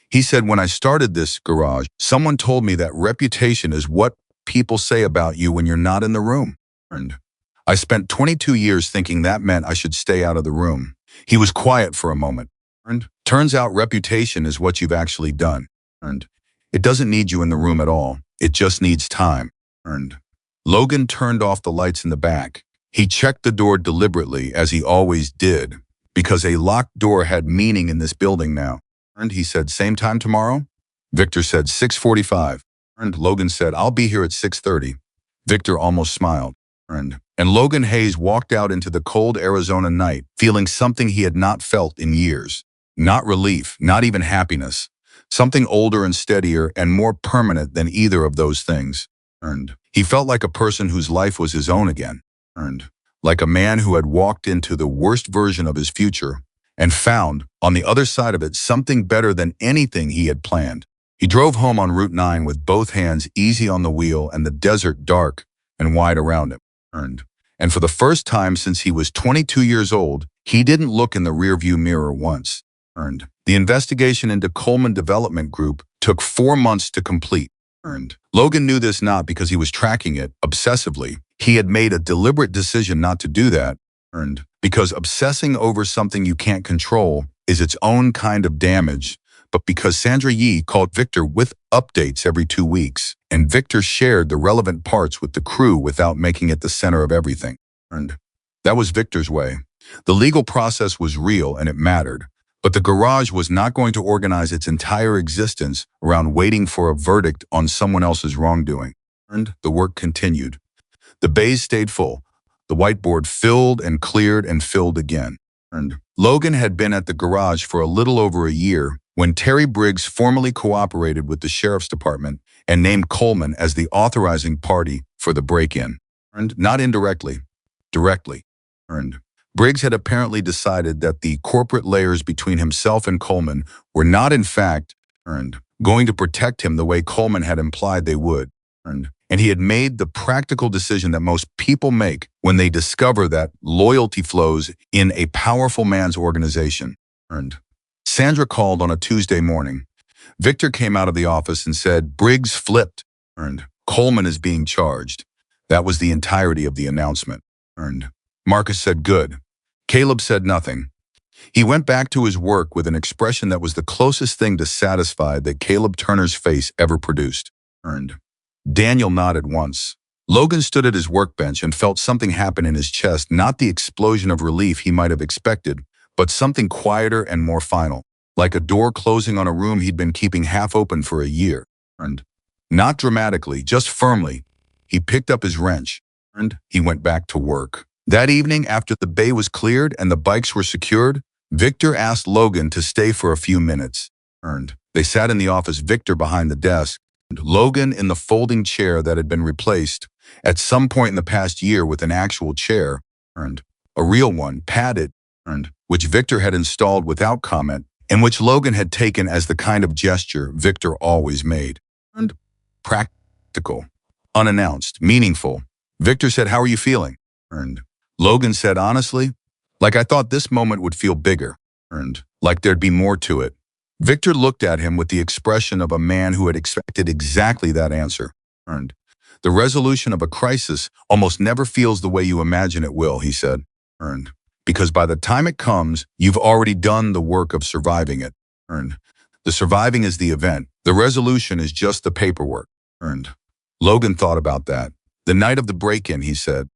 He said, "When I started this garage, someone told me that reputation is what people say about you when you're not in the room." I spent 22 years thinking that meant I should stay out of the room. He was quiet for a moment. Turns out reputation is what you've actually done. It doesn't need you in the room at all. It just needs time. Logan turned off the lights in the back. He checked the door deliberately, as he always did, because a locked door had meaning in this building now. He said, "Same time tomorrow?" Victor said, 6:45. Logan said, "I'll be here at 6:30. Victor almost smiled. And Logan Hayes walked out into the cold Arizona night, feeling something he had not felt in years. Not relief, not even happiness. Something older and steadier and more permanent than either of those things. He felt like a person whose life was his own again. Like a man who had walked into the worst version of his future and found, on the other side of it, something better than anything he had planned. He drove home on Route 9 with both hands easy on the wheel and the desert dark and wide around him. And for the first time since he was 22 years old, he didn't look in the rearview mirror once. The investigation into Coleman Development Group took 4 months to complete. Logan knew this not because he was tracking it obsessively. He had made a deliberate decision not to do that. Because obsessing over something you can't control is its own kind of damage, but because Sandra Yee called Victor with updates every 2 weeks, and Victor shared the relevant parts with the crew without making it the center of everything. And that was Victor's way. The legal process was real and it mattered, but the garage was not going to organize its entire existence around waiting for a verdict on someone else's wrongdoing. And the work continued. The bays stayed full. The whiteboard filled and cleared and filled again. And Logan had been at the garage for a little over a year when Terry Briggs formally cooperated with the sheriff's department and named Coleman as the authorizing party for the break-in. And not indirectly, directly. And Briggs had apparently decided that the corporate layers between himself and Coleman were not in fact going to protect him the way Coleman had implied they would. And he had made the practical decision that most people make when they discover that loyalty flows in a powerful man's organization. Sandra called on a Tuesday morning. Victor came out of the office and said, "Briggs flipped. Coleman is being charged." That was the entirety of the announcement. Marcus said, "Good." Caleb said nothing. He went back to his work with an expression that was the closest thing to satisfied that Caleb Turner's face ever produced. Daniel nodded once. Logan stood at his workbench and felt something happen in his chest, not the explosion of relief he might have expected, but something quieter and more final, like a door closing on a room he'd been keeping half open for a year. Not dramatically, just firmly, he picked up his wrench, and he went back to work. That evening, after the bay was cleared and the bikes were secured, Victor asked Logan to stay for a few minutes. They sat in the office, Victor behind the desk, and Logan in the folding chair that had been replaced at some point in the past year with an actual chair, a real one, padded, which Victor had installed without comment, and which Logan had taken as the kind of gesture Victor always made. Practical, unannounced, meaningful. Victor said, "How are you feeling?" Logan said, "Honestly, like I thought this moment would feel bigger, like there'd be more to it." Victor looked at him with the expression of a man who had expected exactly that answer. The resolution of a crisis almost never feels the way you imagine it will, he said. Because by the time it comes, you've already done the work of surviving it. The surviving is the event. The resolution is just the paperwork. Logan thought about that. The night of the break-in, he said.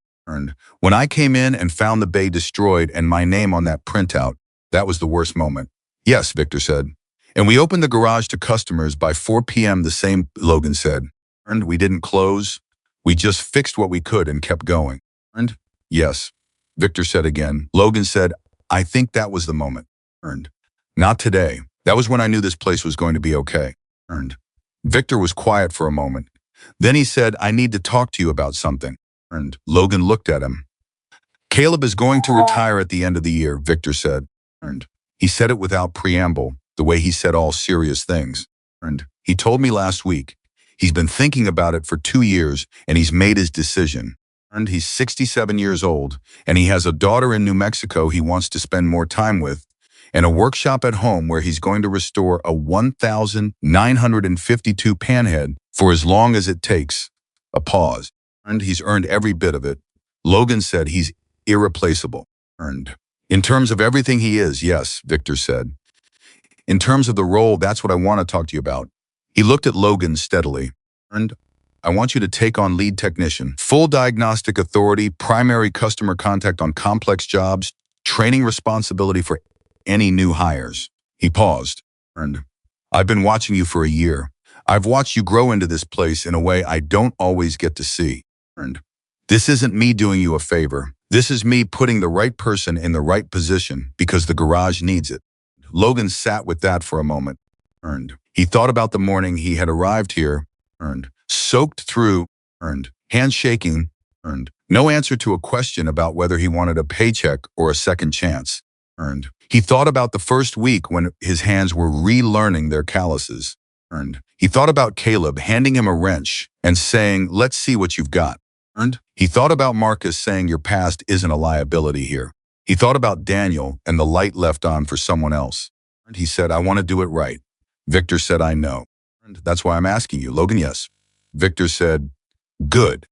When I came in and found the bay destroyed and my name on that printout, that was the worst moment. Yes, Victor said. And we opened the garage to customers by 4 p.m. the same, Logan said. We didn't close. We just fixed what we could and kept going. Yes, Victor said again. Logan said, "I think that was the moment." Not today. That was when I knew this place was going to be okay. Victor was quiet for a moment. Then he said, "I need to talk to you about something." Logan looked at him. "Caleb is going to retire at the end of the year," Victor said. He said it without preamble, the way he said all serious things. He told me last week. He's been thinking about it for 2 years, and he's made his decision. He's 67 years old, and he has a daughter in New Mexico he wants to spend more time with, and a workshop at home where he's going to restore a 1,952 panhead for as long as it takes. A pause. He's earned every bit of it. Logan said he's irreplaceable. In terms of everything he is, yes, Victor said. In terms of the role, that's what I want to talk to you about. He looked at Logan steadily. I want you to take on lead technician, full diagnostic authority, primary customer contact on complex jobs, training responsibility for any new hires. He paused. I've been watching you for a year. I've watched you grow into this place in a way I don't always get to see. This isn't me doing you a favor. This is me putting the right person in the right position because the garage needs it. Logan sat with that for a moment. He thought about the morning he had arrived here, soaked through, hands shaking, no answer to a question about whether he wanted a paycheck or a second chance. He thought about the first week when his hands were relearning their calluses. He thought about Caleb handing him a wrench and saying, "Let's see what you've got." He thought about Marcus saying, "Your past isn't a liability here." He thought about Daniel and the light left on for someone else. He said, "I want to do it right." Victor said, "I know. That's why I'm asking you." Logan, yes. Victor said, "Good.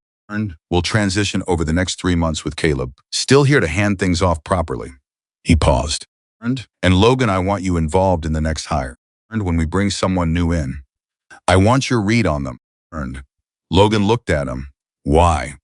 We'll transition over the next 3 months with Caleb, still here to hand things off properly." He paused. And Logan, I want you involved in the next hire. And when we bring someone new in, I want your read on them. And Logan looked at him. Why?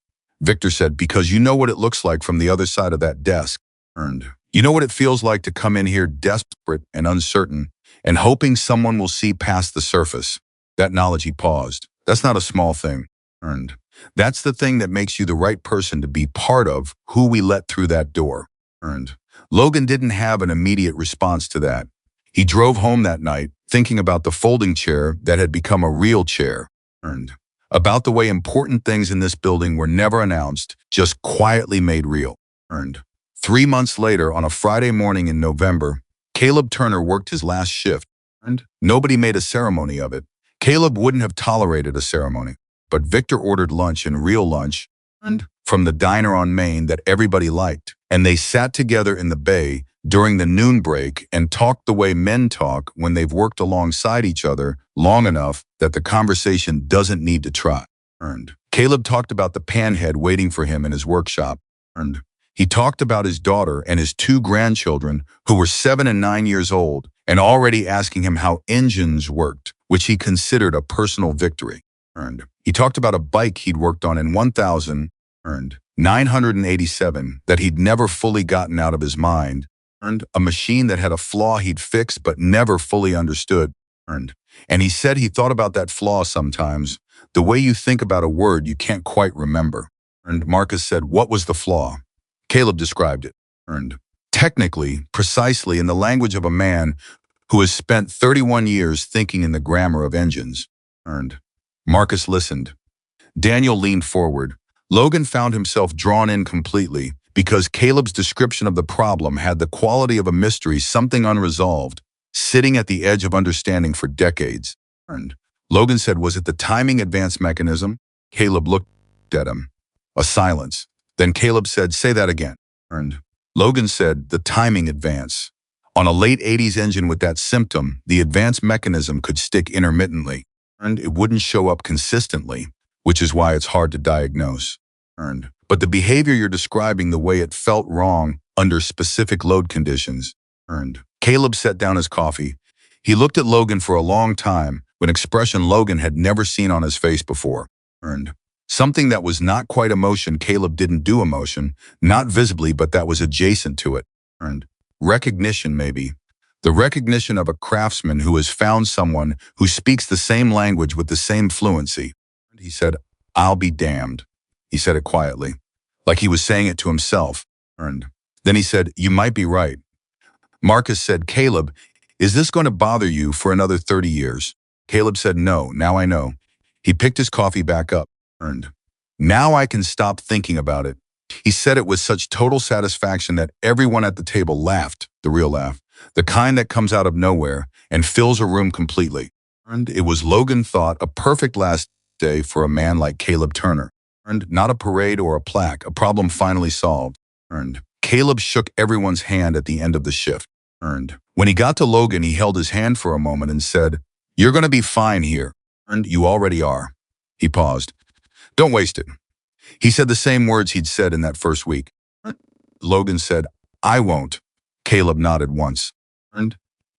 Victor said, because you know what it looks like from the other side of that desk. And you know what it feels like to come in here desperate and uncertain and hoping someone will see past the surface. That knowledge, he paused. That's not a small thing. And that's the thing that makes you the right person to be part of who we let through that door. And Logan didn't have an immediate response to that. He drove home that night thinking about the folding chair that had become a real chair. And about the way important things in this building were never announced, just quietly made real. And 3 months later, on a Friday morning in November, Caleb Turner worked his last shift. And nobody made a ceremony of it. Caleb wouldn't have tolerated a ceremony. But Victor ordered lunch, and real lunch, and from the diner on Main that everybody liked. And they sat together in the bay during the noon break and talked the way men talk when they've worked alongside each other long enough that the conversation doesn't need to try. And Caleb talked about the panhead waiting for him in his workshop. And he talked about his daughter and his 2 grandchildren who were 7 and 9 years old and already asking him how engines worked, which he considered a personal victory. And he talked about a bike he'd worked on in 1,987 that he'd never fully gotten out of his mind, and a machine that had a flaw he'd fixed but never fully understood. And he said he thought about that flaw sometimes, the way you think about a word you can't quite remember. And Marcus said, what was the flaw? Caleb described it. And technically, precisely in the language of a man who has spent 31 years thinking in the grammar of engines. And Marcus listened. Daniel leaned forward. Logan found himself drawn in completely because Caleb's description of the problem had the quality of a mystery, something unresolved, sitting at the edge of understanding for decades. And Logan said, was it the timing advance mechanism? Caleb looked at him. A silence. Then Caleb said, say that again. And Logan said, the timing advance. On a late 80s engine with that symptom, the advance mechanism could stick intermittently. And it wouldn't show up consistently, which is why it's hard to diagnose. But the behavior you're describing, the way it felt wrong under specific load conditions. Caleb set down his coffee. He looked at Logan for a long time, with an expression Logan had never seen on his face before. Something that was not quite emotion. Caleb didn't do emotion, not visibly, but that was adjacent to it. Recognition, maybe. The recognition of a craftsman who has found someone who speaks the same language with the same fluency. He said, I'll be damned. He said it quietly, like he was saying it to himself. Then he said, you might be right. Marcus said, Caleb, is this going to bother you for another 30 years? Caleb said, no, now I know. He picked his coffee back up. Now I can stop thinking about it. He said it with such total satisfaction that everyone at the table laughed, the real laugh. The kind that comes out of nowhere and fills a room completely. It was, Logan thought, a perfect last day for a man like Caleb Turner. Not a parade or a plaque, a problem finally solved. Caleb shook everyone's hand at the end of the shift. When he got to Logan, he held his hand for a moment and said, you're going to be fine here. You already are. He paused. Don't waste it. He said the same words he'd said in that first week. Logan said, I won't. Caleb nodded once.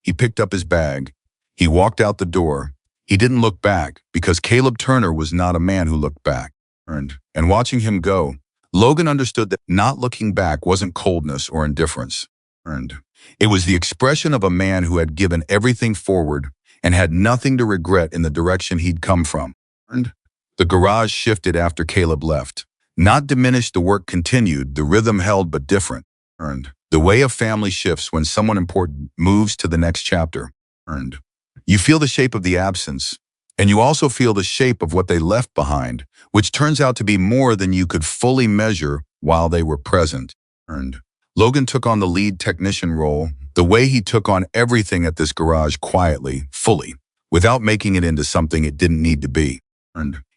He picked up his bag. He walked out the door. He didn't look back because Caleb Turner was not a man who looked back. And watching him go, Logan understood that not looking back wasn't coldness or indifference. It was the expression of a man who had given everything forward and had nothing to regret in the direction he'd come from. The garage shifted after Caleb left. Not diminished, the work continued, the rhythm held but different. The way a family shifts when someone important moves to the next chapter. You feel the shape of the absence, and you also feel the shape of what they left behind, which turns out to be more than you could fully measure while they were present. Logan took on the lead technician role, the way he took on everything at this garage quietly, fully, without making it into something it didn't need to be.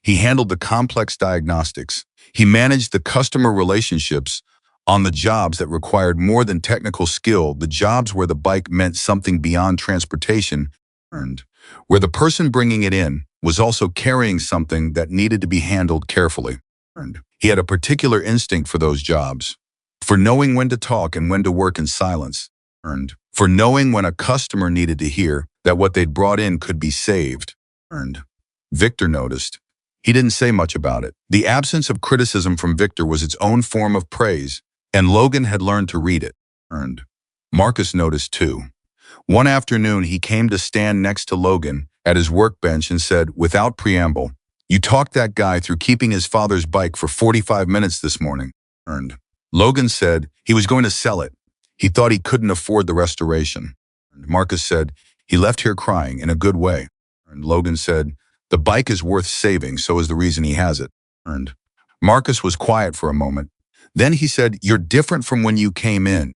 He handled the complex diagnostics. He managed the customer relationships on the jobs that required more than technical skill, the jobs where the bike meant something beyond transportation, where the person bringing it in was also carrying something that needed to be handled carefully. He had a particular instinct for those jobs, for knowing when to talk and when to work in silence. For knowing when a customer needed to hear that what they'd brought in could be saved. Victor noticed. He didn't say much about it. The absence of criticism from Victor was its own form of praise, and Logan had learned to read it. Marcus noticed too. One afternoon, he came to stand next to Logan at his workbench and said, without preamble, "You talked that guy through keeping his father's bike for 45 minutes this morning." Logan said he was going to sell it. He thought he couldn't afford the restoration. Marcus said, "He left here crying in a good way." Logan said, "The bike is worth saving, so is the reason he has it." Marcus was quiet for a moment. Then he said, "You're different from when you came in."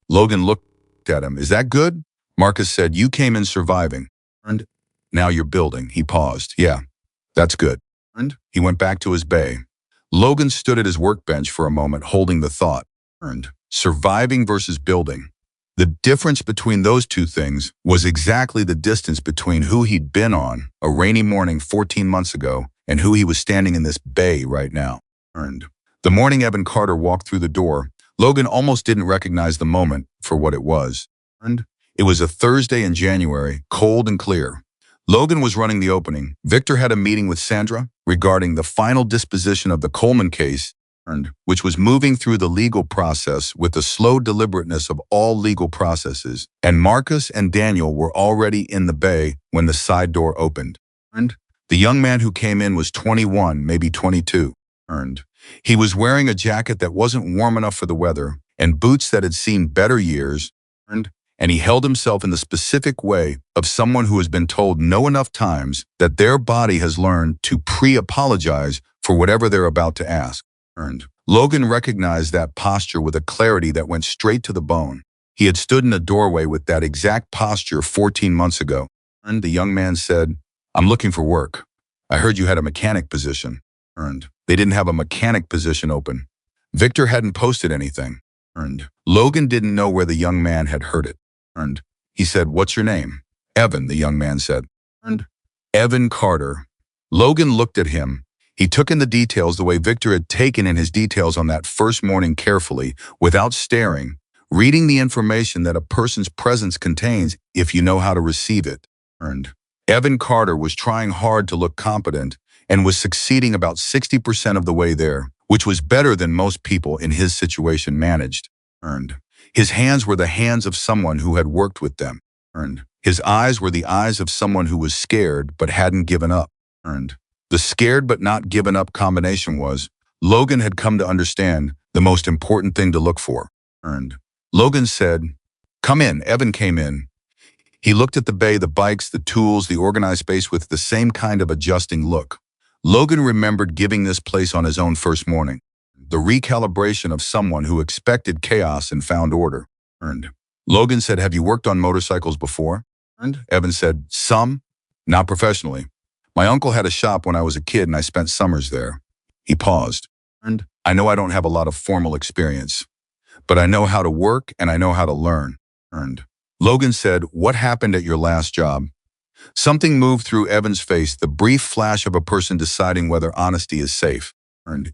Logan looked at him. "Is that good?" Marcus said, "You came in surviving. Now you're building." He paused. "Yeah, that's good." He went back to his bay. Logan stood at his workbench for a moment, holding the thought. Surviving versus building. The difference between those two things was exactly the distance between who he'd been on a rainy morning 14 months ago and who he was standing in this bay right now. The morning Evan Carter walked through the door, Logan almost didn't recognize the moment for what it was. It was a Thursday in January, cold and clear. Logan was running the opening. Victor had a meeting with Sandra regarding the final disposition of the Coleman case, which was moving through the legal process with the slow deliberateness of all legal processes, and Marcus and Daniel were already in the bay when the side door opened. The young man who came in was 21, maybe 22. He was wearing a jacket that wasn't warm enough for the weather and boots that had seen better years, and he held himself in the specific way of someone who has been told no enough times that their body has learned to pre-apologize for whatever they're about to ask. Logan recognized that posture with a clarity that went straight to the bone. He had stood in a doorway with that exact posture 14 months ago. The young man said, "I'm looking for work. I heard you had a mechanic position." They didn't have a mechanic position open. Victor hadn't posted anything. Logan didn't know where the young man had heard it. He said, "What's your name?" "Evan," the young man said. "Evan Carter." Logan looked at him. He took in the details the way Victor had taken in his details on that first morning carefully, without staring, reading the information that a person's presence contains if you know how to receive it. Evan Carter was trying hard to look competent and was succeeding about 60% of the way there, which was better than most people in his situation managed. His hands were the hands of someone who had worked with them. His eyes were the eyes of someone who was scared but hadn't given up. The scared but not given up combination was, Logan had come to understand, the most important thing to look for. Logan said, "Come in." Evan came in. He looked at the bay, the bikes, the tools, the organized space with the same kind of adjusting look. Logan remembered giving this place on his own first morning. The recalibration of someone who expected chaos and found order. Logan said, "Have you worked on motorcycles before?" Evan said, "Some, not professionally. My uncle had a shop when I was a kid and I spent summers there." He paused. "I know I don't have a lot of formal experience, but I know how to work and I know how to learn." Logan said, "What happened at your last job?" Something moved through Evan's face, the brief flash of a person deciding whether honesty is safe.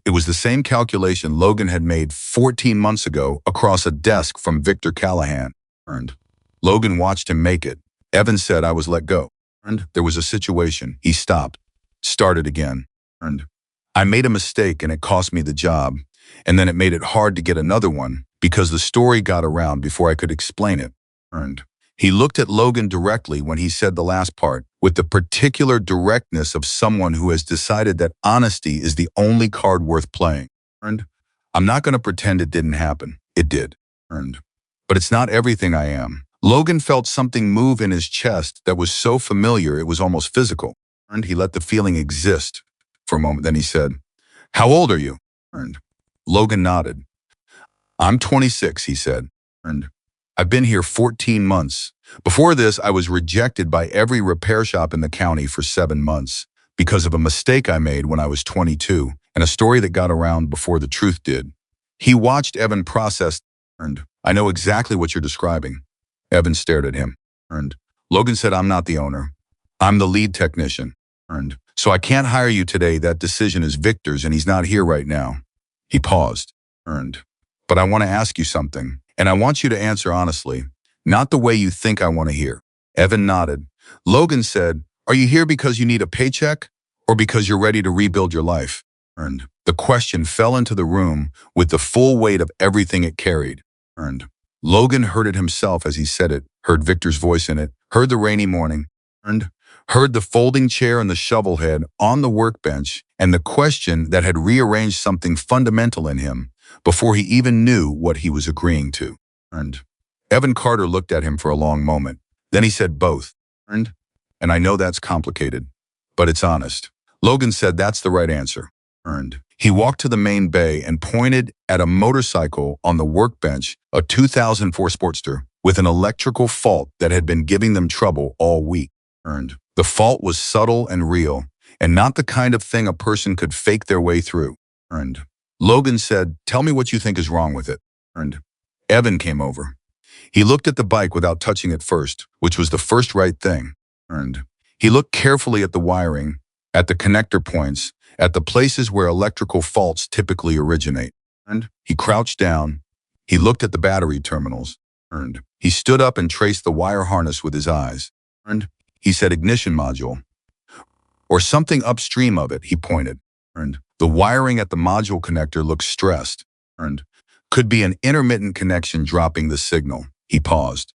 It was the same calculation Logan had made 14 months ago across a desk from Victor Callahan. Logan watched him make it. Evan said, "I was let go. There was a situation." He stopped, started again. "I made a mistake and it cost me the job, and then it made it hard to get another one because the story got around before I could explain it." He looked at Logan directly when he said the last part, with the particular directness of someone who has decided that honesty is the only card worth playing. "I'm not going to pretend it didn't happen. It did. But it's not everything I am." Logan felt something move in his chest that was so familiar it was almost physical. He let the feeling exist for a moment. Then he said, "How old are you?" Logan nodded. "I'm 26, he said. "I've been here 14 months. Before this, I was rejected by every repair shop in the county for 7 months because of a mistake I made when I was 22 and a story that got around before the truth did." He watched Evan process. "I know exactly what you're describing." Evan stared at him. Logan said, "I'm not the owner. I'm the lead technician. So I can't hire you today. That decision is Victor's and he's not here right now." He paused. "But I want to ask you something." And I want you to answer honestly, not the way you think I want to hear. Evan nodded. Logan said, are you here because you need a paycheck or because you're ready to rebuild your life? And the question fell into the room with the full weight of everything it carried. And Logan heard it himself as he said it, heard Victor's voice in it, heard the rainy morning, and heard the folding chair and the shovel head on the workbench, and the question that had rearranged something fundamental in him before he even knew what he was agreeing to. And Evan Carter looked at him for a long moment. Then he said both. And I know that's complicated, but it's honest. Logan said that's the right answer. He walked to the main bay and pointed at a motorcycle on the workbench, a 2004 Sportster, with an electrical fault that had been giving them trouble all week. The fault was subtle and real, and not the kind of thing a person could fake their way through. Logan said, tell me what you think is wrong with it. Evan came over. He looked at the bike without touching it first, which was the first right thing. He looked carefully at the wiring, at the connector points, at the places where electrical faults typically originate. He crouched down. He looked at the battery terminals. He stood up and traced the wire harness with his eyes. He said ignition module. Or something upstream of it, he pointed. The wiring at the module connector looked stressed. Could be an intermittent connection dropping the signal. He paused.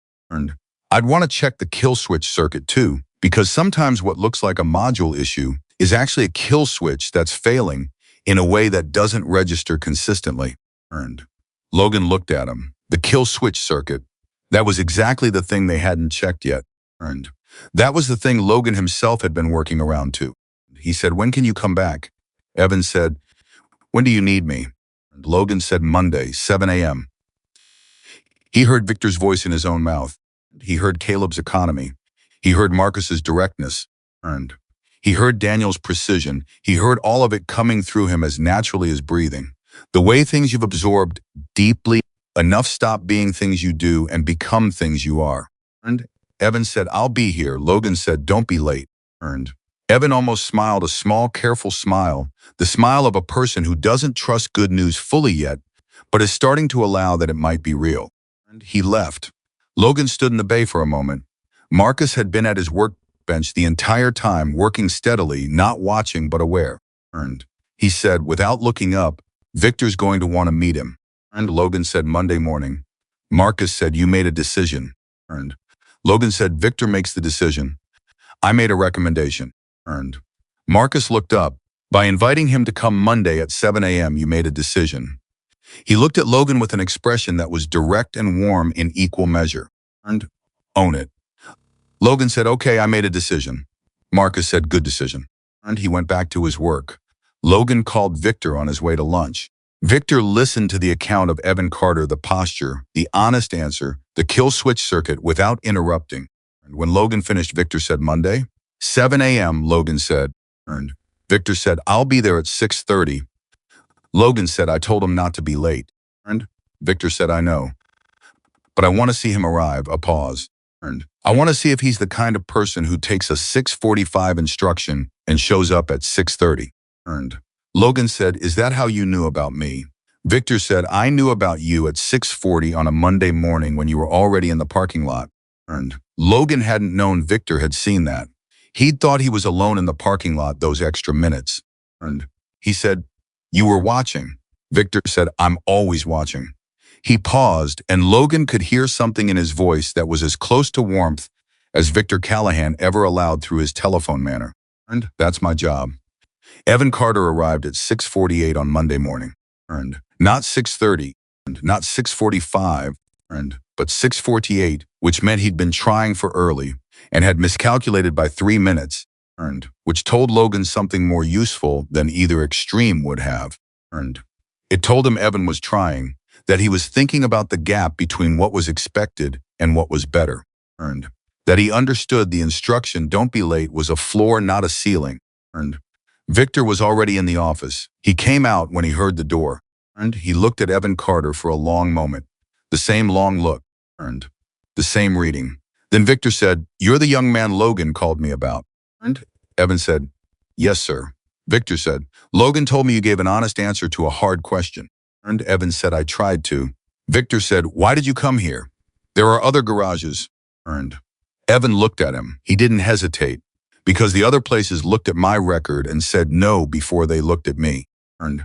I'd want to check the kill switch circuit too, because sometimes what looks like a module issue is actually a kill switch that's failing in a way that doesn't register consistently. Logan looked at him. The kill switch circuit. That was exactly the thing they hadn't checked yet. That was the thing Logan himself had been working around too. He said, when can you come back? Evan said, when do you need me? Logan said, Monday, 7 a.m. He heard Victor's voice in his own mouth. He heard Caleb's economy. He heard Marcus's directness. He heard Daniel's precision. He heard all of it coming through him as naturally as breathing. The way things you've absorbed deeply enough stop being things you do and become things you are. Evan said, I'll be here. Logan said, don't be late. Evan almost smiled, a small, careful smile, the smile of a person who doesn't trust good news fully yet, but is starting to allow that it might be real. He left. Logan stood in the bay for a moment. Marcus had been at his workbench the entire time, working steadily, not watching but aware. He said, without looking up, Victor's going to want to meet him. Logan said, Monday morning. Marcus said, you made a decision. Logan said, Victor makes the decision. I made a recommendation. Marcus looked up. By inviting him to come Monday at 7 a.m., you made a decision. He looked at Logan with an expression that was direct and warm in equal measure. Own it. Logan said, okay, I made a decision. Marcus said, good decision. He went back to his work. Logan called Victor on his way to lunch. Victor listened to the account of Evan Carter, the posture, the honest answer, the kill switch circuit without interrupting. When Logan finished, Victor said, Monday? 7 a.m., Logan said. Victor said, I'll be there at 6:30. Logan said, I told him not to be late. Victor said, I know. But I want to see him arrive. A pause. I want to see if he's the kind of person who takes a 6:45 instruction and shows up at 6:30. Logan said, is that how you knew about me? Victor said, I knew about you at 6:40 on a Monday morning when you were already in the parking lot. Logan hadn't known Victor had seen that. He'd thought he was alone in the parking lot those extra minutes. He said, you were watching. Victor said, I'm always watching. He paused, and Logan could hear something in his voice that was as close to warmth as Victor Callahan ever allowed through his telephone manner. That's my job. Evan Carter arrived at 6:48 on Monday morning. Not 6:30, not 6:45, but 6:48, which meant he'd been trying for early and had miscalculated by 3 minutes, which told Logan something more useful than either extreme would have. It told him Evan was trying, that he was thinking about the gap between what was expected and what was better. That he understood the instruction, don't be late, was a floor, not a ceiling. Victor was already in the office. He came out when he heard the door. He looked at Evan Carter for a long moment. The same long look. The same reading. Then Victor said, you're the young man Logan called me about. Evan said, yes, sir. Victor said, Logan told me you gave an honest answer to a hard question. Evan said, I tried to. Victor said, why did you come here? There are other garages. And Evan looked at him. He didn't hesitate, because the other places looked at my record and said no before they looked at me. And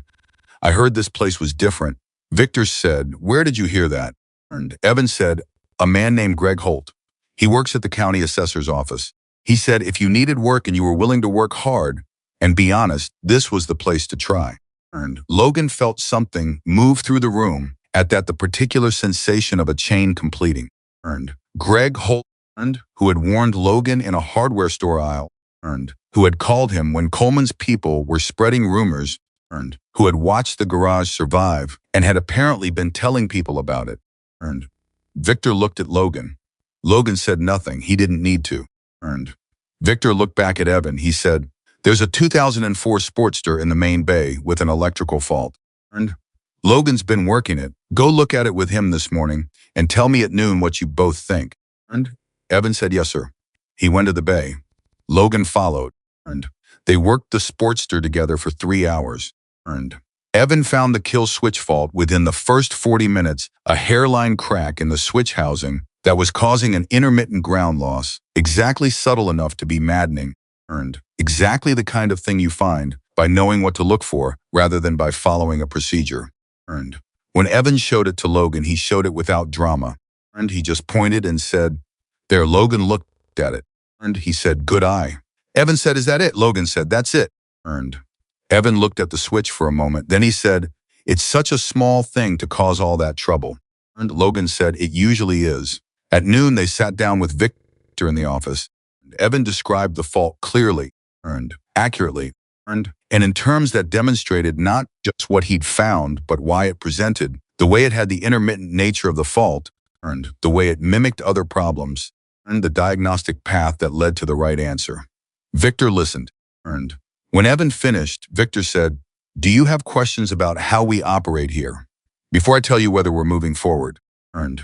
I heard this place was different. Victor said, where did you hear that? And Evan said, a man named Greg Holt. He works at the county assessor's office. He said if you needed work and you were willing to work hard and be honest, this was the place to try. And Logan felt something move through the room at that the particular sensation of a chain completing. And Greg Holt, who had warned Logan in a hardware store aisle, and who had called him when Coleman's people were spreading rumors, and who had watched the garage survive and had apparently been telling people about it. And Victor looked at Logan. Logan said nothing. He didn't need to. And Victor looked back at Evan. He said, there's a 2004 Sportster in the main bay with an electrical fault. And Logan's been working it. Go look at it with him this morning and tell me at noon what you both think. And Evan said, yes, sir. He went to the bay. Logan followed. And they worked the Sportster together for 3 hours. And Evan found the kill switch fault within the first 40 minutes, a hairline crack in the switch housing that was causing an intermittent ground loss, exactly subtle enough to be maddening, and exactly the kind of thing you find by knowing what to look for rather than by following a procedure. And when Evan showed it to Logan, he showed it without drama. And he just pointed and said, there. Logan looked at it. And he said, good eye. Evan said, is that it? Logan said, that's it. And Evan looked at the switch for a moment. Then he said, it's such a small thing to cause all that trouble. And Logan said, it usually is. At noon, they sat down with Victor in the office. Evan described the fault clearly and accurately and in terms that demonstrated not just what he'd found, but why it presented, the way it had the intermittent nature of the fault, and the way it mimicked other problems, and the diagnostic path that led to the right answer. Victor listened, and when Evan finished, Victor said, do you have questions about how we operate here before I tell you whether we're moving forward? And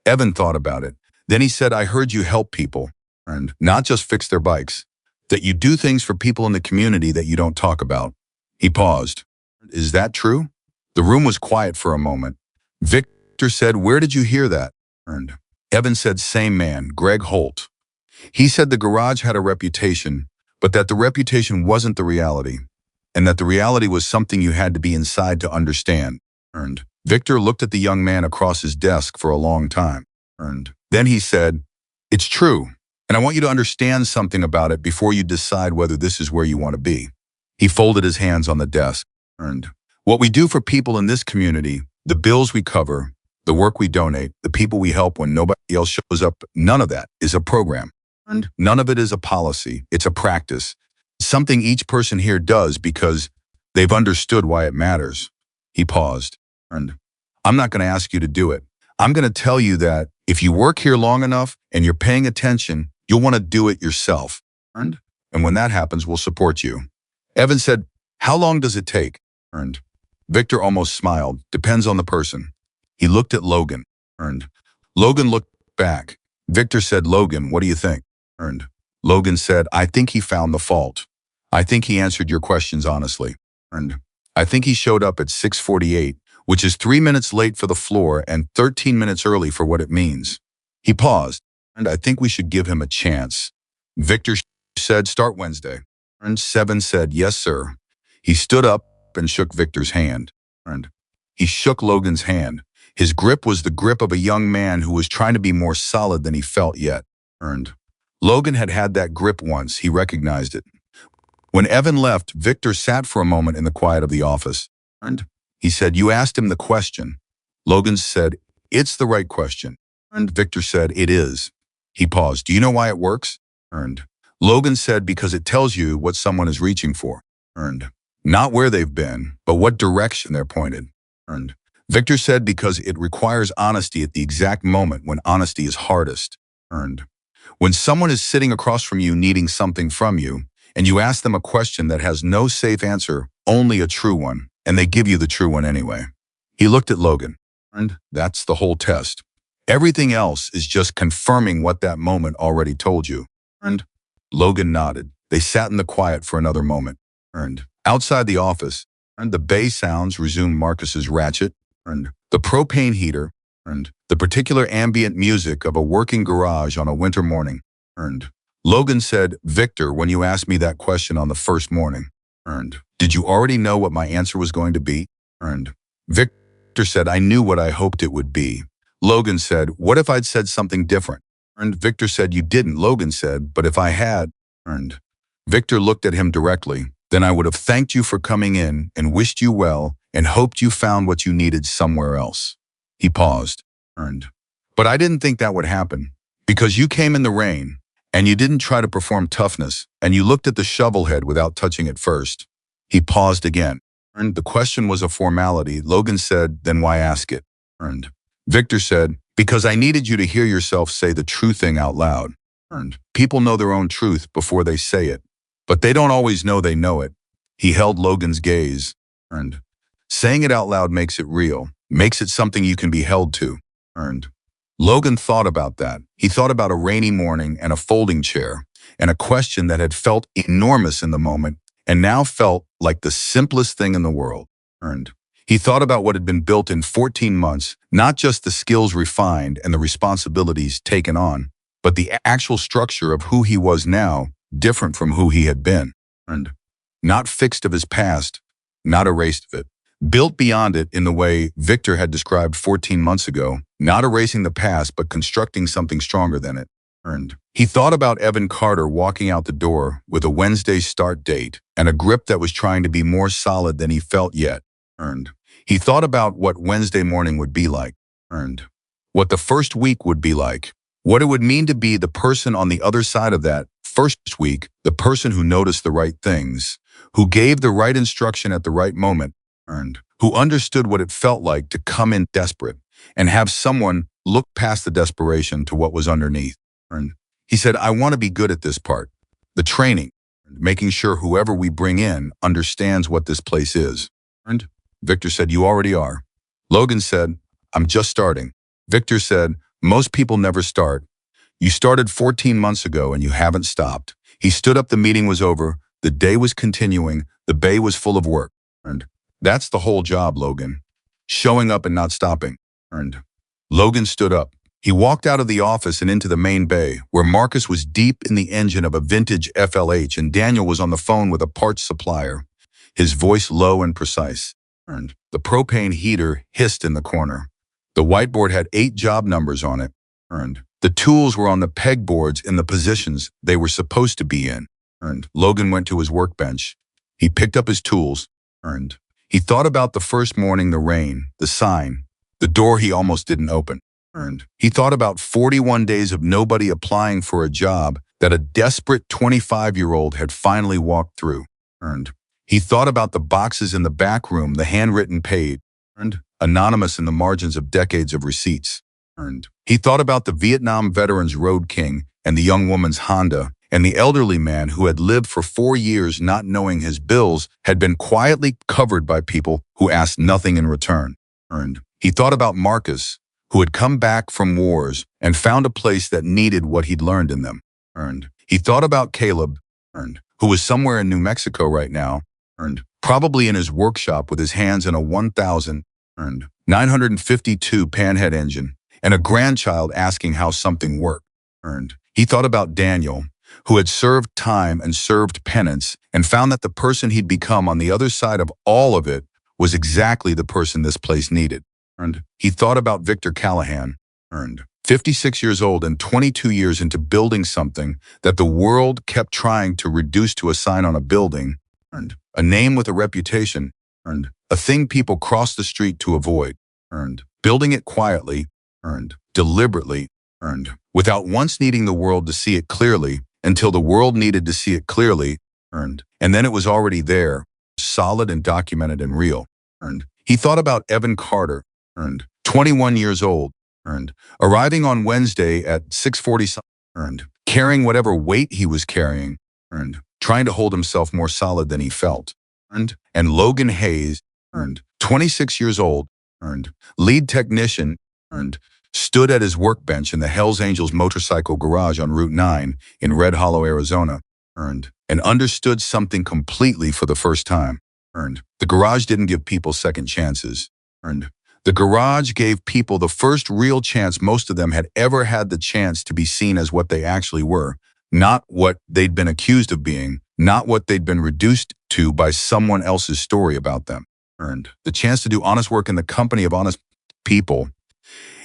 Evan thought about it. Then he said, I heard you help people, and not just fix their bikes, that you do things for people in the community that you don't talk about. He paused. Is that true? The room was quiet for a moment. Victor said, where did you hear that? And Evan said, same man, Greg Holt. He said the garage had a reputation, but that the reputation wasn't the reality, and that the reality was something you had to be inside to understand. And Victor looked at the young man across his desk for a long time. And then he said, it's true, and I want you to understand something about it before you decide whether this is where you want to be. He folded his hands on the desk. And what we do for people in this community, the bills we cover, the work we donate, the people we help when nobody else shows up, none of that is a program. And none of it is a policy. It's a practice. Something each person here does because they've understood why it matters. He paused. And I'm not going to ask you to do it. I'm going to tell you that if you work here long enough and you're paying attention, you'll want to do it yourself. And when that happens, we'll support you. Evan said, how long does it take? And Victor almost smiled. Depends on the person. He looked at Logan. And Logan looked back. Victor said, Logan, what do you think? And Logan said, I think he found the fault. I think he answered your questions honestly. And I think he showed up at 6:48, which is 3 minutes late for the floor and 13 minutes early for what it means. He paused, and I think we should give him a chance. Victor said, start Wednesday. And Seven said, yes, sir. He stood up and shook Victor's hand. And he shook Logan's hand. His grip was the grip of a young man who was trying to be more solid than he felt yet. And Logan had had that grip once. He recognized it. When Evan left, Victor sat for a moment in the quiet of the office. And he said, you asked him the question. Logan said, it's the right question. And Victor said, it is. He paused. Do you know why it works? And Logan said, because it tells you what someone is reaching for. And not where they've been, but what direction they're pointed. And Victor said, because it requires honesty at the exact moment when honesty is hardest. And when someone is sitting across from you needing something from you, and you ask them a question that has no safe answer, only a true one, and they give you the true one anyway. He looked at Logan, and that's the whole test. Everything else is just confirming what that moment already told you. And Logan nodded. They sat in the quiet for another moment. And outside the office, and the bay sounds resumed Marcus's ratchet, and the propane heater, earned. The particular ambient music of a working garage on a winter morning, earned. Logan said, Victor, when you asked me that question on the first morning, earned. Did you already know what my answer was going to be? Earned. Victor said, I knew what I hoped it would be. Logan said, what if I'd said something different? Earned. Victor said, you didn't. Logan said, but if I had, earned. Victor looked at him directly. Then I would have thanked you for coming in and wished you well and hoped you found what you needed somewhere else. He paused, earned. But I didn't think that would happen because you came in the rain and you didn't try to perform toughness and you looked at the shovel head without touching it first. He paused again. Earned. The question was a formality. Logan said, then why ask it? Earned. Victor said, because I needed you to hear yourself say the true thing out loud. Earned. People know their own truth before they say it, but they don't always know they know it. He held Logan's gaze. Earned. Saying it out loud makes it real, makes it something you can be held to. Earned. Logan thought about that. He thought about a rainy morning and a folding chair and a question that had felt enormous in the moment and now felt like the simplest thing in the world. Earned. He thought about what had been built in 14 months, not just the skills refined and the responsibilities taken on, but the actual structure of who he was now, different from who he had been. Earned. Not fixed of his past, not erased of it. Built beyond it in the way Victor had described 14 months ago, not erasing the past but constructing something stronger than it. Earned. He thought about Evan Carter walking out the door with a Wednesday start date and a grip that was trying to be more solid than he felt yet. Earned. He thought about what Wednesday morning would be like. Earned. What the first week would be like. What it would mean to be the person on the other side of that first week, the person who noticed the right things, who gave the right instruction at the right moment. Earned. Who understood what it felt like to come in desperate and have someone look past the desperation to what was underneath. Earned. He said, I want to be good at this part. The training, making sure whoever we bring in understands what this place is. Earned. Victor said, you already are. Logan said, I'm just starting. Victor said, most people never start. You started 14 months ago and you haven't stopped. He stood up, the meeting was over, the day was continuing, the bay was full of work. Earned. That's the whole job, Logan. Showing up and not stopping. Earned. Logan stood up. He walked out of the office and into the main bay, where Marcus was deep in the engine of a vintage FLH and Daniel was on the phone with a parts supplier, his voice low and precise. Earned. The propane heater hissed in the corner. The whiteboard had 8 job numbers on it. Earned. The tools were on the pegboards in the positions they were supposed to be in. Earned. Logan went to his workbench. He picked up his tools. Earned. He thought about the first morning, the rain, the sign, the door he almost didn't open. Earned. He thought about 41 days of nobody applying for a job that a desperate 25-year-old had finally walked through. Earned. He thought about the boxes in the back room, the handwritten paid, earned, anonymous in the margins of decades of receipts. Earned. He thought about the Vietnam veteran's Road King and the young woman's Honda, and the elderly man who had lived for 4 years not knowing his bills had been quietly covered by people who asked nothing in return. Earned. He thought about Marcus, who had come back from wars and found a place that needed what he'd learned in them. Earned. He thought about Caleb, earned, who was somewhere in New Mexico right now, earned, probably in his workshop with his hands in a 1,000, earned, 952 panhead engine, and a grandchild asking how something worked. Earned. He thought about Daniel, who had served time and served penance and found that the person he'd become on the other side of all of it was exactly the person this place needed. Earned. He thought about Victor Callahan, earned, 56 years old and 22 years into building something that the world kept trying to reduce to a sign on a building, earned, a name with a reputation, earned, a thing people cross the street to avoid, earned, building it quietly, earned, deliberately, earned, without once needing the world to see it clearly until the world needed to see it clearly, earned, and then it was already there, solid and documented and real, earned. He thought about Evan Carter, earned, 21 years old, earned, arriving on Wednesday at 6:40, earned, carrying whatever weight he was carrying, earned, trying to hold himself more solid than he felt, earned, and Logan Hayes, earned, 26 years old, earned, lead technician, earned, stood at his workbench in the Hells Angels motorcycle garage on Route 9 in Red Hollow, Arizona, earned, and understood something completely for the first time, earned. The garage didn't give people second chances, earned. The garage gave people the first real chance most of them had ever had, the chance to be seen as what they actually were, not what they'd been accused of being, not what they'd been reduced to by someone else's story about them. Earned the chance to do honest work in the company of honest people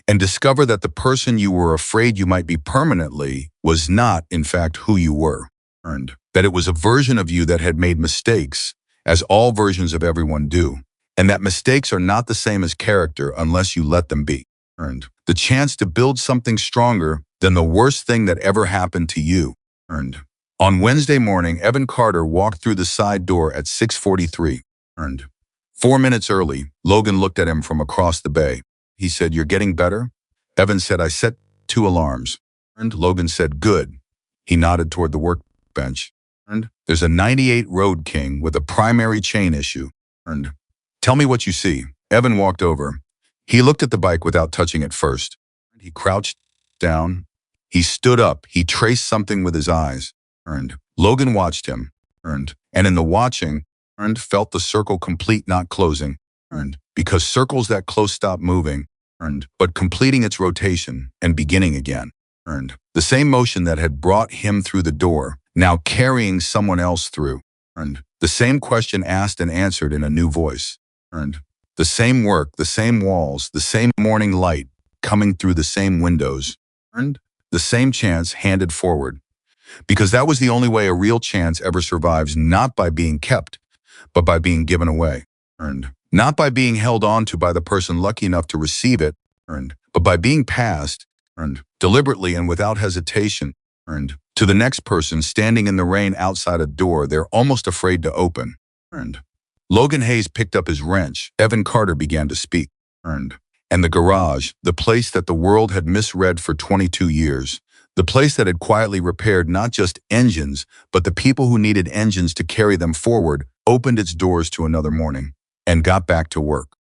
and discover that the person you were afraid you might be permanently was not, in fact, who you were. Earned that it was a version of you that had made mistakes, as all versions of everyone do, and that mistakes are not the same as character unless you let them be. Earned the chance to build something stronger than the worst thing that ever happened to you. Earned on Wednesday morning, Evan Carter walked through the side door at 6:43. Earned 4 minutes early, Logan looked at him from across the bay. He said, "You're getting better?" Evan said, "I set 2 alarms. And Logan said, "Good." He nodded toward the workbench. And there's a 98 Road King with a primary chain issue. And tell me what you see. Evan walked over. He looked at the bike without touching it first. He crouched down. He stood up. He traced something with his eyes. And Logan watched him. And in the watching, felt the circle complete, not closing. Because circles that close stop moving, but completing its rotation and beginning again. The same motion that had brought him through the door, now carrying someone else through. The same question asked and answered in a new voice. The same work, the same walls, the same morning light coming through the same windows. The same chance handed forward. Because that was the only way a real chance ever survives, not by being kept, but by being given away. Not by being held on to by the person lucky enough to receive it, but by being passed, deliberately and without hesitation, to the next person standing in the rain outside a door they're almost afraid to open. Logan Hayes picked up his wrench. Evan Carter began to speak. And the garage, the place that the world had misread for 22 years, the place that had quietly repaired not just engines, but the people who needed engines to carry them forward, opened its doors to another morning and got back to work.